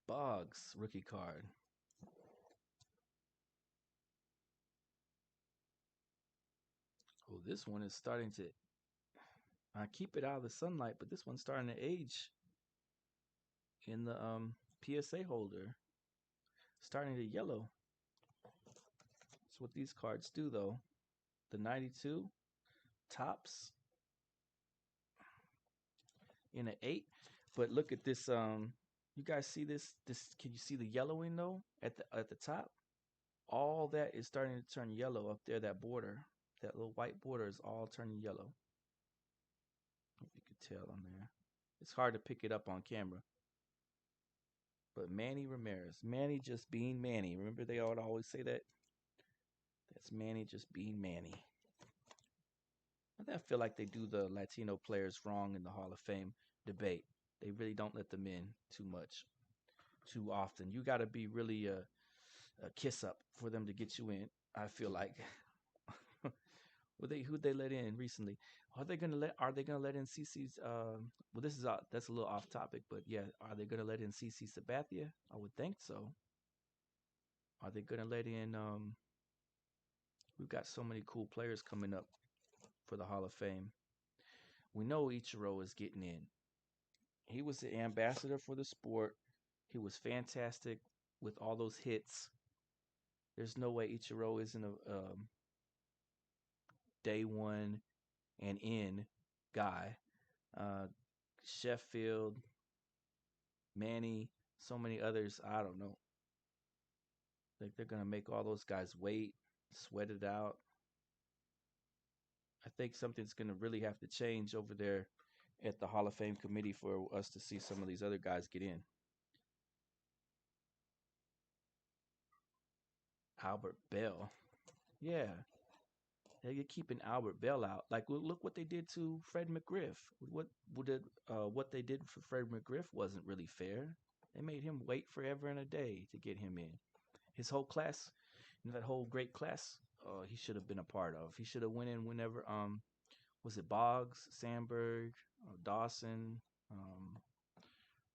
[SPEAKER 1] Boggs rookie card. Oh, this one is starting to. I keep it out of the sunlight, but this one's starting to age in the PSA holder. Starting to yellow. That's what these cards do, though. The 92 tops in an 8. But look at this. You guys see this? Can you see the yellowing though at the top? All that is starting to turn yellow up there. That border, that little white border, is all turning yellow. If you could tell on there, it's hard to pick it up on camera. But Manny Ramirez, Manny just being Manny. Remember they would always say that. That's Manny just being Manny. I feel like they do the Latino players wrong in the Hall of Fame debate. They really don't let them in too much, too often. You got to be really a kiss up for them to get you in. I feel like. Who'd they let in recently? Are they gonna let in CC's? Well, this is that's a little off topic, but yeah, are they gonna let in CC Sabathia? I would think so. Are they gonna let in? We've got so many cool players coming up for the Hall of Fame. We know Ichiro is getting in. He was the ambassador for the sport. He was fantastic with all those hits. There's no way Ichiro isn't a day one and in guy. Uh, Sheffield, Manny, so many others. I don't know. Like they're gonna make all those guys wait, sweat it out. I think something's gonna really have to change over there at the Hall of Fame committee for us to see some of these other guys get in. Albert Bell, yeah, you're keeping Albert Bell out. Like look what they did to Fred McGriff. What they did for Fred McGriff wasn't really fair. They made him wait forever and a day to get him in. His whole class, that whole great class, he should have been a part of. He should have went in whenever was it Boggs, Sandberg, Dawson? Well,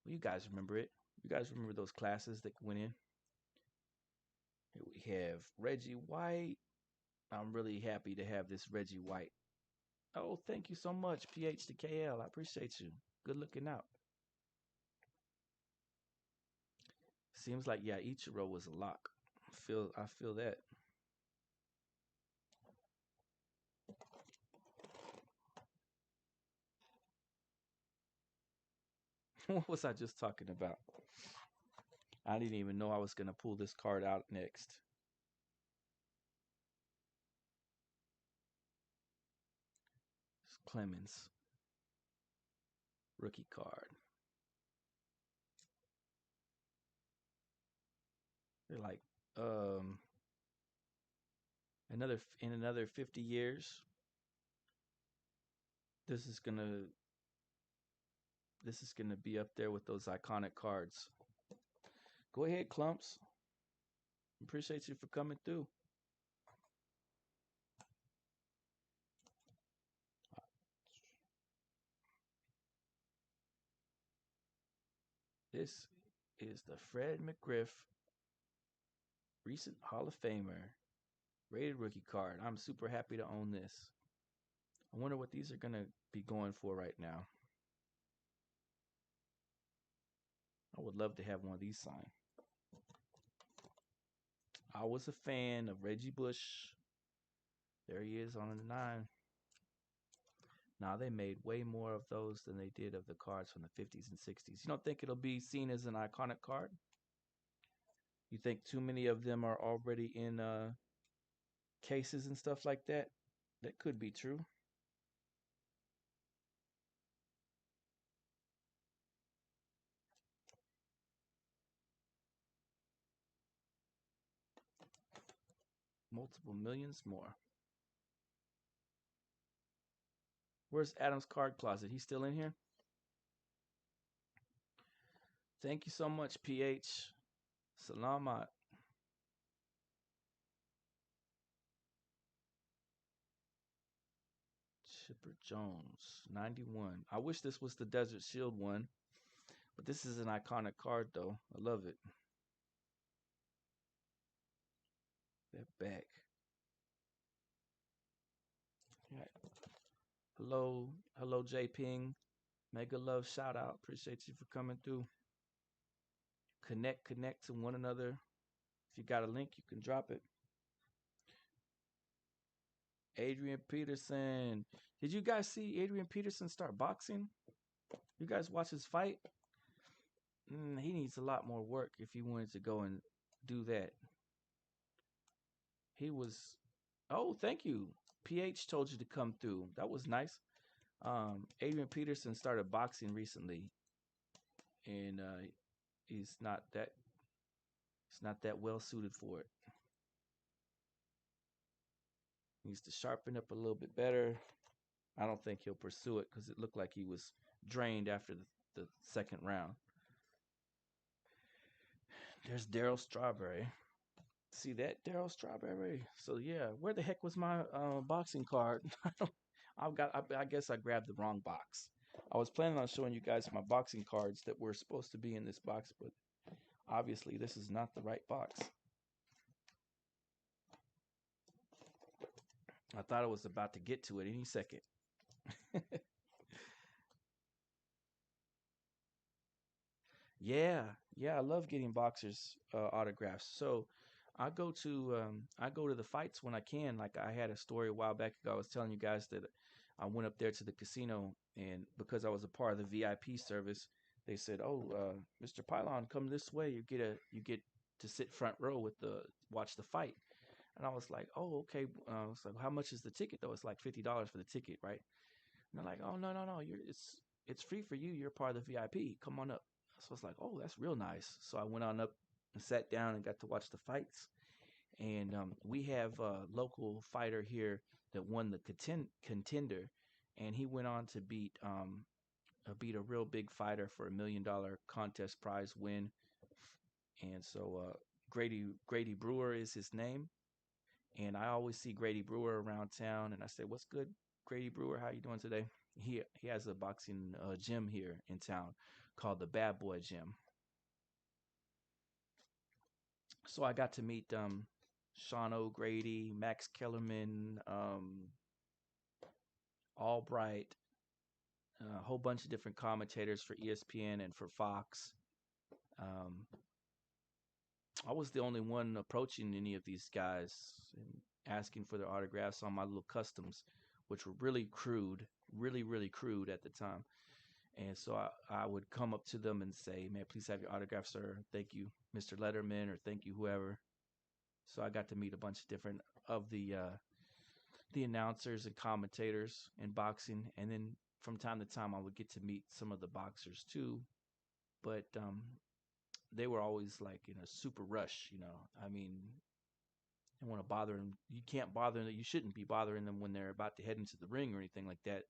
[SPEAKER 1] you guys remember it. You guys remember those classes that went in? Here we have Reggie White. I'm really happy to have this Reggie White. Oh, thank you so much, PH to KL. I appreciate you. Good looking out. Seems like yeah, Ichiro was a lock. I feel that. What was I just talking about? I didn't even know I was gonna pull this card out next. It's Clemens rookie card. They're like um another 50 years. This is gonna this is gonna be up there with those iconic cards. Go ahead, Clumps. Appreciate you for coming through. This is the Fred McGriff recent Hall of Famer rated rookie card. I'm super happy to own this. I wonder what these are gonna be going for right now. I would love to have one of these signed. I was a fan of Reggie Bush. There he is on the 9. Now they made way more of those than they did of the cards from the 50s and 60s. You don't think it'll be seen as an iconic card? You think too many of them are already in cases and stuff like that? That could be true. Multiple millions more. Where's Adam's card closet? He's still in here? Thank you so much, PH. Salamat. Chipper Jones, 91. I wish this was the Desert Shield one, but this is an iconic card, though. I love it. That back. Right. Hello, J Ping. Mega love shout out. Appreciate you for coming through. Connect to one another. If you got a link, you can drop it. Adrian Peterson. Did you guys see Adrian Peterson start boxing? You guys watch his fight? He needs a lot more work if he wanted to go and do that. He was. Oh, thank you. PH told you to come through. That was nice. Adrian Peterson started boxing recently, and he's not that he's not that well suited for it. He needs to sharpen up a little bit better. I don't think he'll pursue it because it looked like he was drained after the second round. There's Daryl Strawberry. See that, Daryl Strawberry? So yeah, where the heck was my boxing card? I guess I grabbed the wrong box. I was planning on showing you guys my boxing cards that were supposed to be in this box, but obviously this is not the right box. I thought I was about to get to it any second. Yeah, I love getting boxers autographs. So I go to the fights when I can. Like I had a story a while back ago. I was telling you guys that I went up there to the casino, and because I was a part of the VIP service, they said, "Oh, Mr. Pylon, come this way. You get to sit front row with the watch the fight." And I was like, "Oh, okay." I was like, "How much is the ticket though?" It's like $50 for the ticket, right? And they're like, "Oh, no, it's free for you. You're part of the VIP. Come on up." So I was like, "Oh, that's real nice." So I went on up and sat down and got to watch the fights. And we have a local fighter here that won the contender, and he went on to beat a real big fighter for $1 million contest prize win. And so Grady Brewer is his name, and I always see Grady Brewer around town, and I say, "What's good, Grady Brewer? How you doing today?" He has a boxing gym here in town called the Bad Boy Gym. So I got to meet Sean O'Grady, Max Kellerman, Albright, a whole bunch of different commentators for ESPN and for Fox. Um, I was the only one approaching any of these guys and asking for their autographs on my little customs, which were really crude, really crude at the time. And so I would come up to them and say, "Man, please have your autograph, sir. Thank you, Mr. Letterman, or thank you, whoever." So I got to meet a bunch of different of the announcers and commentators in boxing, and then from time to time I would get to meet some of the boxers too. But they were always like in a super rush, you know. I mean, you want to bother them. You can't bother them. You shouldn't be bothering them when they're about to head into the ring or anything like that.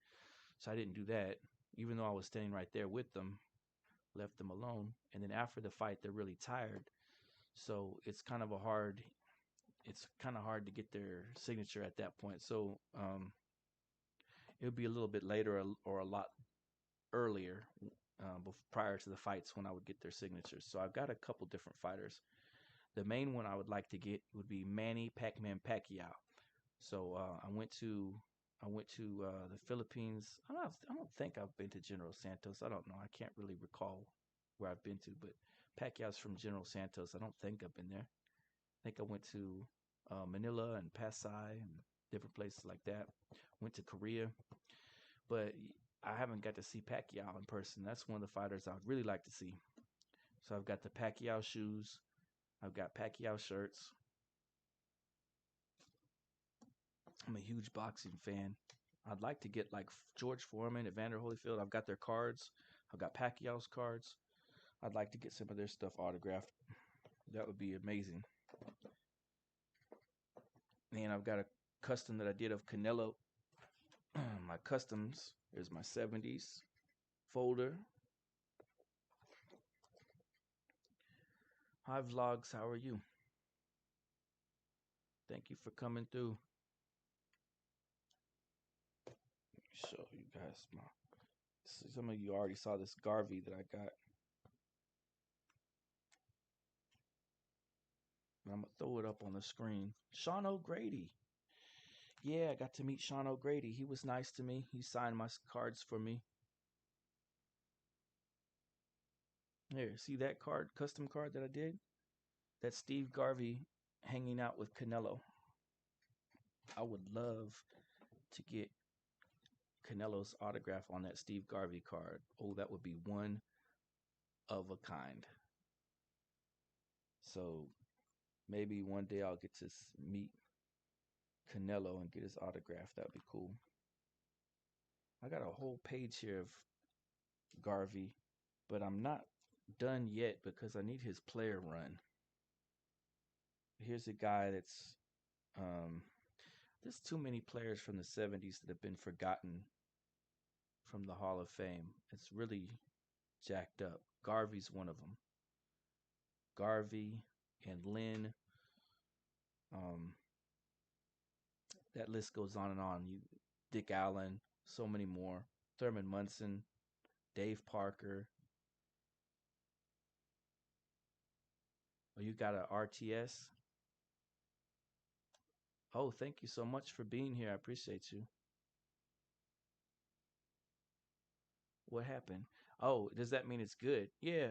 [SPEAKER 1] So I didn't do that, even though I was standing right there with them. Left them alone, and then after the fight, they're really tired. So it's kind of hard to get their signature at that point. So it would be a little bit later or a lot earlier prior to the fights when I would get their signatures. So I've got a couple different fighters. The main one I would like to get would be Manny Pacman Pacquiao. So I went to the Philippines. I don't think I've been to General Santos. I don't know. I can't really recall where I've been to, but Pacquiao's from General Santos. I don't think I've been there. I think I went to Manila and Pasay and different places like that. Went to Korea, but I haven't got to see Pacquiao in person. That's one of the fighters I'd really like to see. So I've got the Pacquiao shoes. I've got Pacquiao shirts. I'm a huge boxing fan. I'd like to get like George Foreman, Evander Holyfield. I've got their cards. I've got Pacquiao's cards. I'd like to get some of their stuff autographed. That would be amazing. And I've got a custom that I did of Canelo. My customs. There's my 70s folder. Hi vlogs, how are you? Thank you for coming through. Show you guys my. Some of you already saw this Garvey that I got. I'm gonna throw it up on the screen. Sean O'Grady. Yeah, I got to meet Sean O'Grady. He was nice to me. He signed my cards for me. Here, see that card, custom card that I did? That's Steve Garvey hanging out with Canelo. I would love to get Canelo's autograph on that Steve Garvey card. Oh, that would be one of a kind. So maybe one day I'll get to meet Canelo and get his autograph. That'd be cool. I got a whole page here of Garvey, but I'm not done yet because I need his player run. Here's a guy that's there's too many players from the 70s that have been forgotten from the Hall of Fame. It's really jacked up. Garvey's one of them. Garvey and Lynn. Um, that list goes on and on. Dick Allen, so many more. Thurman Munson, Dave Parker. Oh, you got a RTS? Oh, thank you so much for being here. I appreciate you. What happened? Oh, does that mean it's good? Yeah.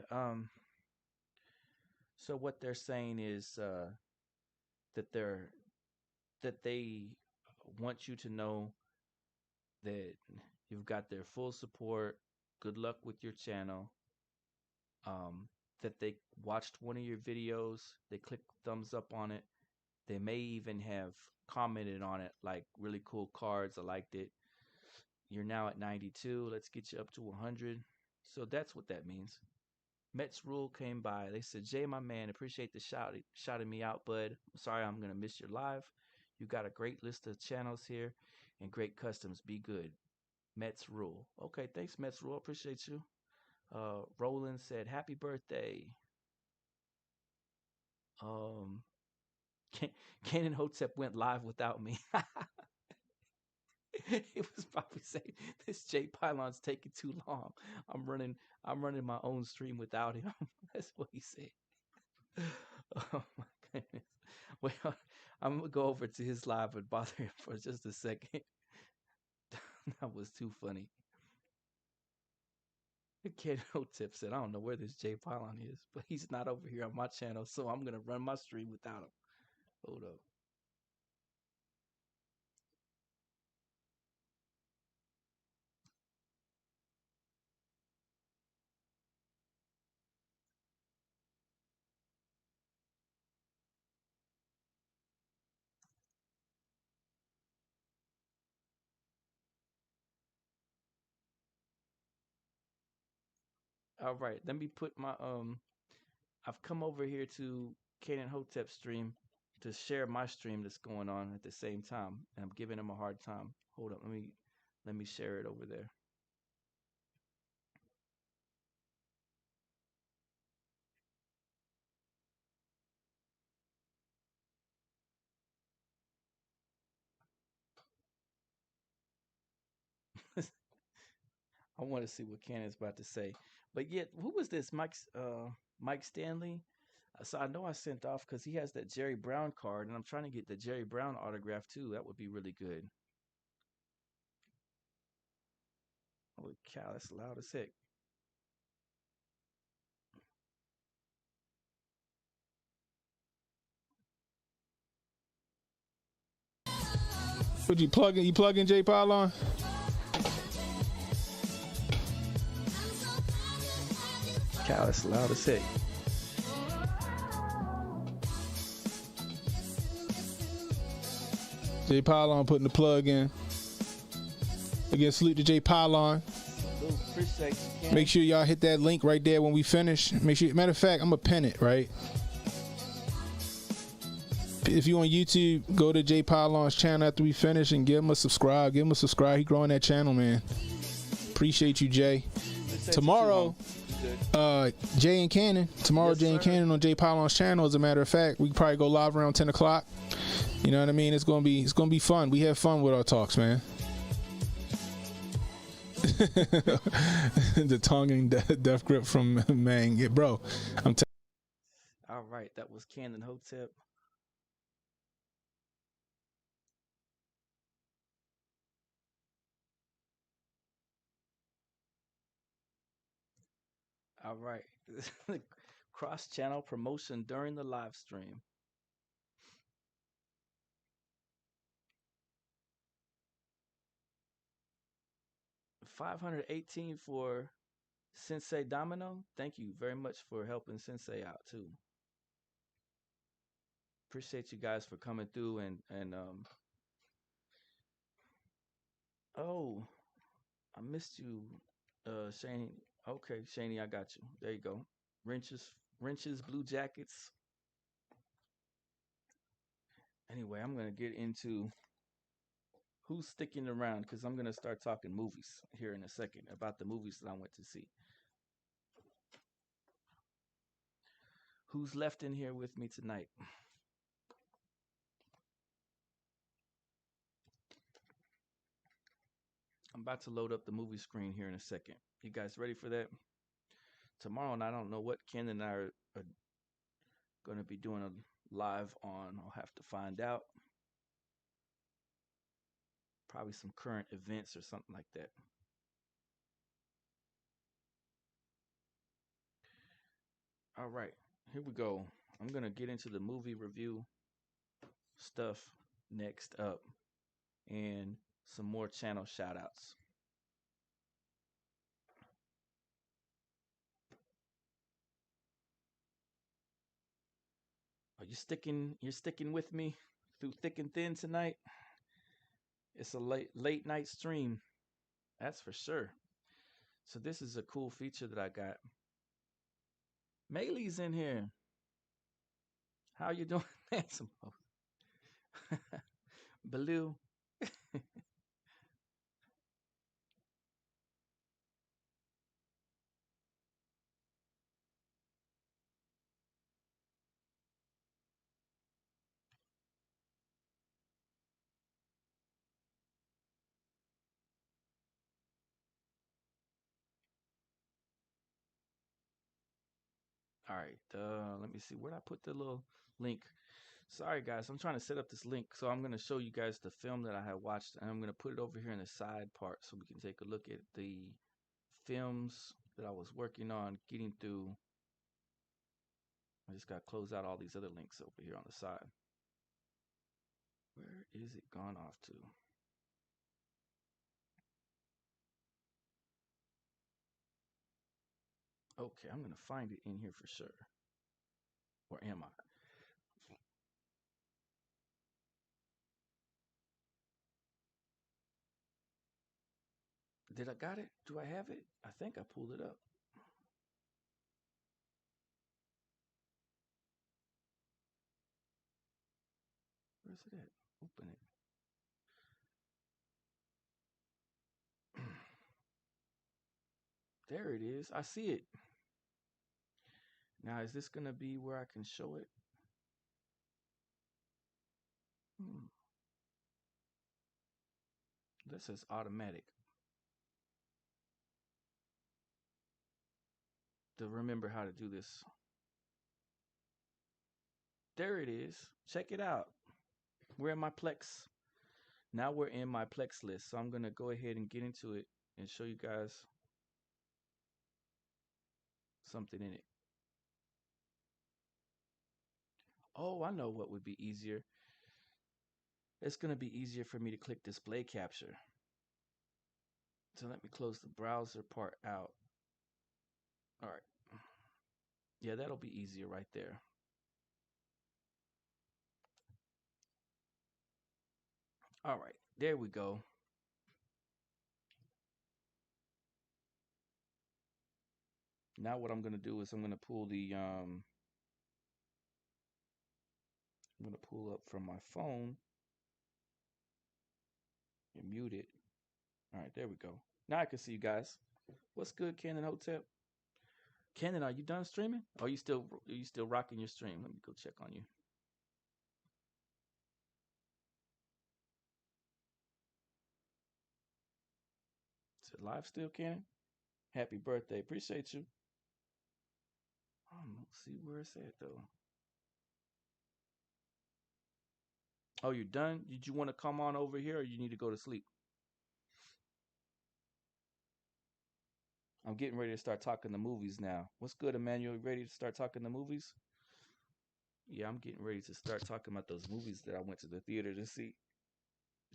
[SPEAKER 1] So what they're saying is that they want you to know that you've got their full support. Good luck with your channel. That they watched one of your videos, they clicked thumbs up on it. They may even have commented on it, like really cool cards. I liked it. You're now at 92. Let's get you up to 100. So that's what that means. Mets Rule came by. They said, Jay, my man, appreciate the shouting me out, bud. I'm sorry I'm going to miss your live. You got a great list of channels here and great customs. Be good. Mets Rule. Okay, thanks, Mets Rule. Appreciate you. Roland said, happy birthday. Um, Ken and Hotep went live without me. It was probably saying this Jay Pylon's taking too long. I'm running my own stream without him. That's what he said. Oh my goodness. Well, I'm gonna go over to his live and bother him for just a second. That was too funny. Kid Tip said, I don't know where this Jay Pylon is, but he's not over here on my channel, so I'm gonna run my stream without him. Hold up. All right, let me put my I've come over here to Kanan Hotep stream to share my stream that's going on at the same time, and I'm giving him a hard time. Hold up, let me share it over there. I want to see what Cannon's about to say. But yet, who was this? Mike Stanley. So I know I sent off because he has that Jerry Brown card, and I'm trying to get the Jerry Brown autograph too. That would be really good. Holy cow, that's loud as heck.
[SPEAKER 2] Would you plug in? You plug in J Pylon?
[SPEAKER 1] Cow, that's loud as heck.
[SPEAKER 2] J Pylon putting the plug in. Again, salute to J Pylon.
[SPEAKER 1] Appreciate you,
[SPEAKER 2] Make sure y'all hit that link right there when we finish. Make sure. Matter of fact, I'm gonna pin it right. If you on YouTube, go to J Pylon's channel after we finish and give him a subscribe. Give him a subscribe. He growing that channel, man. Appreciate you, Jay. Tomorrow, Jay and Cannon. Tomorrow, yes, Jay and Cannon on J Pylon's channel. As a matter of fact, we can probably go live around 10 o'clock. You know what I mean? It's gonna be fun. We have fun with our talks, man. The tongue and death grip from Mang. Yeah, bro, I'm
[SPEAKER 1] all right, that was Cannon Hotep. All right. Cross channel promotion during the live stream. $518 for Sensei Domino. Thank you very much for helping Sensei out too. Appreciate you guys for coming through and oh, I missed you, Shane. Okay, Shaney, I got you. There you go. Wrenches, Blue Jackets. Anyway, I'm gonna get into who's sticking around because I'm gonna start talking movies here in a second about the movies that I went to see. Who's left in here with me tonight? I'm about to load up the movie screen here in a second. You guys ready for that? Tomorrow, and I don't know what Ken and I are going to be doing a live on. I'll have to find out. Probably some current events or something like that. All right, here we go. I'm going to get into the movie review stuff next up and some more channel shout outs. Are you sticking? You're sticking with me through thick and thin tonight. It's a late night stream, that's for sure. So this is a cool feature that I got. Maylee's in here. How you doing, handsome? Baloo. All right, let me see. Where'd I put the little link? Sorry, guys. I'm trying to set up this link. So I'm going to show you guys the film that I had watched. And I'm going to put it over here in the side part so we can take a look at the films that I was working on getting through. I just got to close out all these other links over here on the side. Where is it gone off to? Okay, I'm going to find it in here for sure. Or am I? Did I got it? Do I have it? I think I pulled it up. Where's it at? Open it. There it is. I see it. Now, is this going to be where I can show it? This says automatic. To remember how to do this. There it is. Check it out. We're in my Plex. Now we're in my Plex list. So I'm going to go ahead and get into it and show you guys something in it. Oh, I know what would be easier. It's going to be easier for me to click display capture. So let me close the browser part out. All right. Yeah, that'll be easier right there. All right, there we go. Now what I'm going to do is I'm going to pull the I'm going to pull up from my phone and mute it. All right, there we go. Now I can see you guys. What's good, Cannon Hotel? Cannon, are you done streaming? Or are you still rocking your stream? Let me go check on you. Is it live still, Cannon? Happy birthday. Appreciate you. I don't see where it's at though. Oh, you're done? Did you want to come on over here or you need to go to sleep? I'm getting ready to start talking the movies now. What's good, Emmanuel? Ready to start talking the movies? Yeah, I'm getting ready to start talking about those movies that I went to the theater to see.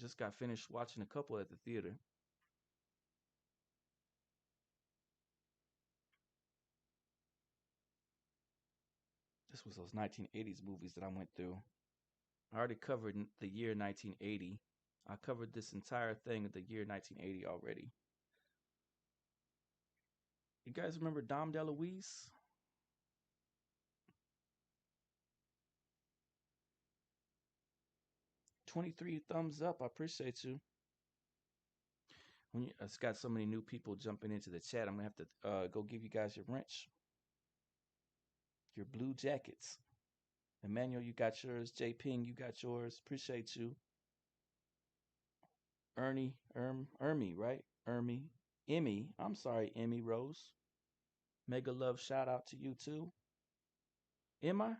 [SPEAKER 1] Just got finished watching a couple at the theater. This was those 1980s movies that I went through. I already covered the year 1980. I covered this entire thing of the year 1980 already. You guys remember Dom DeLuise? $23 thumbs up. I appreciate you. It's got so many new people jumping into the chat. I'm gonna have to go give you guys your wrench, your blue jackets. Emmanuel, you got yours. J Ping, you got yours. Appreciate you. Ermy, right? Emmy. I'm sorry, Emmy Rose. Mega love shout out to you too. Am I?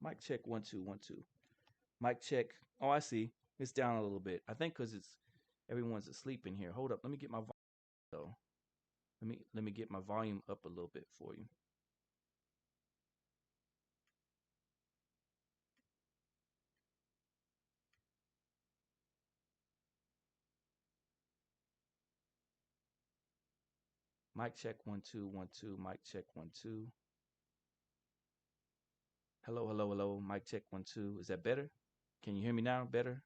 [SPEAKER 1] Mic check 1 2 1 2. Mic check. Oh, I see. It's down a little bit. I think because everyone's asleep in here. Hold up. Let me get my volume. Let me get my volume up a little bit for you. Mic check 1 2 1 2. Mic check 1 2. Hello, hello, hello. Mic check 1 2. Is that better? Can you hear me now? Better?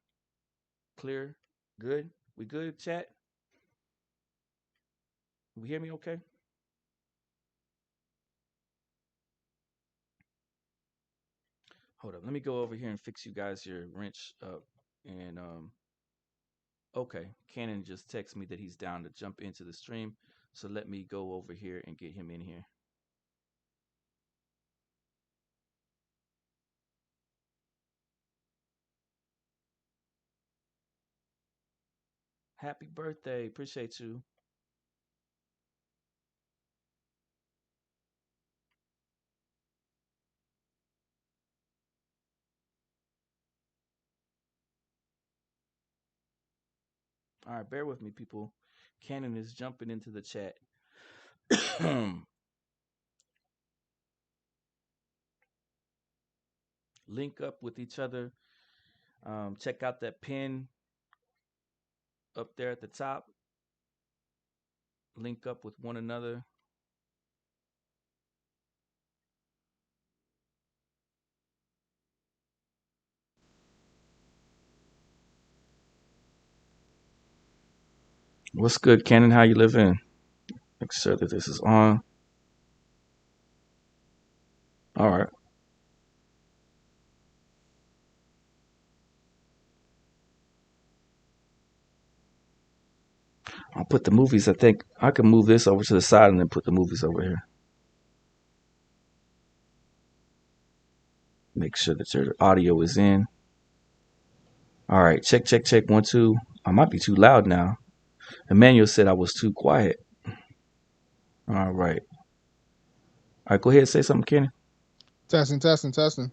[SPEAKER 1] Clear? Good? We good, chat? We hear me okay? Hold up. Let me go over here and fix you guys your wrench up. And okay. Cannon just texted me that he's down to jump into the stream. So let me go over here and get him in here. Happy birthday. Appreciate you. All right, bear with me, people. Cannon is jumping into the chat. Link up with each other. Check out that pin up there at the top. Link up with one another. What's good, Cannon? How you living? Make sure that this is on. All right. I'll put the movies. I think I can move this over to the side and then put the movies over here. Make sure that your audio is in. All right. Check, check, check. 1, 2. I might be too loud now. Emmanuel said I was too quiet. All right. All right. Go ahead and say something, Kenny.
[SPEAKER 2] Testing.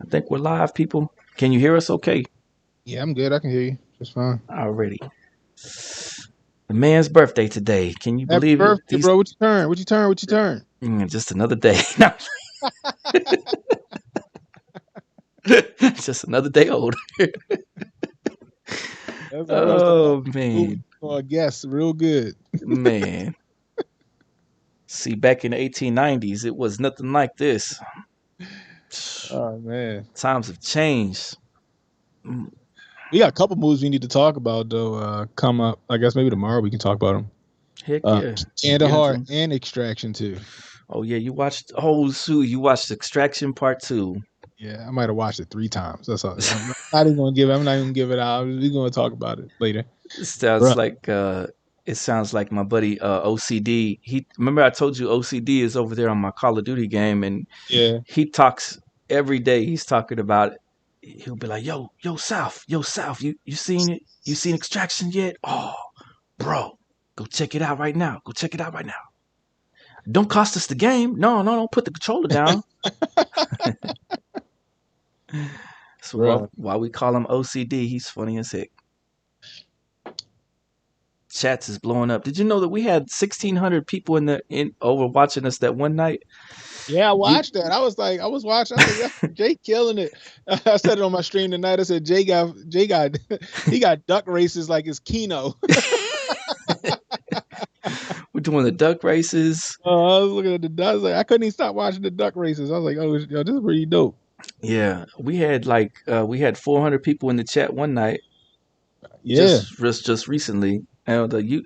[SPEAKER 1] I think we're live, people. Can you hear us okay?
[SPEAKER 2] Yeah, I'm good. I can hear you just fine.
[SPEAKER 1] Already. The man's birthday today. Can you
[SPEAKER 2] Happy
[SPEAKER 1] believe
[SPEAKER 2] birthday,
[SPEAKER 1] it?
[SPEAKER 2] bro. What you turn?
[SPEAKER 1] Just another day. Just another day older. Oh, man.
[SPEAKER 2] I guess real good.
[SPEAKER 1] Man. See, back in the 1890s, it was nothing like this.
[SPEAKER 2] Oh, man.
[SPEAKER 1] Times have changed.
[SPEAKER 2] We got a couple movies we need to talk about, though, come up. I guess maybe tomorrow we can talk about them.
[SPEAKER 1] Heck yeah.
[SPEAKER 2] Kandahar and Extraction 2.
[SPEAKER 1] Oh, yeah. You watched Extraction Part 2.
[SPEAKER 2] Yeah, I might have watched it 3 times. That's all. I'm not even going to give it out. We're going to talk about it later.
[SPEAKER 1] It sounds like my buddy OCD. Remember I told you OCD is over there on my Call of Duty game, and
[SPEAKER 2] yeah,
[SPEAKER 1] he talks every day. He's talking about it. He'll be like, yo, South, you seen it? You seen Extraction yet? Oh, bro, go check it out right now. Don't cost us the game. No, don't put the controller down. So why we call him OCD? He's funny as heck. Chats is blowing up. Did you know that we had 1,600 people over watching us that one night?
[SPEAKER 2] Yeah, I watched that. I was watching. I was like, Jay killing it. I said it on my stream tonight. I said Jay got he got duck races like his Keno.
[SPEAKER 1] We're doing the duck races.
[SPEAKER 2] Oh, I was looking at the ducks. I couldn't even stop watching the duck races. I was like, oh, yo, this is pretty dope.
[SPEAKER 1] Yeah, we had 400 people in the chat one night.
[SPEAKER 2] Yeah,
[SPEAKER 1] just recently. And the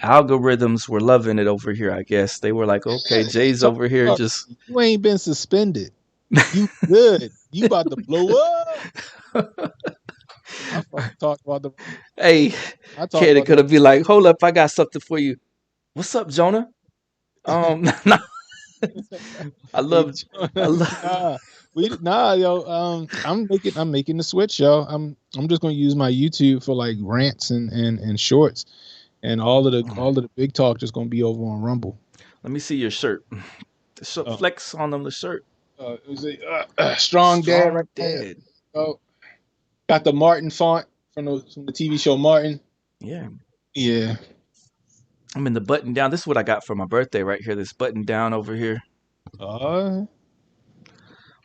[SPEAKER 1] algorithms were loving it over here. I guess they were like, okay, Jay's over here. Just
[SPEAKER 2] you ain't been suspended. You good? You about to blow up? I talk about the.
[SPEAKER 1] Hey, Kenny could have be like, hold up, I got something for you. What's up, Jonah? I love.
[SPEAKER 2] Yo. I'm making the switch, yo. I'm just gonna use my YouTube for like rants and shorts, and all of the big talk just gonna be over on Rumble.
[SPEAKER 1] Let me see your shirt. Flex on them the shirt.
[SPEAKER 2] It was a strong dad right there. Oh, got the Martin font from the TV show Martin. Yeah.
[SPEAKER 1] I'm in the button down. This is what I got for my birthday right here. This button down over here.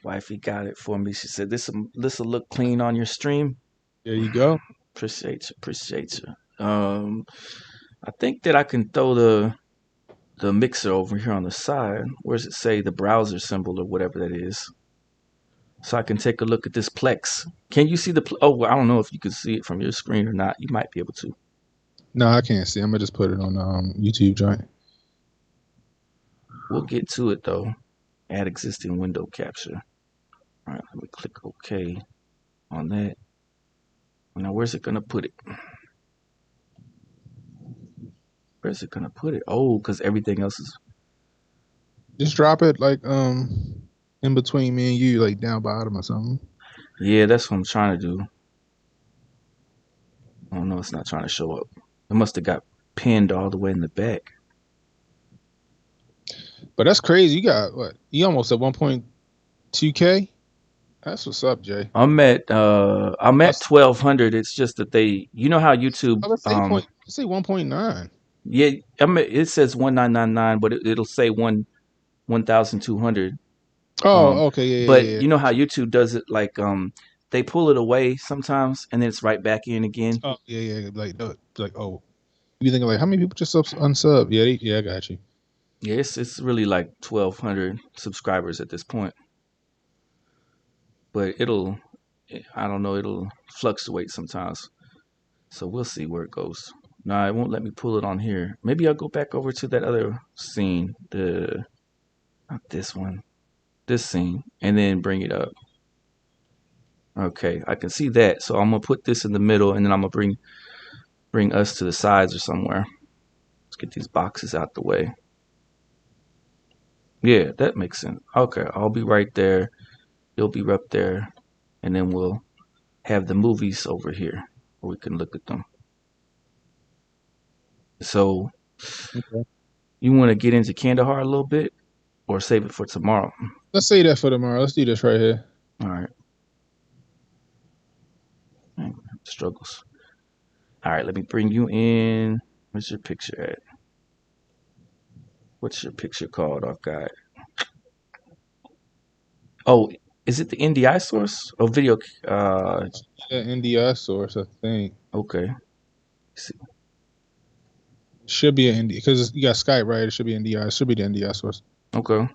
[SPEAKER 1] Wifey got it for me. She said, this will look clean on your stream.
[SPEAKER 2] There you go.
[SPEAKER 1] Appreciate you. I think that I can throw the mixer over here on the side. Where does it say the browser symbol or whatever that is? So I can take a look at this Plex. Can you see well, I don't know if you can see it from your screen or not. You might be able to.
[SPEAKER 2] No, I can't see. I'm going to just put it on YouTube joint.
[SPEAKER 1] We'll get to it, though. Add existing window capture. All right, let me click OK on that. Now, where's it going to put it? Where's it going to put it? Oh, because everything else is...
[SPEAKER 2] Just drop it, like, in between me and you, like, down bottom or something.
[SPEAKER 1] Yeah, that's what I'm trying to do. Oh, no, it's not trying to show up. It must have got pinned all the way in the back.
[SPEAKER 2] But that's crazy. You got what? You almost at 1.2K? That's what's up, Jay.
[SPEAKER 1] I'm at 1,200. It's just that you know how YouTube
[SPEAKER 2] Let's say 1.9.
[SPEAKER 1] Yeah, I mean it says 1999, but it'll say 1,200.
[SPEAKER 2] Oh, okay,
[SPEAKER 1] But
[SPEAKER 2] yeah.
[SPEAKER 1] you know how YouTube does it, like they pull it away sometimes and then it's right back in again.
[SPEAKER 2] Oh, yeah. Like, no, like, oh, you thinking like, how many people just unsub? Yeah, yeah, I got you.
[SPEAKER 1] Yeah, it's really like 1,200 subscribers at this point. But I don't know, it'll fluctuate sometimes. So we'll see where it goes. No, it won't let me pull it on here. Maybe I'll go back over to that other scene, not this one, this scene, and then bring it up. Okay, I can see that. So I'm gonna put this in the middle, and then I'm gonna bring us to the sides or somewhere. Let's get these boxes out the way. Yeah, that makes sense. Okay, I'll be right there. You'll be up there, and then we'll have the movies over here where we can look at them. So,
[SPEAKER 2] Okay.
[SPEAKER 1] you want to get into Kandahar a little bit, or save it for tomorrow?
[SPEAKER 2] Let's say that for tomorrow. Let's do this right here.
[SPEAKER 1] All right. Struggles. All right, let me bring you in. Where's your picture at? What's your picture called? I've got. Oh, is it the NDI source? Oh, video.
[SPEAKER 2] Yeah, NDI source, I think.
[SPEAKER 1] Okay. Let's see.
[SPEAKER 2] Should be an NDI because you got Skype, right? It should be NDI. It should be the NDI source.
[SPEAKER 1] Okay.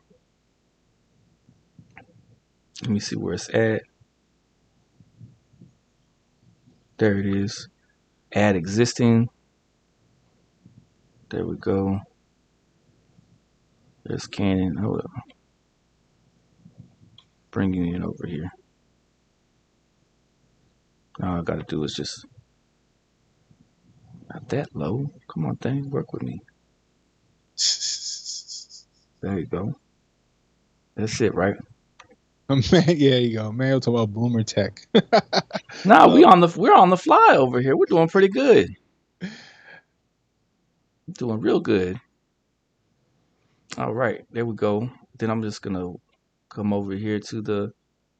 [SPEAKER 1] Let me see where it's at. There it is. Add existing. There we go. There's Canon. Hold up. Bring you in over here. All I gotta do is just not that low. Come on, thing, work with me. There you go. That's it, right?
[SPEAKER 2] Man, yeah, you go. Man, we'll talk about boomer tech.
[SPEAKER 1] Nah, we're on the fly over here. We're doing pretty good. Doing real good. All right, there we go. Then I'm just gonna come over here to the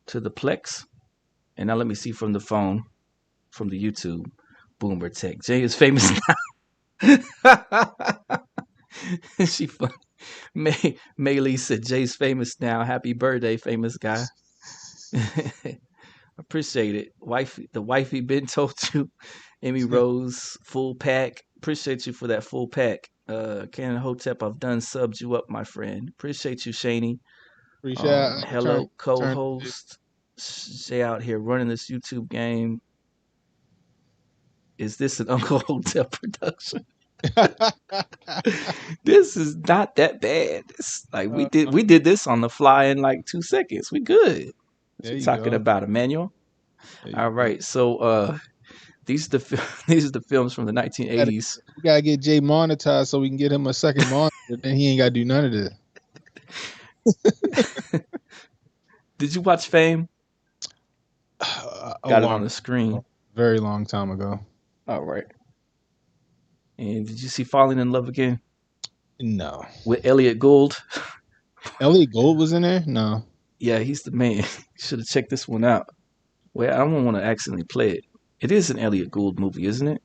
[SPEAKER 1] Plex, and now let me see from the phone, from the YouTube. Boomer Tech. Jay is famous now. She fun. Maylee said Jay's famous now. Happy birthday, famous guy. Appreciate it. The wifey been told you. Emmy Rose, full pack. Appreciate you for that full pack. Canon Hotep, I've done subbed you up, my friend. Appreciate you, Shaney. Hello, co-host. Jay out here running this YouTube game. Is this an Uncle Hotep production? This is not that bad. It's like we did this on the fly in like 2 seconds. We good. What you talking about, Emmanuel? All right, so these are the films from the 1980s.
[SPEAKER 2] We gotta get Jay monetized so we can get him a second monitor. Then he ain't gotta do none of this.
[SPEAKER 1] Did you watch Fame? Got it on the screen.
[SPEAKER 2] Very long time ago.
[SPEAKER 1] All right. And did you see Falling in Love Again?
[SPEAKER 2] No.
[SPEAKER 1] With Elliot Gould?
[SPEAKER 2] Elliot Gould was in there? No.
[SPEAKER 1] Yeah, he's the man. You should have checked this one out. Well, I don't want to accidentally play it. It is an Elliot Gould movie, isn't it?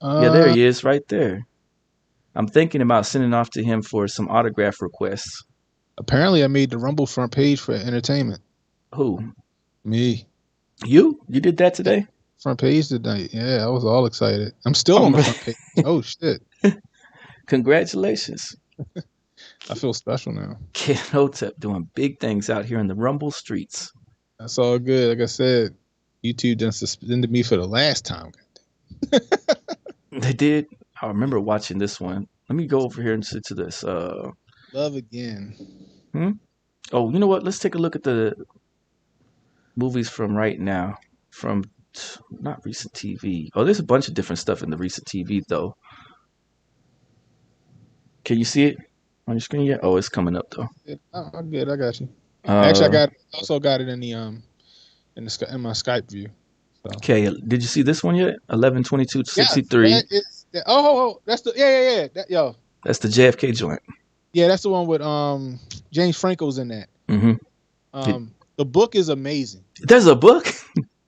[SPEAKER 1] Yeah, there he is, right there. I'm thinking about sending off to him for some autograph requests.
[SPEAKER 2] Apparently, I made the Rumble front page for entertainment.
[SPEAKER 1] Who?
[SPEAKER 2] Me.
[SPEAKER 1] You? You did that today?
[SPEAKER 2] Front page today. Yeah, I was all excited. I'm still on the front page. Oh, shit.
[SPEAKER 1] Congratulations.
[SPEAKER 2] I feel special now.
[SPEAKER 1] Kid Hotep doing big things out here in the Rumble streets.
[SPEAKER 2] That's all good. Like I said, YouTube done suspended me for the last time.
[SPEAKER 1] They did. I remember watching this one. Let me go over here and sit to this.
[SPEAKER 2] Love Again.
[SPEAKER 1] Oh, you know what? Let's take a look at the movies from right now. From not recent TV. Oh, there's a bunch of different stuff in the recent TV though. Can you see it on your screen yet? Oh, it's coming up though.
[SPEAKER 2] I'm good. I got you. Actually, I also got it in the in my Skype view. So.
[SPEAKER 1] Okay, did you see this one yet? 11/22/63.
[SPEAKER 2] That's the yo.
[SPEAKER 1] That's the JFK joint.
[SPEAKER 2] Yeah, that's the one with James Franco's in that.
[SPEAKER 1] Mm-hmm.
[SPEAKER 2] The book is amazing.
[SPEAKER 1] There's a book?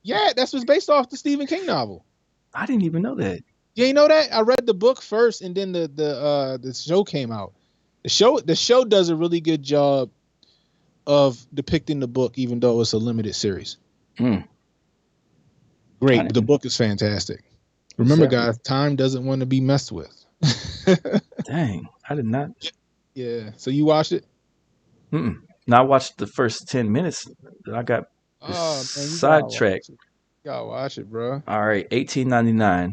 [SPEAKER 2] Yeah, that's what's based off the Stephen King novel.
[SPEAKER 1] I didn't even know that.
[SPEAKER 2] You ain't know that? I read the book first, and then the show came out. The show does a really good job of depicting the book, even though it's a limited series.
[SPEAKER 1] I
[SPEAKER 2] Great, but the
[SPEAKER 1] didn't.
[SPEAKER 2] book is fantastic. Remember,
[SPEAKER 1] Certainly.
[SPEAKER 2] guys, time doesn't want to be messed with.
[SPEAKER 1] Dang, I did not.
[SPEAKER 2] Yeah. So you watched it?
[SPEAKER 1] Mm-mm. Now I watched the first 10 minutes. I got
[SPEAKER 2] Oh man, you gotta
[SPEAKER 1] sidetracked.
[SPEAKER 2] watch it. You gotta watch it, bro.
[SPEAKER 1] All right, 18.99.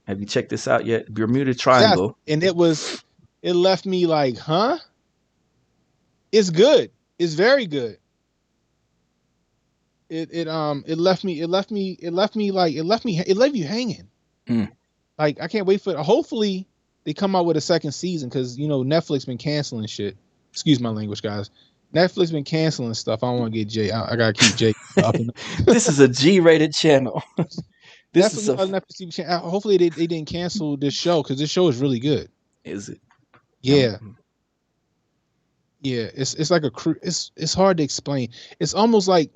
[SPEAKER 1] Have you checked this out yet? Bermuda
[SPEAKER 2] Yes,
[SPEAKER 1] Triangle.
[SPEAKER 2] and it left me like, huh? It's good. It's very good. It left you hanging.
[SPEAKER 1] Mm.
[SPEAKER 2] Like I can't wait for it. Hopefully they come out with a second season because Netflix been canceling shit. Excuse my language, guys. Netflix been canceling stuff. I don't want to get Jay. I gotta keep Jay up.
[SPEAKER 1] This is a G-rated channel. This is a.
[SPEAKER 2] Netflix. Hopefully they didn't cancel this show because this show is really good.
[SPEAKER 1] Is it?
[SPEAKER 2] Yeah. Yeah, it's like it's hard to explain. It's almost like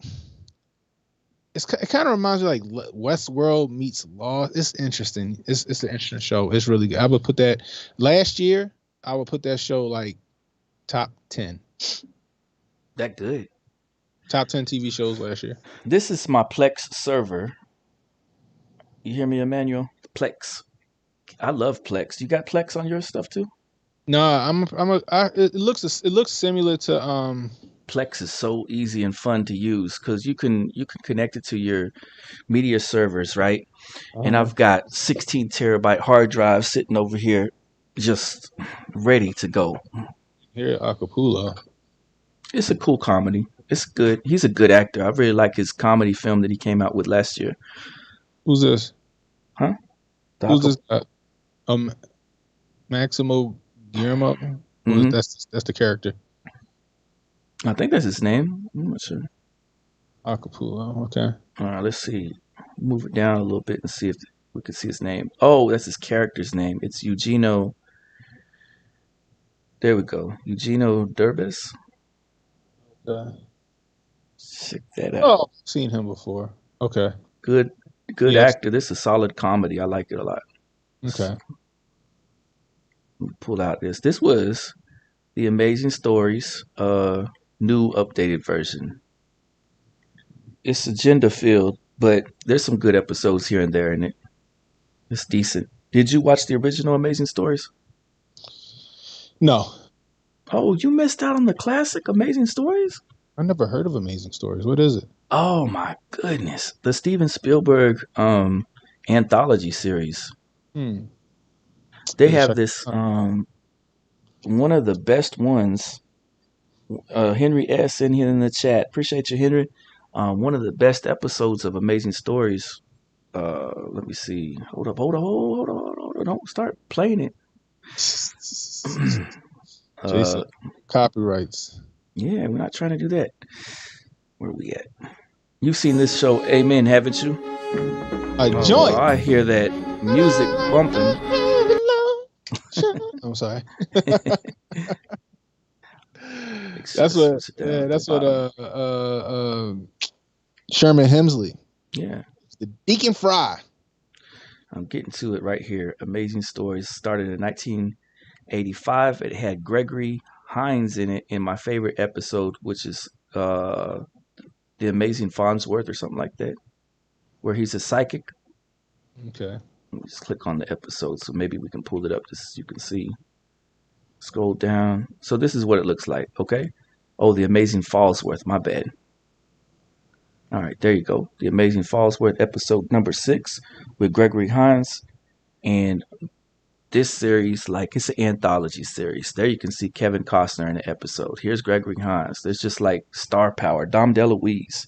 [SPEAKER 2] it kind of reminds me like Westworld meets Lost. It's interesting. It's an interesting show. It's really good. I would put that last year. I would put that show like top 10.
[SPEAKER 1] That good.
[SPEAKER 2] Top 10 TV shows last year.
[SPEAKER 1] This is my Plex server. You hear me, Emmanuel? Plex. I love Plex. You got Plex on your stuff too?
[SPEAKER 2] No, it looks similar to
[SPEAKER 1] Plex is so easy and fun to use because you can connect it to your media servers, right? And I've got 16 terabyte hard drive sitting over here, just ready to go.
[SPEAKER 2] Here Acapulco.
[SPEAKER 1] It's a cool comedy. It's good. He's a good actor. I really like his comedy film that he came out with last year.
[SPEAKER 2] Who's this?
[SPEAKER 1] Huh?
[SPEAKER 2] Who's this? Maximo Guillermo.
[SPEAKER 1] Mm-hmm.
[SPEAKER 2] That's the character.
[SPEAKER 1] I think that's his name. I'm not sure.
[SPEAKER 2] Acapulco. Okay.
[SPEAKER 1] All right, let's see. Move it down a little bit and see if we can see his name. Oh, that's his character's name. It's Eugenio. There we go. Eugenio Derbez. Check that out.
[SPEAKER 2] Oh, seen him before. Okay.
[SPEAKER 1] Good
[SPEAKER 2] Yes.
[SPEAKER 1] actor. This is a solid comedy. I like it a lot.
[SPEAKER 2] Okay.
[SPEAKER 1] Pull out this. This was the Amazing Stories new updated version. It's agenda filled, but there's some good episodes here and there in it. It's decent. Did you watch the original Amazing Stories?
[SPEAKER 2] No.
[SPEAKER 1] Oh, you missed out on the classic Amazing Stories?
[SPEAKER 2] I never heard of Amazing Stories. What is it?
[SPEAKER 1] Oh my goodness. The Steven Spielberg anthology series. They have this one of the best ones. Henry S. in here in the chat. Appreciate you, Henry. One of the best episodes of Amazing Stories. Let me see. Hold up. Don't start playing it.
[SPEAKER 2] Jason, copyrights.
[SPEAKER 1] Yeah, we're not trying to do that. Where are we at? You've seen this show, Amen, haven't you?
[SPEAKER 2] A joint.
[SPEAKER 1] I hear that music bumping.
[SPEAKER 2] I'm sorry. That's what Sherman Hemsley.
[SPEAKER 1] Yeah.
[SPEAKER 2] The Deacon Fry.
[SPEAKER 1] I'm getting to it right here. Amazing Stories started in 1985. It had Gregory Hines in it in my favorite episode, which is The Amazing Farnsworth or something like that, where he's a psychic.
[SPEAKER 2] Okay.
[SPEAKER 1] Let me just click on the episode so maybe we can pull it up just so you can see. Scroll down. So this is what it looks like, okay? Oh, The Amazing Farnsworth, my bad. All right, there you go. The Amazing Farnsworth, episode number 6 with Gregory Hines. And this series, like, it's an anthology series. There you can see Kevin Costner in the episode. Here's Gregory Hines. There's just like star power. Dom DeLuise.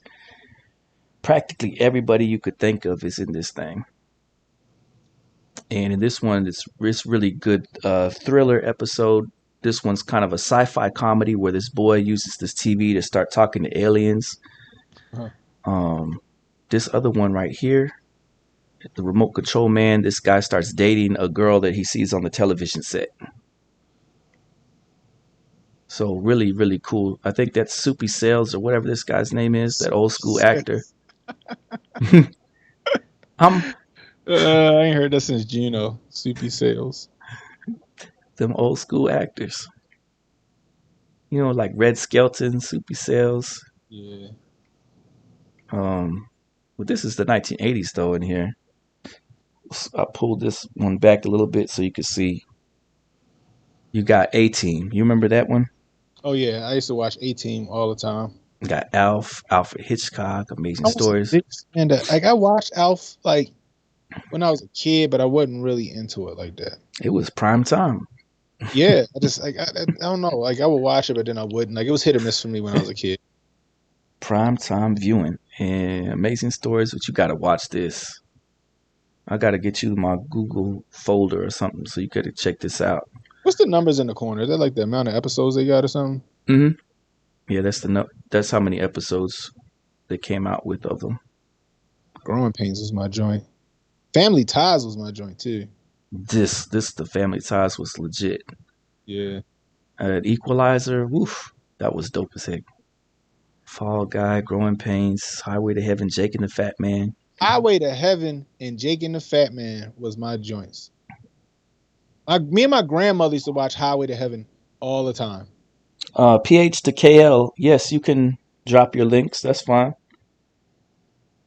[SPEAKER 1] Practically everybody you could think of is in this thing. And in this one, it's really good thriller episode. This one's kind of a sci-fi comedy where this boy uses this TV to start talking to aliens. This other one right here, the remote control man, this guy starts dating a girl that he sees on the television set. So really, really cool. I think that's Soupy Sales or whatever this guy's name is, that old school actor.
[SPEAKER 2] I ain't heard that since Juno. Soupy sales.
[SPEAKER 1] Them old school actors. Like Red Skelton, Soupy Sales.
[SPEAKER 2] Yeah.
[SPEAKER 1] But this is the 1980s though in here. I pulled this one back a little bit so you could see. You got A-Team. You remember that one?
[SPEAKER 2] Oh yeah, I used to watch A-Team all the time.
[SPEAKER 1] You got Alf, Alfred Hitchcock, Amazing
[SPEAKER 2] I was a
[SPEAKER 1] Stories.
[SPEAKER 2] big fan of, like I watched Alf like when I was a kid, but I wasn't really into it like that.
[SPEAKER 1] It was prime time.
[SPEAKER 2] Yeah, I just like I don't know. Like I would watch it, but then I wouldn't. Like it was hit or miss for me when I was a kid.
[SPEAKER 1] Prime time viewing and Amazing Stories. But you got to watch this. I got to get you my Google folder or something so you could check this out.
[SPEAKER 2] What's the numbers in the corner? Is that like the amount of episodes they got or something?
[SPEAKER 1] Mm-hmm. Yeah, that's how many episodes they came out with of them.
[SPEAKER 2] Growing Pains was my joint. Family Ties was my joint too.
[SPEAKER 1] This the Family Ties was legit.
[SPEAKER 2] Yeah.
[SPEAKER 1] Equalizer, woof, that was dope as heck. Fall Guy, Growing Pains, Highway to Heaven, Jake and the Fat Man.
[SPEAKER 2] Highway to Heaven and Jake and the Fat Man was my joints. Me and my grandmother used to watch Highway to Heaven all the time.
[SPEAKER 1] PH to KL, yes, you can drop your links. That's fine.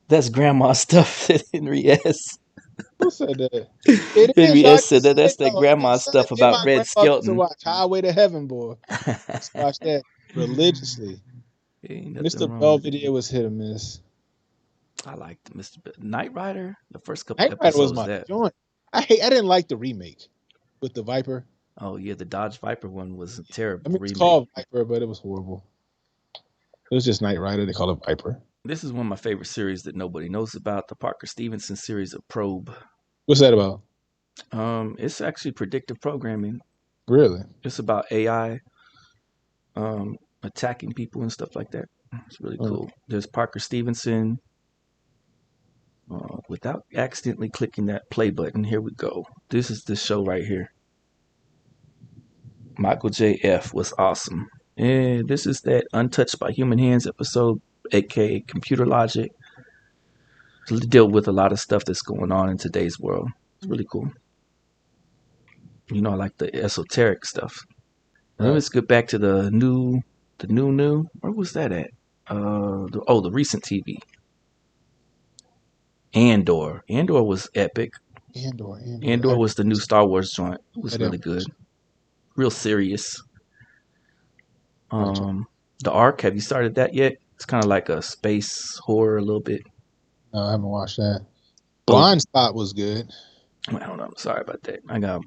[SPEAKER 1] That's grandma stuff, Henry S.
[SPEAKER 2] Who said that? It is.
[SPEAKER 1] Henry
[SPEAKER 2] I
[SPEAKER 1] S said
[SPEAKER 2] just
[SPEAKER 1] that
[SPEAKER 2] said
[SPEAKER 1] that's that
[SPEAKER 2] though. I
[SPEAKER 1] grandma
[SPEAKER 2] just said
[SPEAKER 1] stuff
[SPEAKER 2] me and
[SPEAKER 1] about
[SPEAKER 2] my
[SPEAKER 1] Red
[SPEAKER 2] grandmother used to
[SPEAKER 1] Skelton.
[SPEAKER 2] watch Highway to Heaven, boy. Let's watch that religiously.
[SPEAKER 1] Ain't nothing
[SPEAKER 2] Mr.
[SPEAKER 1] wrong with it.
[SPEAKER 2] Belvedere was hit or miss.
[SPEAKER 1] I liked Mr. Knight Rider. The first couple
[SPEAKER 2] Knight Rider was
[SPEAKER 1] episodes
[SPEAKER 2] my
[SPEAKER 1] that.
[SPEAKER 2] joint. I didn't like the remake with the Viper.
[SPEAKER 1] Oh yeah, the Dodge Viper one was a terrible
[SPEAKER 2] I mean, it's
[SPEAKER 1] remake.
[SPEAKER 2] called Viper, but it was horrible. It was just Knight Rider. They call it Viper.
[SPEAKER 1] This is one of my favorite series that nobody knows about, the Parker Stevenson series of Probe.
[SPEAKER 2] What's that about?
[SPEAKER 1] It's actually predictive programming.
[SPEAKER 2] Really?
[SPEAKER 1] It's about AI attacking people and stuff like that. It's really cool. There's Parker Stevenson. Without accidentally clicking that play button, here we go. This is the show right here. Michael J. F. was awesome. And this is that Untouched by Human Hands episode, aka Computer Logic. To deal with a lot of stuff that's going on in today's world. It's really cool. I like the esoteric stuff. Right. Let's get back to the new. Where was that at? The recent TV. Andor was epic. Andor was the new Star Wars joint. It was really good. Real serious. The Ark, have you started that yet? It's kind of like a space horror a little bit.
[SPEAKER 2] No, I haven't watched that. Blind Spot was good.
[SPEAKER 1] I don't know. I'm sorry about that. I got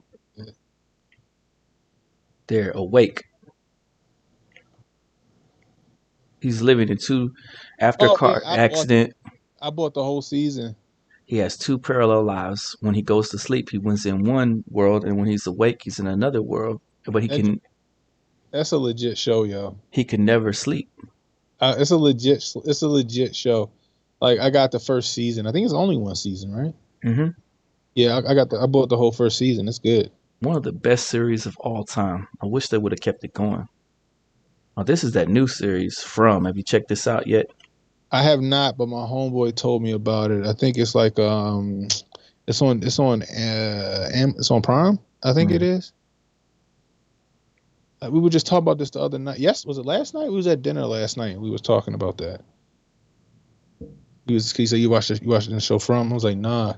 [SPEAKER 1] They're Awake. He's living in two after a car accident.
[SPEAKER 2] I bought the whole season.
[SPEAKER 1] He has two parallel lives. When he goes to sleep, he was in one world, and when he's awake, he's in another world. But
[SPEAKER 2] That's a legit show, yo.
[SPEAKER 1] He can never sleep.
[SPEAKER 2] It's a legit show. Like I got the first season. I think it's only one season, right?
[SPEAKER 1] Mm-hmm.
[SPEAKER 2] Yeah, I bought the whole first season. It's good.
[SPEAKER 1] One of the best series of all time. I wish they would have kept it going. Oh, this is that new series From. Have you checked this out yet?
[SPEAKER 2] I have not, but my homeboy told me about it. I think it's like it's on Prime. I think it is. We were just talking about this the other night. Yes, was it last night? We was at dinner last night. We was talking about that. He said you watched the show From. I was like, nah.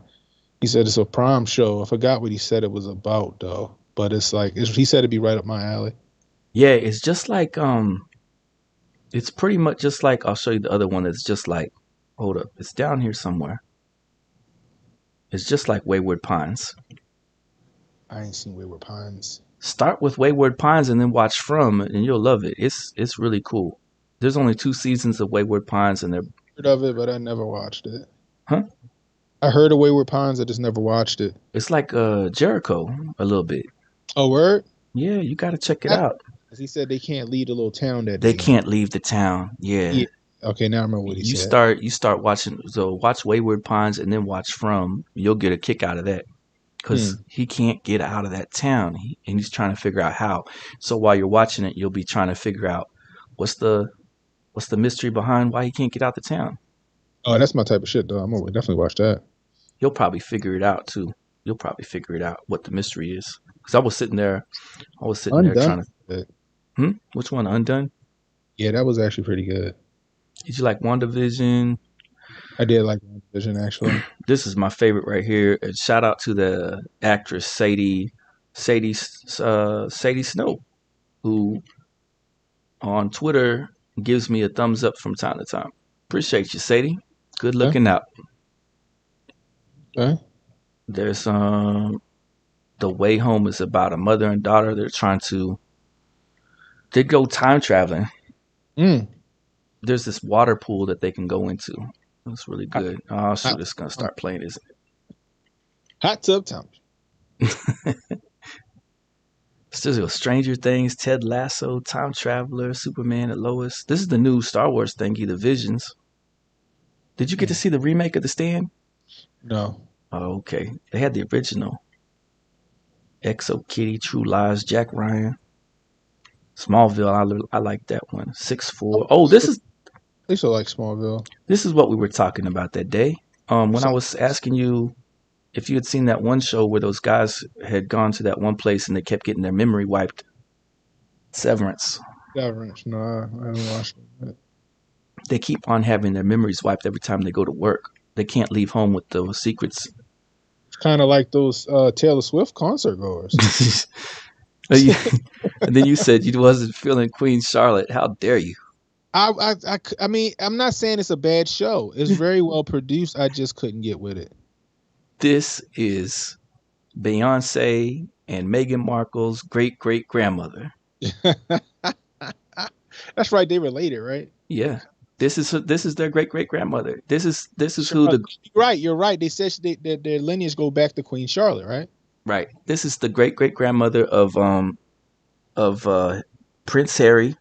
[SPEAKER 2] He said it's a Prime show. I forgot what he said it was about though. But it's like he said it'd be right up my alley.
[SPEAKER 1] Yeah, it's just like it's pretty much just like, I'll show you the other one that's just like, hold up, it's down here somewhere. It's just like Wayward Pines.
[SPEAKER 2] I ain't seen Wayward Pines.
[SPEAKER 1] Start with Wayward Pines and then watch From, and you'll love it. It's really cool. There's only 2 seasons of Wayward Pines, and they're
[SPEAKER 2] heard of it, but I never watched it.
[SPEAKER 1] Huh?
[SPEAKER 2] I heard of Wayward Pines, I just never watched it.
[SPEAKER 1] It's like Jericho a little bit.
[SPEAKER 2] Oh, word?
[SPEAKER 1] Yeah, you got to check it out.
[SPEAKER 2] He said they can't leave the little town that
[SPEAKER 1] they can't leave the town. Yeah.
[SPEAKER 2] Okay, now I remember what he said.
[SPEAKER 1] You start watching. So watch Wayward Pines and then watch From. You'll get a kick out of that because he can't get out of that town, and he's trying to figure out how. So while you're watching it, you'll be trying to figure out what's the mystery behind why he can't get out the town.
[SPEAKER 2] Oh, that's my type of shit, though. I'm gonna definitely watch that.
[SPEAKER 1] You'll probably figure it out too. You'll probably figure it out what the mystery is. Because I was sitting there
[SPEAKER 2] Undone.
[SPEAKER 1] trying to. Which one? Undone?
[SPEAKER 2] Yeah, that was actually pretty good.
[SPEAKER 1] Did you like WandaVision?
[SPEAKER 2] I did like Vision actually.
[SPEAKER 1] This is my favorite right here. And shout out to the actress Sadie Snow, who on Twitter gives me a thumbs up from time to time. Appreciate you, Sadie. Good looking out.
[SPEAKER 2] Okay.
[SPEAKER 1] There's The Way Home is about a mother and daughter. They go time traveling. There's this water pool that they can go into. That's really good. Oh shoot, it's gonna start playing, isn't it?
[SPEAKER 2] Hot tub time.
[SPEAKER 1] Still Stranger Things, Ted Lasso, Time Traveler, Superman and Lois. This is the new Star Wars thingy, The Visions. Did you get to see the remake of The Stand?
[SPEAKER 2] No.
[SPEAKER 1] Oh, okay. They had the original. Exo Kitty, True Lies, Jack Ryan. Smallville, I like that one. 6'4". Oh, this is.
[SPEAKER 2] They still like Smallville.
[SPEAKER 1] This is what we were talking about that day. When I was asking you if you had seen that one show where those guys had gone to that one place and they kept getting their memory wiped. Severance.
[SPEAKER 2] Severance. No, I haven't watched it.
[SPEAKER 1] They keep on having their memories wiped every time they go to work. They can't leave home with those secrets.
[SPEAKER 2] It's kind of like those Taylor Swift concert goers.
[SPEAKER 1] And then you said you wasn't feeling Queen Charlotte. How dare you?
[SPEAKER 2] I mean, I'm not saying it's a bad show. It's very well produced. I just couldn't get with it.
[SPEAKER 1] This is Beyonce and Meghan Markle's great-great-grandmother.
[SPEAKER 2] That's right. They related, right?
[SPEAKER 1] Yeah. This is their great-great-grandmother. This is who the.
[SPEAKER 2] You're right. They said their lineage go back to Queen Charlotte, right?
[SPEAKER 1] Right. This is the great-great-grandmother of Prince Harry,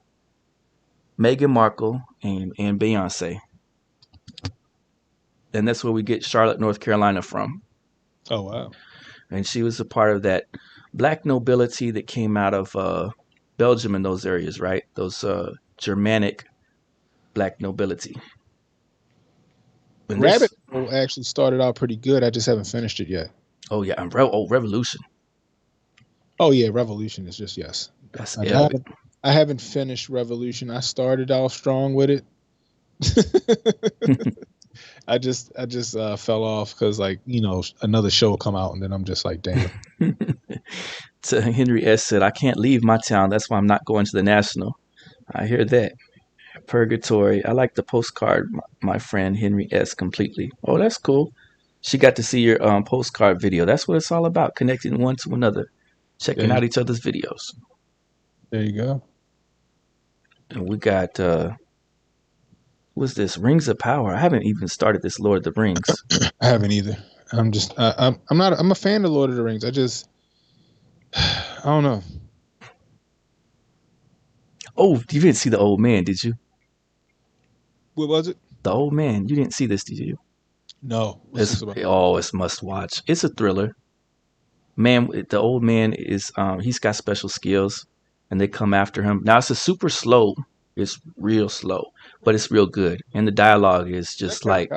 [SPEAKER 1] Meghan Markle, and Beyonce. And that's where we get Charlotte, North Carolina from.
[SPEAKER 2] Oh, wow.
[SPEAKER 1] And she was a part of that black nobility that came out of Belgium and those areas, right? Those Germanic black nobility.
[SPEAKER 2] Rabbit Hole actually started out pretty good. I just haven't finished it yet.
[SPEAKER 1] Oh, yeah. Revolution.
[SPEAKER 2] Oh, yeah. Revolution is just, yes.
[SPEAKER 1] That's
[SPEAKER 2] I haven't finished Revolution. I started off strong with it. I just fell off because, like, another show will come out, and then I'm just like, damn.
[SPEAKER 1] So Henry S. said, I can't leave my town. That's why I'm not going to the National. I hear that. Purgatory. I like the postcard, my friend Henry S. completely. Oh, that's cool. She got to see your postcard video. That's what it's all about, connecting one to another, checking out each other's videos.
[SPEAKER 2] There you go.
[SPEAKER 1] And we got, what's this? Rings of Power. I haven't even started this Lord of the Rings.
[SPEAKER 2] I haven't either. I'm just, I'm a fan of Lord of the Rings. I don't know.
[SPEAKER 1] Oh, you didn't see The Old Man, did you?
[SPEAKER 2] What was it?
[SPEAKER 1] The Old Man. You didn't see this, did you?
[SPEAKER 2] No.
[SPEAKER 1] It's must watch. It's a thriller. Man, the old man is he's got special skills, and they come after him. Now it's a super slow. It's real slow, but it's real good, and the dialogue is just like.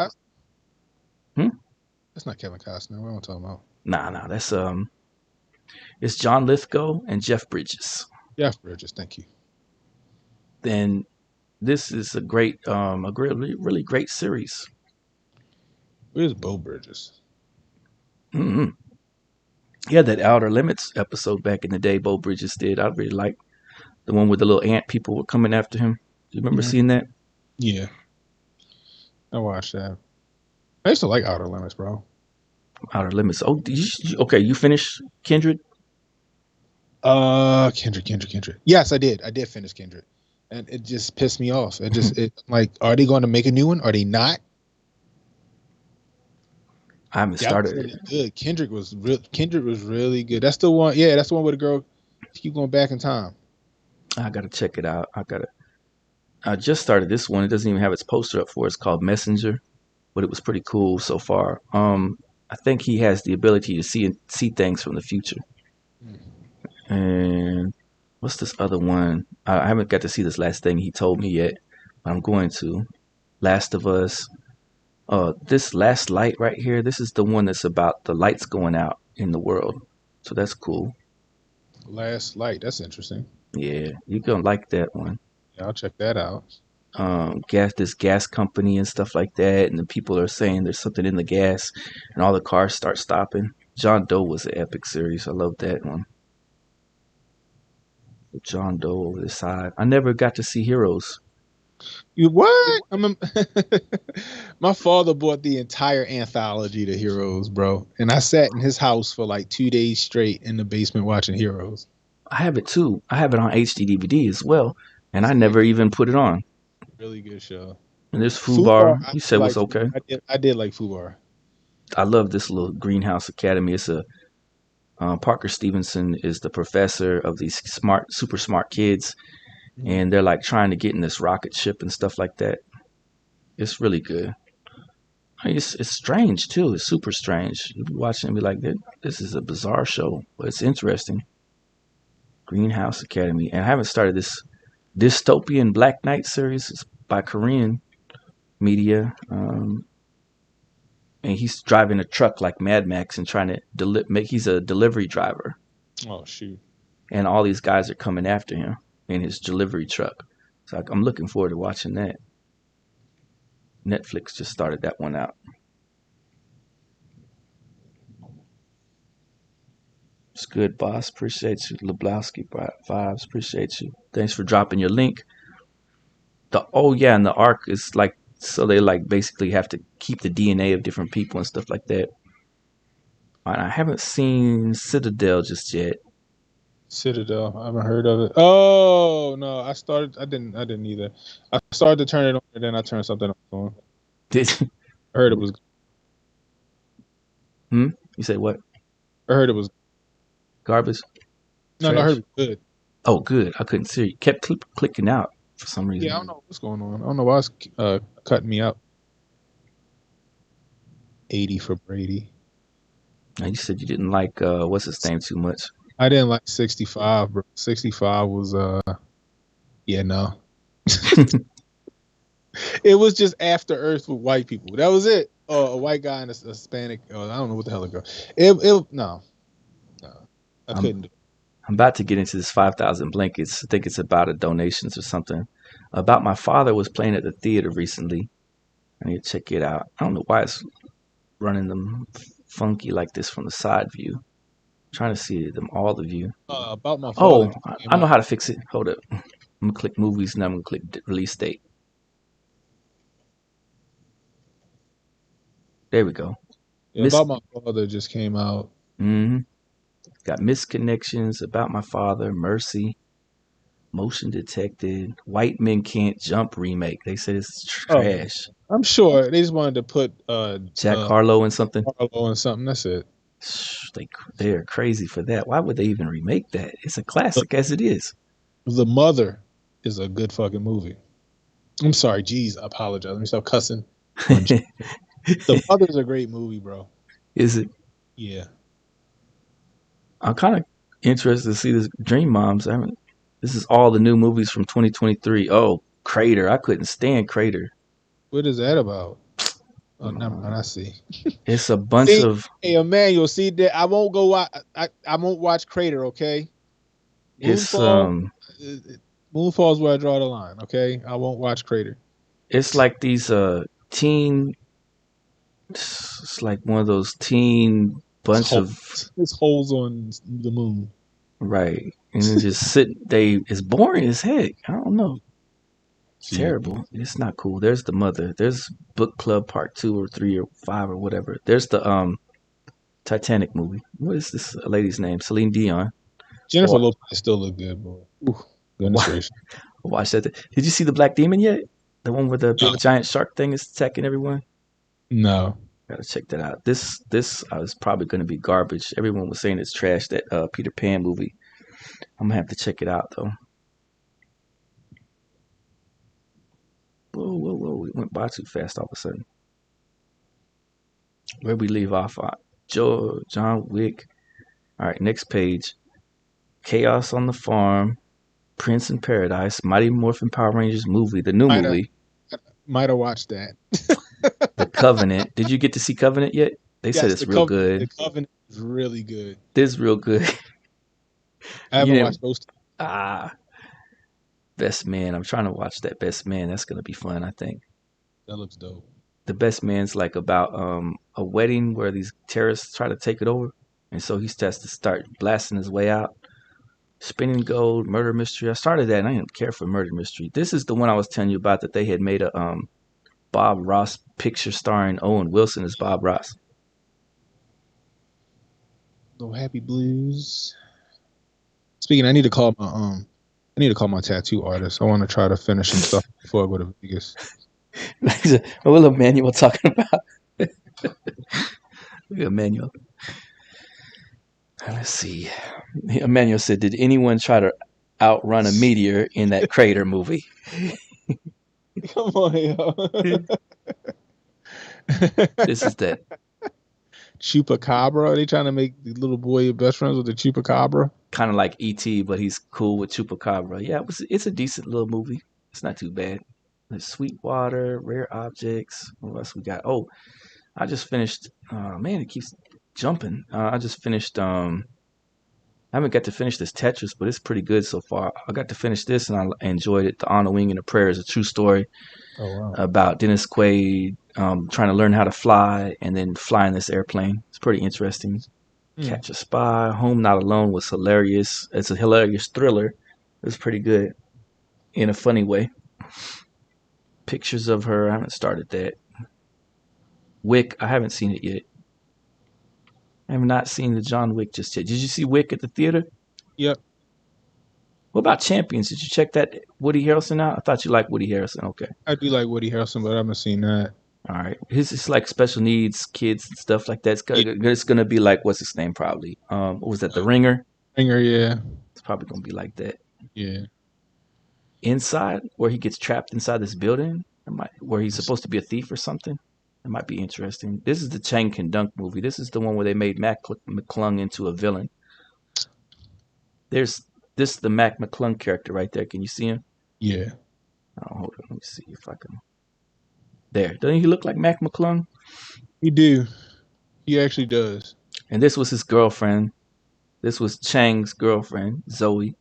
[SPEAKER 2] That's not Kevin Costner. What am I talking about?
[SPEAKER 1] Nah. That's it's John Lithgow and Jeff Bridges.
[SPEAKER 2] Jeff Bridges, thank you.
[SPEAKER 1] Then this is a really great series.
[SPEAKER 2] Where's Bo Bridges?
[SPEAKER 1] Mm-hmm. He had that Outer Limits episode back in the day. Bo Bridges did. I really liked the one with the little ant people were coming after him. Do you remember seeing that?
[SPEAKER 2] Yeah, I watched that. I used to like Outer Limits, bro.
[SPEAKER 1] Outer Limits. Oh, you finished Kindred?
[SPEAKER 2] Kindred. Yes, I did. I did finish Kindred, and it just pissed me off. Like, are they going to make a new one? Are they not?
[SPEAKER 1] I haven't started it.
[SPEAKER 2] Good. Kindred was really good. That's the one. Yeah, that's the one where the girl keep going back in time.
[SPEAKER 1] I gotta check it out. I just started this one. It doesn't even have its poster up for it. It's called Messenger, but it was pretty cool so far. I think he has the ability to see things from the future. And what's this other one? I haven't got to see this last thing he told me yet, but I'm going to. Last of Us. This last light right here, this is the one that's about the lights going out in the world. So that's cool.
[SPEAKER 2] Last Light. That's interesting.
[SPEAKER 1] Yeah, you're gonna like that one.
[SPEAKER 2] Yeah, I'll check that out.
[SPEAKER 1] This gas company and stuff like that, and the people are saying there's something in the gas, and all the cars start stopping. John Doe was an epic series. I love that one. John Doe over the side. I never got to see Heroes.
[SPEAKER 2] You what? My father bought the entire anthology to Heroes, bro, and I sat in his house for like 2 days straight in the basement watching Heroes.
[SPEAKER 1] I have it too. I have it on HD DVD as well, and I never even put it on.
[SPEAKER 2] Really good show.
[SPEAKER 1] And there's Fubar. You said was
[SPEAKER 2] like,
[SPEAKER 1] okay.
[SPEAKER 2] I did like Fubar.
[SPEAKER 1] I love this little Greenhouse Academy. It's a Parker Stevenson is the professor of these super smart kids, and they're like trying to get in this rocket ship and stuff like that. It's really good. It's strange too. It's super strange. You be watching and be like, this is a bizarre show, but it's interesting. Greenhouse Academy, and I haven't started this dystopian Black Knight series. It's by Korean media, and he's driving a truck like Mad Max and trying to he's a delivery driver.
[SPEAKER 2] Oh shoot!
[SPEAKER 1] And all these guys are coming after him in his delivery truck. So I'm looking forward to watching that. Netflix just started that one out. It's good, boss. Appreciate you. Leblowski Vibes. Appreciate you. Thanks for dropping your link. And the arc is like, so they like basically have to keep the DNA of different people and stuff like that. And I haven't seen Citadel just yet.
[SPEAKER 2] Citadel, I haven't heard of it. Oh no, I didn't either. I started to turn it on, and then I turned something else on.
[SPEAKER 1] Did you?
[SPEAKER 2] I heard it was.
[SPEAKER 1] You say what?
[SPEAKER 2] I heard it was
[SPEAKER 1] garbage.
[SPEAKER 2] No, I heard it was good.
[SPEAKER 1] Oh, good. I couldn't see it. You kept clicking out for some reason.
[SPEAKER 2] Yeah, I don't know what's going on. I don't know why it's cutting me out. 80 for Brady.
[SPEAKER 1] Now, you said you didn't like what's his name too much.
[SPEAKER 2] I didn't like 65, bro. 65 was no. It was just After Earth with white people. That was it. A white guy and a Hispanic. I don't know what the hell it goes. No. I couldn't do it.
[SPEAKER 1] I'm about to get into this 5,000 Blankets. I think it's about a donations or something. About My Father was playing at the theater recently. I need to check it out. I don't know why it's running them funky like this from the side view. I'm trying to see all the view.
[SPEAKER 2] About My Father.
[SPEAKER 1] Oh, I know how to fix it. Hold up. I'm going to click movies and I'm going to click release date. There we go.
[SPEAKER 2] Yeah, About My Father just came out.
[SPEAKER 1] Got Misconnections, About My Father, Mercy, Motion Detected, White Men Can't Jump remake. They said it's trash.
[SPEAKER 2] I'm sure they just wanted to put
[SPEAKER 1] Jack Harlow in something.
[SPEAKER 2] That's it.
[SPEAKER 1] They're crazy for that. Why would they even remake that? It's a classic as it is.
[SPEAKER 2] The Mother is a good fucking movie. I'm sorry, geez, I apologize. Let me stop cussing. The Mother's a great movie, bro.
[SPEAKER 1] Is it?
[SPEAKER 2] Yeah.
[SPEAKER 1] I'm kind of interested to see this Dream Moms. This is all the new movies from 2023. Oh, Crater. I couldn't stand Crater.
[SPEAKER 2] What is that about? Oh, never mind. I see.
[SPEAKER 1] It's a bunch of.
[SPEAKER 2] Hey, Emmanuel, see that I won't go. I won't watch Crater. Okay. Moonfall's where I draw the line. Okay, I won't watch Crater.
[SPEAKER 1] It's like these teen. It's like one of those teen bunch of.
[SPEAKER 2] It's holes on the moon.
[SPEAKER 1] Right, and then just it's boring as heck. I don't know. It's terrible. It's not cool. There's The Mother. There's Book Club Part 2 or 3 or 5 or whatever. There's the Titanic movie. What is this lady's name? Celine Dion.
[SPEAKER 2] Jennifer Lopez still look good, boy. Goodness gracious.
[SPEAKER 1] Watch that. Did you see The Black Demon yet? The one where the big giant shark thing is attacking everyone?
[SPEAKER 2] No.
[SPEAKER 1] Gotta check that out. This is probably going to be garbage. Everyone was saying it's trash, that Peter Pan movie. I'm going to have to check it out, though. Whoa. We went by too fast all of a sudden. Where'd we leave off on? John Wick. All right, next page. Chaos on the Farm. Prince in Paradise. Mighty Morphin Power Rangers movie. The new movie.
[SPEAKER 2] Might have watched that.
[SPEAKER 1] Covenant. Did you get to see Covenant yet? They said
[SPEAKER 2] Yes,
[SPEAKER 1] it's real
[SPEAKER 2] The
[SPEAKER 1] good.
[SPEAKER 2] Covenant is really good.
[SPEAKER 1] This is real good.
[SPEAKER 2] I
[SPEAKER 1] You
[SPEAKER 2] haven't
[SPEAKER 1] didn't.
[SPEAKER 2] watched those.
[SPEAKER 1] Ah, Best Man. I'm trying to watch that Best Man. That's gonna be fun. I think
[SPEAKER 2] That looks dope.
[SPEAKER 1] the Best Man's like about a wedding where these terrorists try to take it over, and so he has to start blasting his way out. Spinning Gold, Murder Mystery. I started that and I didn't care for Murder Mystery. This is the one I was telling you about that they had made a Bob Ross picture starring Owen Wilson as Bob Ross.
[SPEAKER 2] Little Happy Blues. Speaking, I need to call my tattoo artist. I want to try to finish some stuff before I go to Vegas.
[SPEAKER 1] What was Emmanuel talking about? Look at Emmanuel. Let's see. Emmanuel said, "Did anyone try to outrun a meteor in that crater movie?"
[SPEAKER 2] Come on, yo.
[SPEAKER 1] This is that
[SPEAKER 2] Chupacabra. Are they trying to make the little boy best friends with the Chupacabra?
[SPEAKER 1] kind of like E.T., but he's cool with Chupacabra. Yeah, it's a decent little movie. It's not too bad. There's Sweetwater, Rare Objects. What else we got? Oh, I just finished. Man, it keeps jumping. I just finished. I haven't got to finish this Tetris, but it's pretty good so far. I got to finish this and I enjoyed it. The On the Wing and the Prayer is a true story about Dennis Quaid trying to learn how to fly and then flying this airplane. It's pretty interesting. Catch a Spy, Home Not Alone was hilarious. It's a hilarious thriller. It's pretty good in a funny way. Pictures of Her, I haven't started that. Wick, I haven't seen it yet. I have not seen the John Wick just yet. Did you see Wick at the theater?
[SPEAKER 2] Yep.
[SPEAKER 1] What about Champions? Did you check that Woody Harrelson out? I thought you liked Woody Harrelson. Okay.
[SPEAKER 2] I do like Woody Harrelson, but I haven't seen that.
[SPEAKER 1] All right. It's like special needs kids and stuff like that. It's gonna be like what's his name probably. What was that? The Ringer.
[SPEAKER 2] Ringer, yeah.
[SPEAKER 1] It's probably gonna be like that.
[SPEAKER 2] Yeah.
[SPEAKER 1] Inside, where he gets trapped inside this building, where he's supposed to be a thief or something. It might be interesting. This is the Chang Can Dunk movie. This is the one where they made Mac McClung into a villain. This is the Mac McClung character right there. Can you see him?
[SPEAKER 2] Yeah.
[SPEAKER 1] Oh, hold on. Let me see if I can. There. Doesn't he look like Mac McClung?
[SPEAKER 2] He do. He actually does.
[SPEAKER 1] And this was his girlfriend. This was Chang's girlfriend, Zoe.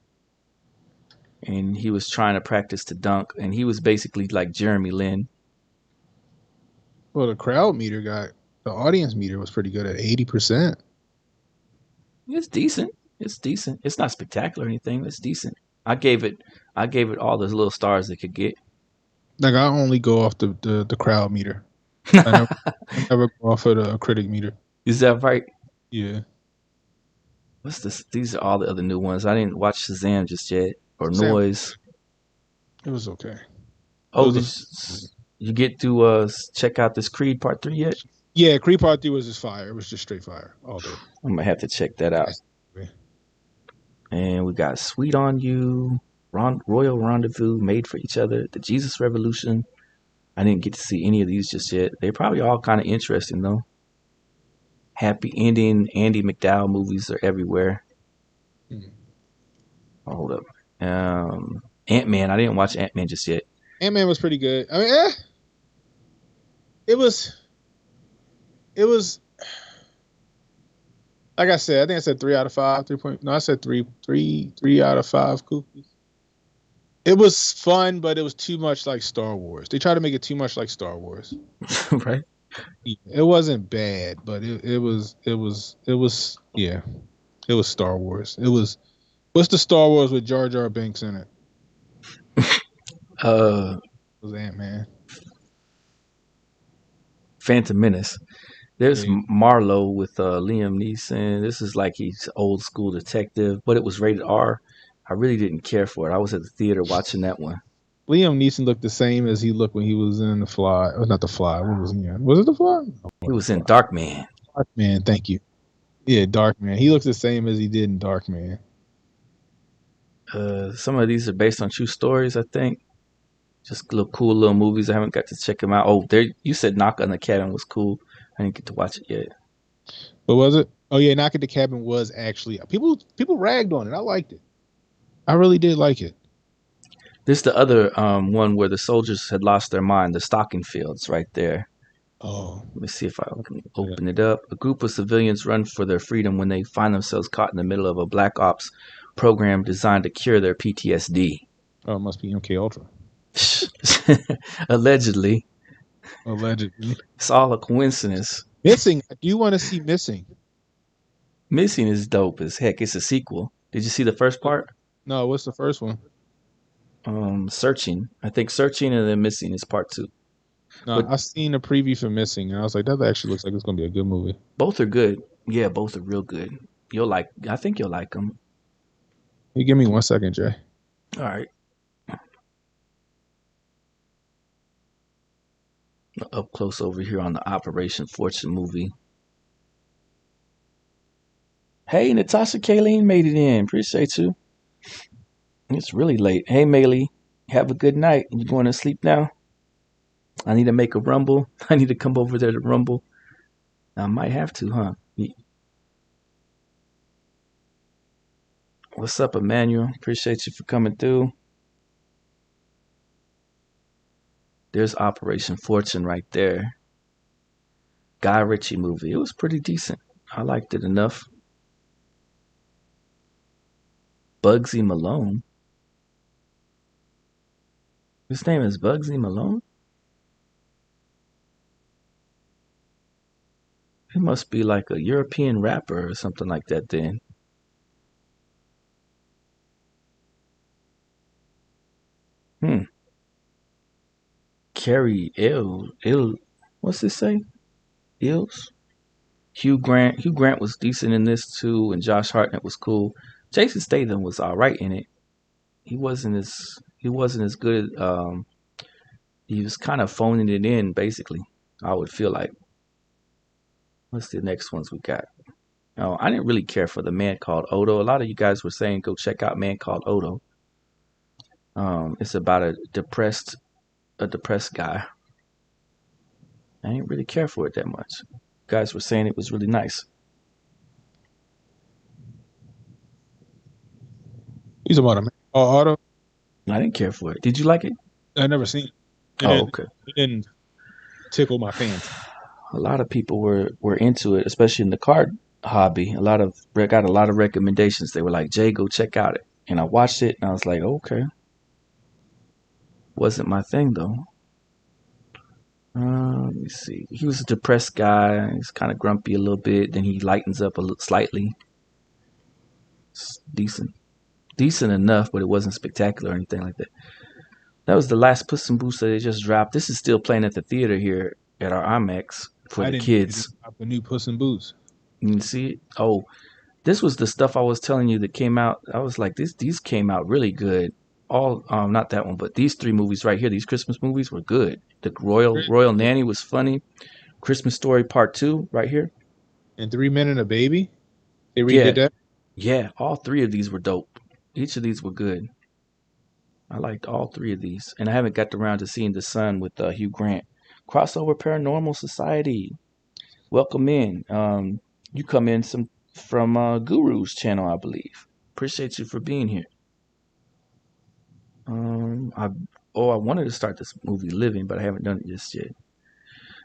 [SPEAKER 1] And he was trying to practice to dunk. And he was basically like Jeremy Lin.
[SPEAKER 2] Well, the audience meter was pretty good at 80%.
[SPEAKER 1] It's decent. It's decent. It's not spectacular or anything. It's decent. I gave it all those little stars it could get.
[SPEAKER 2] Like I only go off the crowd meter. I never go off of the critic meter.
[SPEAKER 1] Is that right?
[SPEAKER 2] Yeah.
[SPEAKER 1] What's this? These are all the other new ones. I didn't watch Shazam just yet or
[SPEAKER 2] Shazam.
[SPEAKER 1] Noise.
[SPEAKER 2] It was okay.
[SPEAKER 1] Oh, you get to check out this Creed Part 3 yet?
[SPEAKER 2] Yeah, Creed Part 3 was just fire. It was just straight fire all day.
[SPEAKER 1] I'm gonna have to check that out. And we got Sweet on You, Royal Rendezvous, Made for Each Other, The Jesus Revolution. I didn't get to see any of these just yet. They're probably all kind of interesting though. Happy Ending, Andy McDowell movies are everywhere. Oh, hold up. Ant-Man. I didn't watch Ant-Man just yet.
[SPEAKER 2] Ant-Man was pretty good. I mean, it was like I said, I think I said 3 out of 5, 3 point. No, I said 3 out of 5 Koofies. It was fun, but it was too much like Star Wars. They tried to make it too much like Star Wars.
[SPEAKER 1] Right?
[SPEAKER 2] It wasn't bad, but it was yeah. It was Star Wars. What's the Star Wars with Jar Jar Binks in it? It was Ant-Man.
[SPEAKER 1] Phantom Menace. There's Marlowe with Liam Neeson. This is like he's old school detective, but it was rated R. I really didn't care for it. I was at the theater watching that one.
[SPEAKER 2] Liam Neeson looked the same as he looked when he was in The Fly. Oh, not The Fly. What was he in? Was it The Fly? No,
[SPEAKER 1] he was in Darkman.
[SPEAKER 2] Darkman, thank you. Yeah, Darkman. He looks the same as he did in Darkman.
[SPEAKER 1] Some of these are based on true stories, I think. Just little cool little movies. I haven't got to check them out. Oh, there! You said Knock on the Cabin was cool. I didn't get to watch it yet.
[SPEAKER 2] What was it? Oh yeah, Knock at the Cabin was actually people ragged on it. I liked it. I really did like it.
[SPEAKER 1] This is the other one where the soldiers had lost their mind. The Stocking Fields, right there.
[SPEAKER 2] Oh,
[SPEAKER 1] Let me see if I can open it up. A group of civilians run for their freedom when they find themselves caught in the middle of a black ops program designed to cure their PTSD.
[SPEAKER 2] oh, it must be MK Ultra.
[SPEAKER 1] Allegedly.
[SPEAKER 2] Allegedly.
[SPEAKER 1] It's all a coincidence.
[SPEAKER 2] Missing. I do want to see Missing.
[SPEAKER 1] Missing is dope as heck. It's a sequel. Did you see the first part?
[SPEAKER 2] No, what's the first one?
[SPEAKER 1] Searching. I think Searching and then Missing is part 2.
[SPEAKER 2] No,
[SPEAKER 1] But
[SPEAKER 2] I seen a preview for Missing, and I was like, that actually looks like it's gonna be a good movie.
[SPEAKER 1] both are good. Yeah, both are real good. I think you'll like them.
[SPEAKER 2] You give me 1 second, Jay.
[SPEAKER 1] All right. Up close over here on the Operation Fortune movie. Hey, Natasha Kayleen made it in. Appreciate you. It's really late. Hey, Maylee. Have a good night. You going to sleep now? I need to make a rumble. I need to come over there to rumble. I might have to, huh? What's up, Emmanuel? Appreciate you for coming through. There's Operation Fortune right there. Guy Ritchie movie. It was pretty decent. I liked it enough. Bugsy Malone. His name is Bugsy Malone? He must be like a European rapper or something like that then. Carrie what's this say? Ills? Hugh Grant. Hugh Grant was decent in this too, and Josh Hartnett was cool. Jason Statham was alright in it. He wasn't as good. He was kind of phoning it in, basically. I would feel like. What's the next ones we got? Oh, I didn't really care for the Man Called Odo. A lot of you guys were saying go check out Man Called Odo. It's about a depressed guy. I didn't really care for it that much. You guys were saying it was really nice.
[SPEAKER 2] He's about a man. Oh, Auto.
[SPEAKER 1] I didn't care for it. Did you like it?
[SPEAKER 2] I never seen it.
[SPEAKER 1] Okay.
[SPEAKER 2] It didn't tickle my fancy.
[SPEAKER 1] A lot of people were into it, especially in the card hobby. Got a lot of recommendations. They were like, "Jay, go check out it." And I watched it, and I was like, "Okay." Wasn't my thing though. Let me see. He was a depressed guy. He's kind of grumpy a little bit. Then he lightens up a little slightly. It's decent enough, but it wasn't spectacular or anything like that. That was the last Puss in Boots that they just dropped. This is still playing at the theater here at our IMAX for the kids.
[SPEAKER 2] The new Puss in Boots.
[SPEAKER 1] You can see it. Oh, this was the stuff I was telling you that came out. I was like, these came out really good. All not that one, but these 3 movies right here, these Christmas movies were good. The Royal Nanny was funny. Christmas Story Part 2 right here.
[SPEAKER 2] And 3 Men and a Baby. They redid that.
[SPEAKER 1] Yeah, all 3 of these were dope. Each of these were good. I liked all 3 of these, and I haven't got around to seeing The Son with Hugh Grant. Crossover Paranormal Society. Welcome in. You come in from Guru's channel, I believe. Appreciate you for being here. I wanted to start this movie Living, but I haven't done it just yet.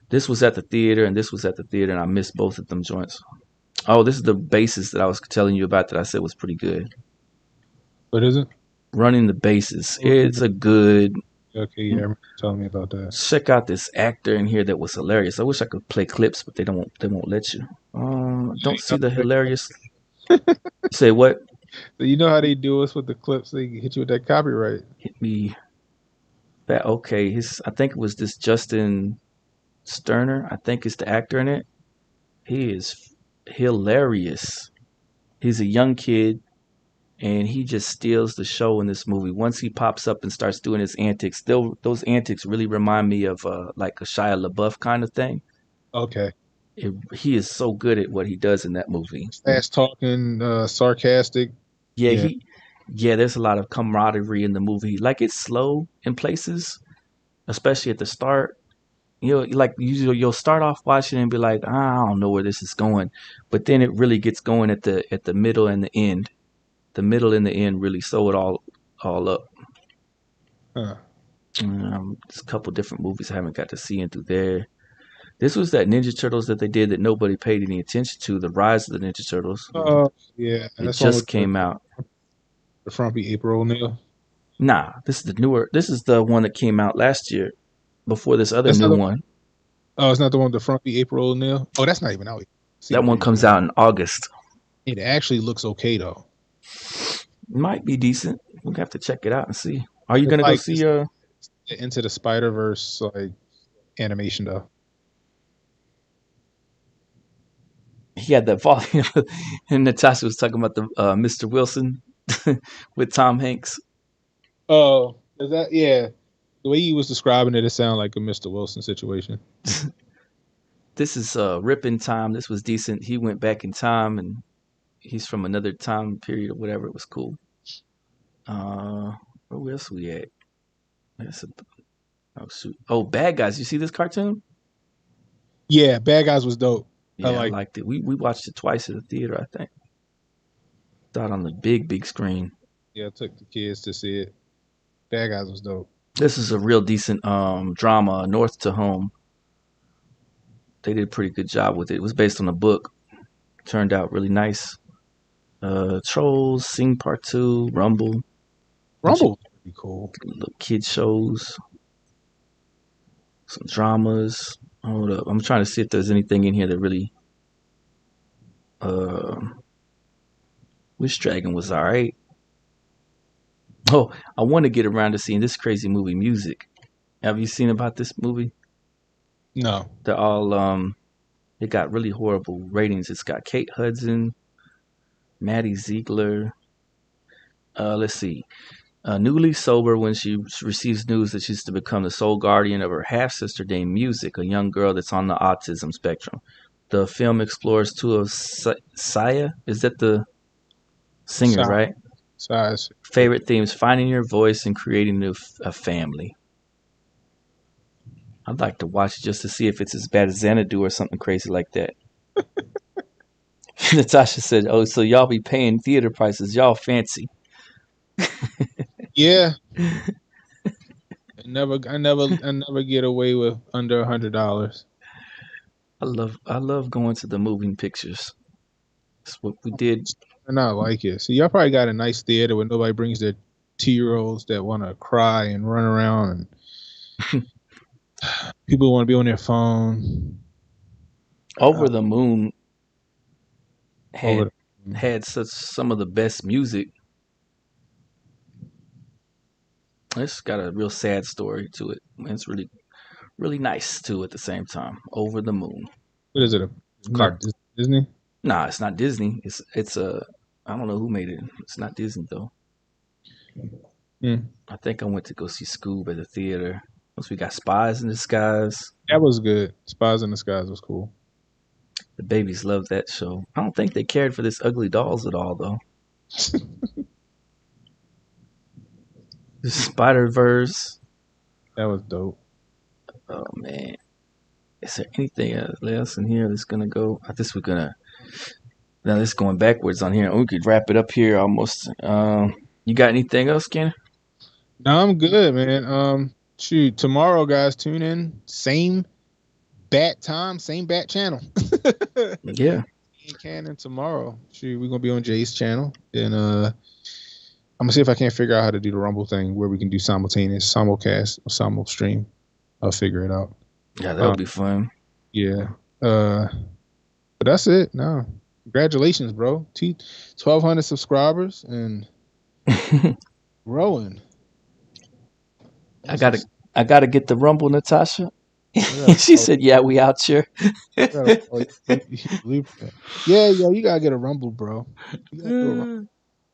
[SPEAKER 1] This was at the theater, and this was at the theater, and I missed both of them joints. Oh, this is the basis that I was telling you about that I said was pretty good.
[SPEAKER 2] What is it?
[SPEAKER 1] Running the Bases. It's a good.
[SPEAKER 2] Okay, yeah, remember telling me about that.
[SPEAKER 1] Check out this actor in here that was hilarious. I wish I could play clips, but they won't let you. Don't see the hilarious. Say what?
[SPEAKER 2] So you know how they do us with the clips? They hit you with that copyright.
[SPEAKER 1] Hit me. That okay? I think it was this Justin Sterner. I think it's the actor in it. He is hilarious. He's a young kid, and he just steals the show in this movie. Once he pops up and starts doing his antics, those antics really remind me of like a Shia LaBeouf kind of thing.
[SPEAKER 2] Okay.
[SPEAKER 1] He is so good at what he does in that movie.
[SPEAKER 2] Fast talking, sarcastic.
[SPEAKER 1] Yeah, there's a lot of camaraderie in the movie. Like it's slow in places, especially at the start. You'll start off watching and be like, I don't know where this is going, but then it really gets going at the middle and the end. The middle and the end really sew it all up.
[SPEAKER 2] Huh.
[SPEAKER 1] There's a couple different movies I haven't got to see into there. This was that Ninja Turtles that they did that nobody paid any attention to. The Rise of the Ninja Turtles.
[SPEAKER 2] Oh yeah,
[SPEAKER 1] It
[SPEAKER 2] that's one with
[SPEAKER 1] just came out.
[SPEAKER 2] the frumpy April O'Neil.
[SPEAKER 1] Nah, this is the newer. This is the one that came out last year before this other
[SPEAKER 2] That's not
[SPEAKER 1] new
[SPEAKER 2] the
[SPEAKER 1] one.
[SPEAKER 2] Oh, it's not the one with the frumpy April O'Neil. Oh, that's not even out. See
[SPEAKER 1] That one comes out in August.
[SPEAKER 2] It actually looks okay though.
[SPEAKER 1] Might be decent. We'll have to check it out and see. Are you
[SPEAKER 2] It's
[SPEAKER 1] gonna go
[SPEAKER 2] like
[SPEAKER 1] see?
[SPEAKER 2] Into the Spider-Verse like animation though.
[SPEAKER 1] He had that volume, and Natasha was talking about the Mr. Wilson with Tom Hanks.
[SPEAKER 2] Oh, is that yeah? The way he was describing it, it sounded like a Mr. Wilson situation.
[SPEAKER 1] This is Rip in Time. This was decent. He went back in time, and he's from another time period or whatever. It was cool. Where else we at? Oh shoot! Oh, Bad Guys. You see this cartoon?
[SPEAKER 2] Yeah, Bad Guys was dope.
[SPEAKER 1] Yeah, I liked it. We watched it twice at the theater, I think. Thought on the big screen.
[SPEAKER 2] Yeah, I took the kids to see it. Bad Guys was dope.
[SPEAKER 1] This is a real decent drama, North to Home. They did a pretty good job with it. It was based on a book. Turned out really nice. Trolls, Sing Part 2, Rumble.
[SPEAKER 2] Rumble was pretty cool.
[SPEAKER 1] Little kid shows. Some dramas. Hold up. I'm trying to see if there's anything in here that really Wish Dragon was alright. Oh, I want to get around to seeing this crazy movie, Music. Have you seen about this movie?
[SPEAKER 2] No.
[SPEAKER 1] They're all it got really horrible ratings. It's got Kate Hudson, Maddie Ziegler. Let's see. Newly sober when she receives news that she's to become the sole guardian of her half-sister named Music, a young girl that's on the autism spectrum. The film explores two of Saya. Is that the singer, right?
[SPEAKER 2] Size.
[SPEAKER 1] Favorite themes: finding your voice and creating a family. I'd like to watch it just to see if it's as bad as Xanadu or something crazy like that. Natasha said, "Oh, so y'all be paying theater prices? Y'all fancy?"
[SPEAKER 2] Yeah. I never get away with under $100.
[SPEAKER 1] I love going to the moving pictures. That's what we did.
[SPEAKER 2] And I like it. So y'all probably got a nice theater where nobody brings their 2-year-olds that want to cry and run around, and people want to be on their phone.
[SPEAKER 1] Over the Moon had some of the best music. It's got a real sad story to it. It's really, really nice too at the same time. Over the Moon.
[SPEAKER 2] What is it? Disney?
[SPEAKER 1] Nah, it's not Disney. It's a I don't know who made it. It's not Disney though. I think I went to go see Scoob at the theater. Once we got Spies in the Skies.
[SPEAKER 2] That was good. Spies in the Skies was cool.
[SPEAKER 1] The babies loved that show. I don't think they cared for this Ugly Dolls at all though. The Spider-Verse.
[SPEAKER 2] That was dope.
[SPEAKER 1] Oh man. Is there anything else in here that's gonna go? I guess we're gonna. Now this is going backwards on here. We could wrap it up here almost. You got anything else, Ken?
[SPEAKER 2] No, I'm good, man. Shoot, tomorrow, guys, tune in. Same bat time, same bat channel.
[SPEAKER 1] Yeah.
[SPEAKER 2] Canon tomorrow. Shoot, we're gonna be on Jay's channel, and I'm gonna see if I can't figure out how to do the Rumble thing where we can do simultaneous simulcast or simul stream. I'll figure it out.
[SPEAKER 1] Yeah, that would be fun.
[SPEAKER 2] Yeah. But that's it. No. Congratulations, bro. 1,200 subscribers and growing.
[SPEAKER 1] I gotta get the Rumble, Natasha. She said, "Yeah, we out here."
[SPEAKER 2] Yeah, yo, you gotta get a Rumble, bro. You gotta do a Rumble. You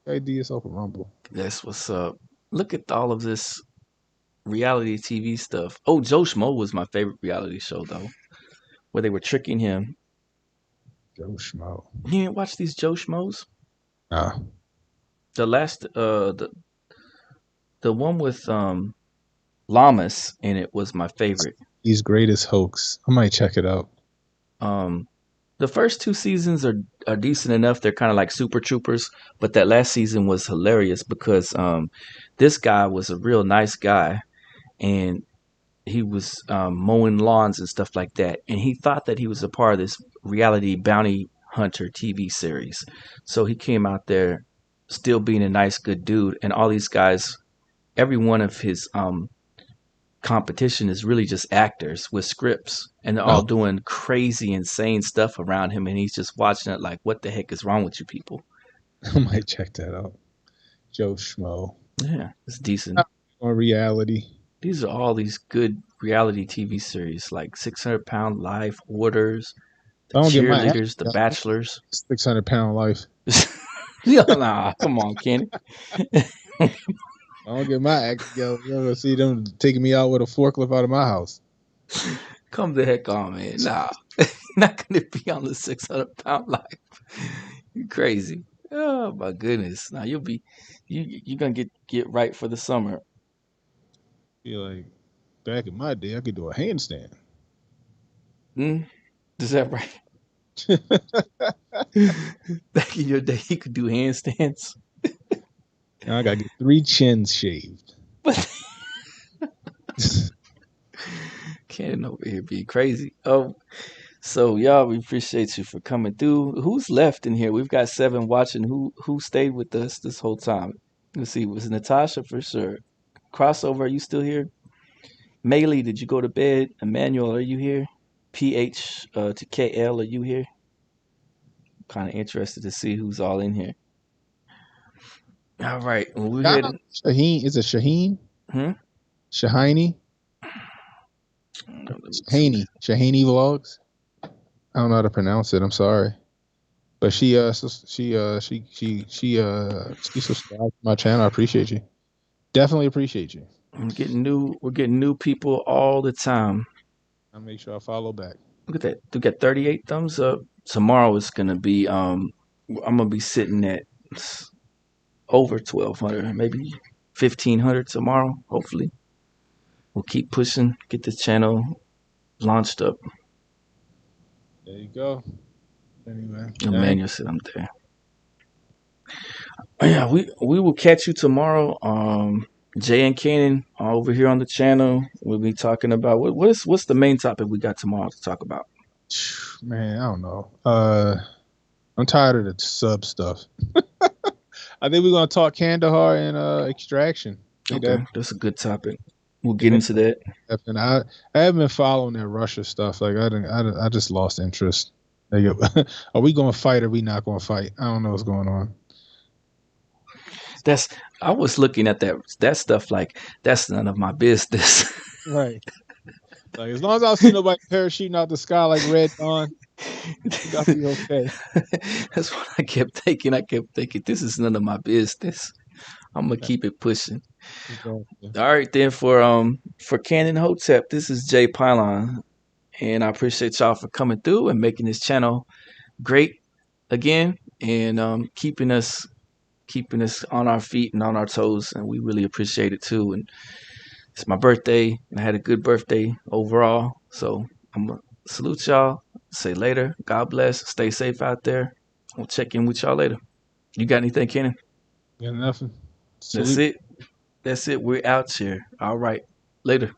[SPEAKER 2] gotta do yourself a Rumble.
[SPEAKER 1] That's what's up. Look at all of this reality TV stuff. Oh, Joe Schmo was my favorite reality show though, where they were tricking him.
[SPEAKER 2] Joe Schmo.
[SPEAKER 1] You didn't watch these Joe Schmoes?
[SPEAKER 2] Nah.
[SPEAKER 1] The last the one with Llamas in it was my favorite.
[SPEAKER 2] He's greatest hoax. I might check it out.
[SPEAKER 1] The first 2 seasons are decent enough. They're kind of like Super Troopers, but that last season was hilarious because this guy was a real nice guy, and he was mowing lawns and stuff like that, and he thought that he was a part of this reality bounty hunter TV series. So he came out there still being a nice, good dude, and all these guys, every one of his competition is really just actors with scripts, and they're all
[SPEAKER 2] Oh,
[SPEAKER 1] doing crazy, insane stuff around him, and he's just watching it like, what the heck is wrong with you people?
[SPEAKER 2] I might check that out. Joe Schmo.
[SPEAKER 1] Yeah, it's decent.
[SPEAKER 2] On reality.
[SPEAKER 1] These are all these good reality TV series like 600-Pound Life, Orders, The
[SPEAKER 2] I don't get my
[SPEAKER 1] Cheerleaders, The Bachelors.
[SPEAKER 2] 600-pound life.
[SPEAKER 1] Yeah, nah, come on, Kenny.
[SPEAKER 2] I don't get my act together. You ever see them taking me out with a forklift out of my house?
[SPEAKER 1] Come the heck on, man. Nah, you're not gonna be on the 600-pound life. You crazy. Oh my goodness. Now you're gonna get right for the summer.
[SPEAKER 2] Feel like back in my day, I could do a handstand.
[SPEAKER 1] Is that right? Back in your day, you could do handstands.
[SPEAKER 2] Now I gotta get 3 chins shaved.
[SPEAKER 1] But Cannon over here being crazy. Oh, so y'all, we appreciate you for coming through. Who's left in here? We've got 7 watching. Who stayed with us this whole time? Let's see. It was Natasha for sure. Crossover, are you still here? Maylee, did you go to bed? Emmanuel, are you here? PH to KL, are you here? Kind of interested to see who's all in here. All right, well, we're heading.
[SPEAKER 2] Shaheen, is it Shaheen? Shahini? Shahini Vlogs. I don't know how to pronounce it. I'm sorry, but she subscribed to my channel. I appreciate you. Definitely appreciate you.
[SPEAKER 1] We're getting new people all the time.
[SPEAKER 2] I'll make sure I follow back.
[SPEAKER 1] Look at that. We got 38 thumbs up. Tomorrow is gonna be I'm gonna be sitting at over 1,200, maybe 1,500 tomorrow. Hopefully, we'll keep pushing, get this channel launched up.
[SPEAKER 2] There you go. Anyway,
[SPEAKER 1] Emmanuel said I'm there. Yeah, we will catch you tomorrow. Jay and Kanan are over here on the channel. We'll be talking about what's the main topic we got tomorrow to talk about.
[SPEAKER 2] Man, I don't know. I'm tired of the sub stuff. I think we're gonna talk Kandahar and Extraction.
[SPEAKER 1] Okay, that's a good topic. We'll get into that.
[SPEAKER 2] And I haven't been following that Russia stuff. Like I just lost interest. Like, are we gonna fight or are we not gonna fight? I don't know what's going on.
[SPEAKER 1] I was looking at that stuff like that's none of my business.
[SPEAKER 2] Right. Like as long as I don't see nobody parachuting out the sky like Red Dawn, I'll be okay.
[SPEAKER 1] That's what I kept thinking. I kept thinking this is none of my business. I'm gonna keep it pushing. Exactly. All right, then for Canon Hotep, this is Jay Pylon, and I appreciate y'all for coming through and making this channel great again, and keeping us on our feet and on our toes, and we really appreciate it too. And it's my birthday, and I had a good birthday overall, so I'm gonna salute y'all. Say later. God bless. Stay safe out there. We'll check in with y'all later. You got anything, Kenan?
[SPEAKER 2] Got nothing.
[SPEAKER 1] That's it. We're out here. All right. Later.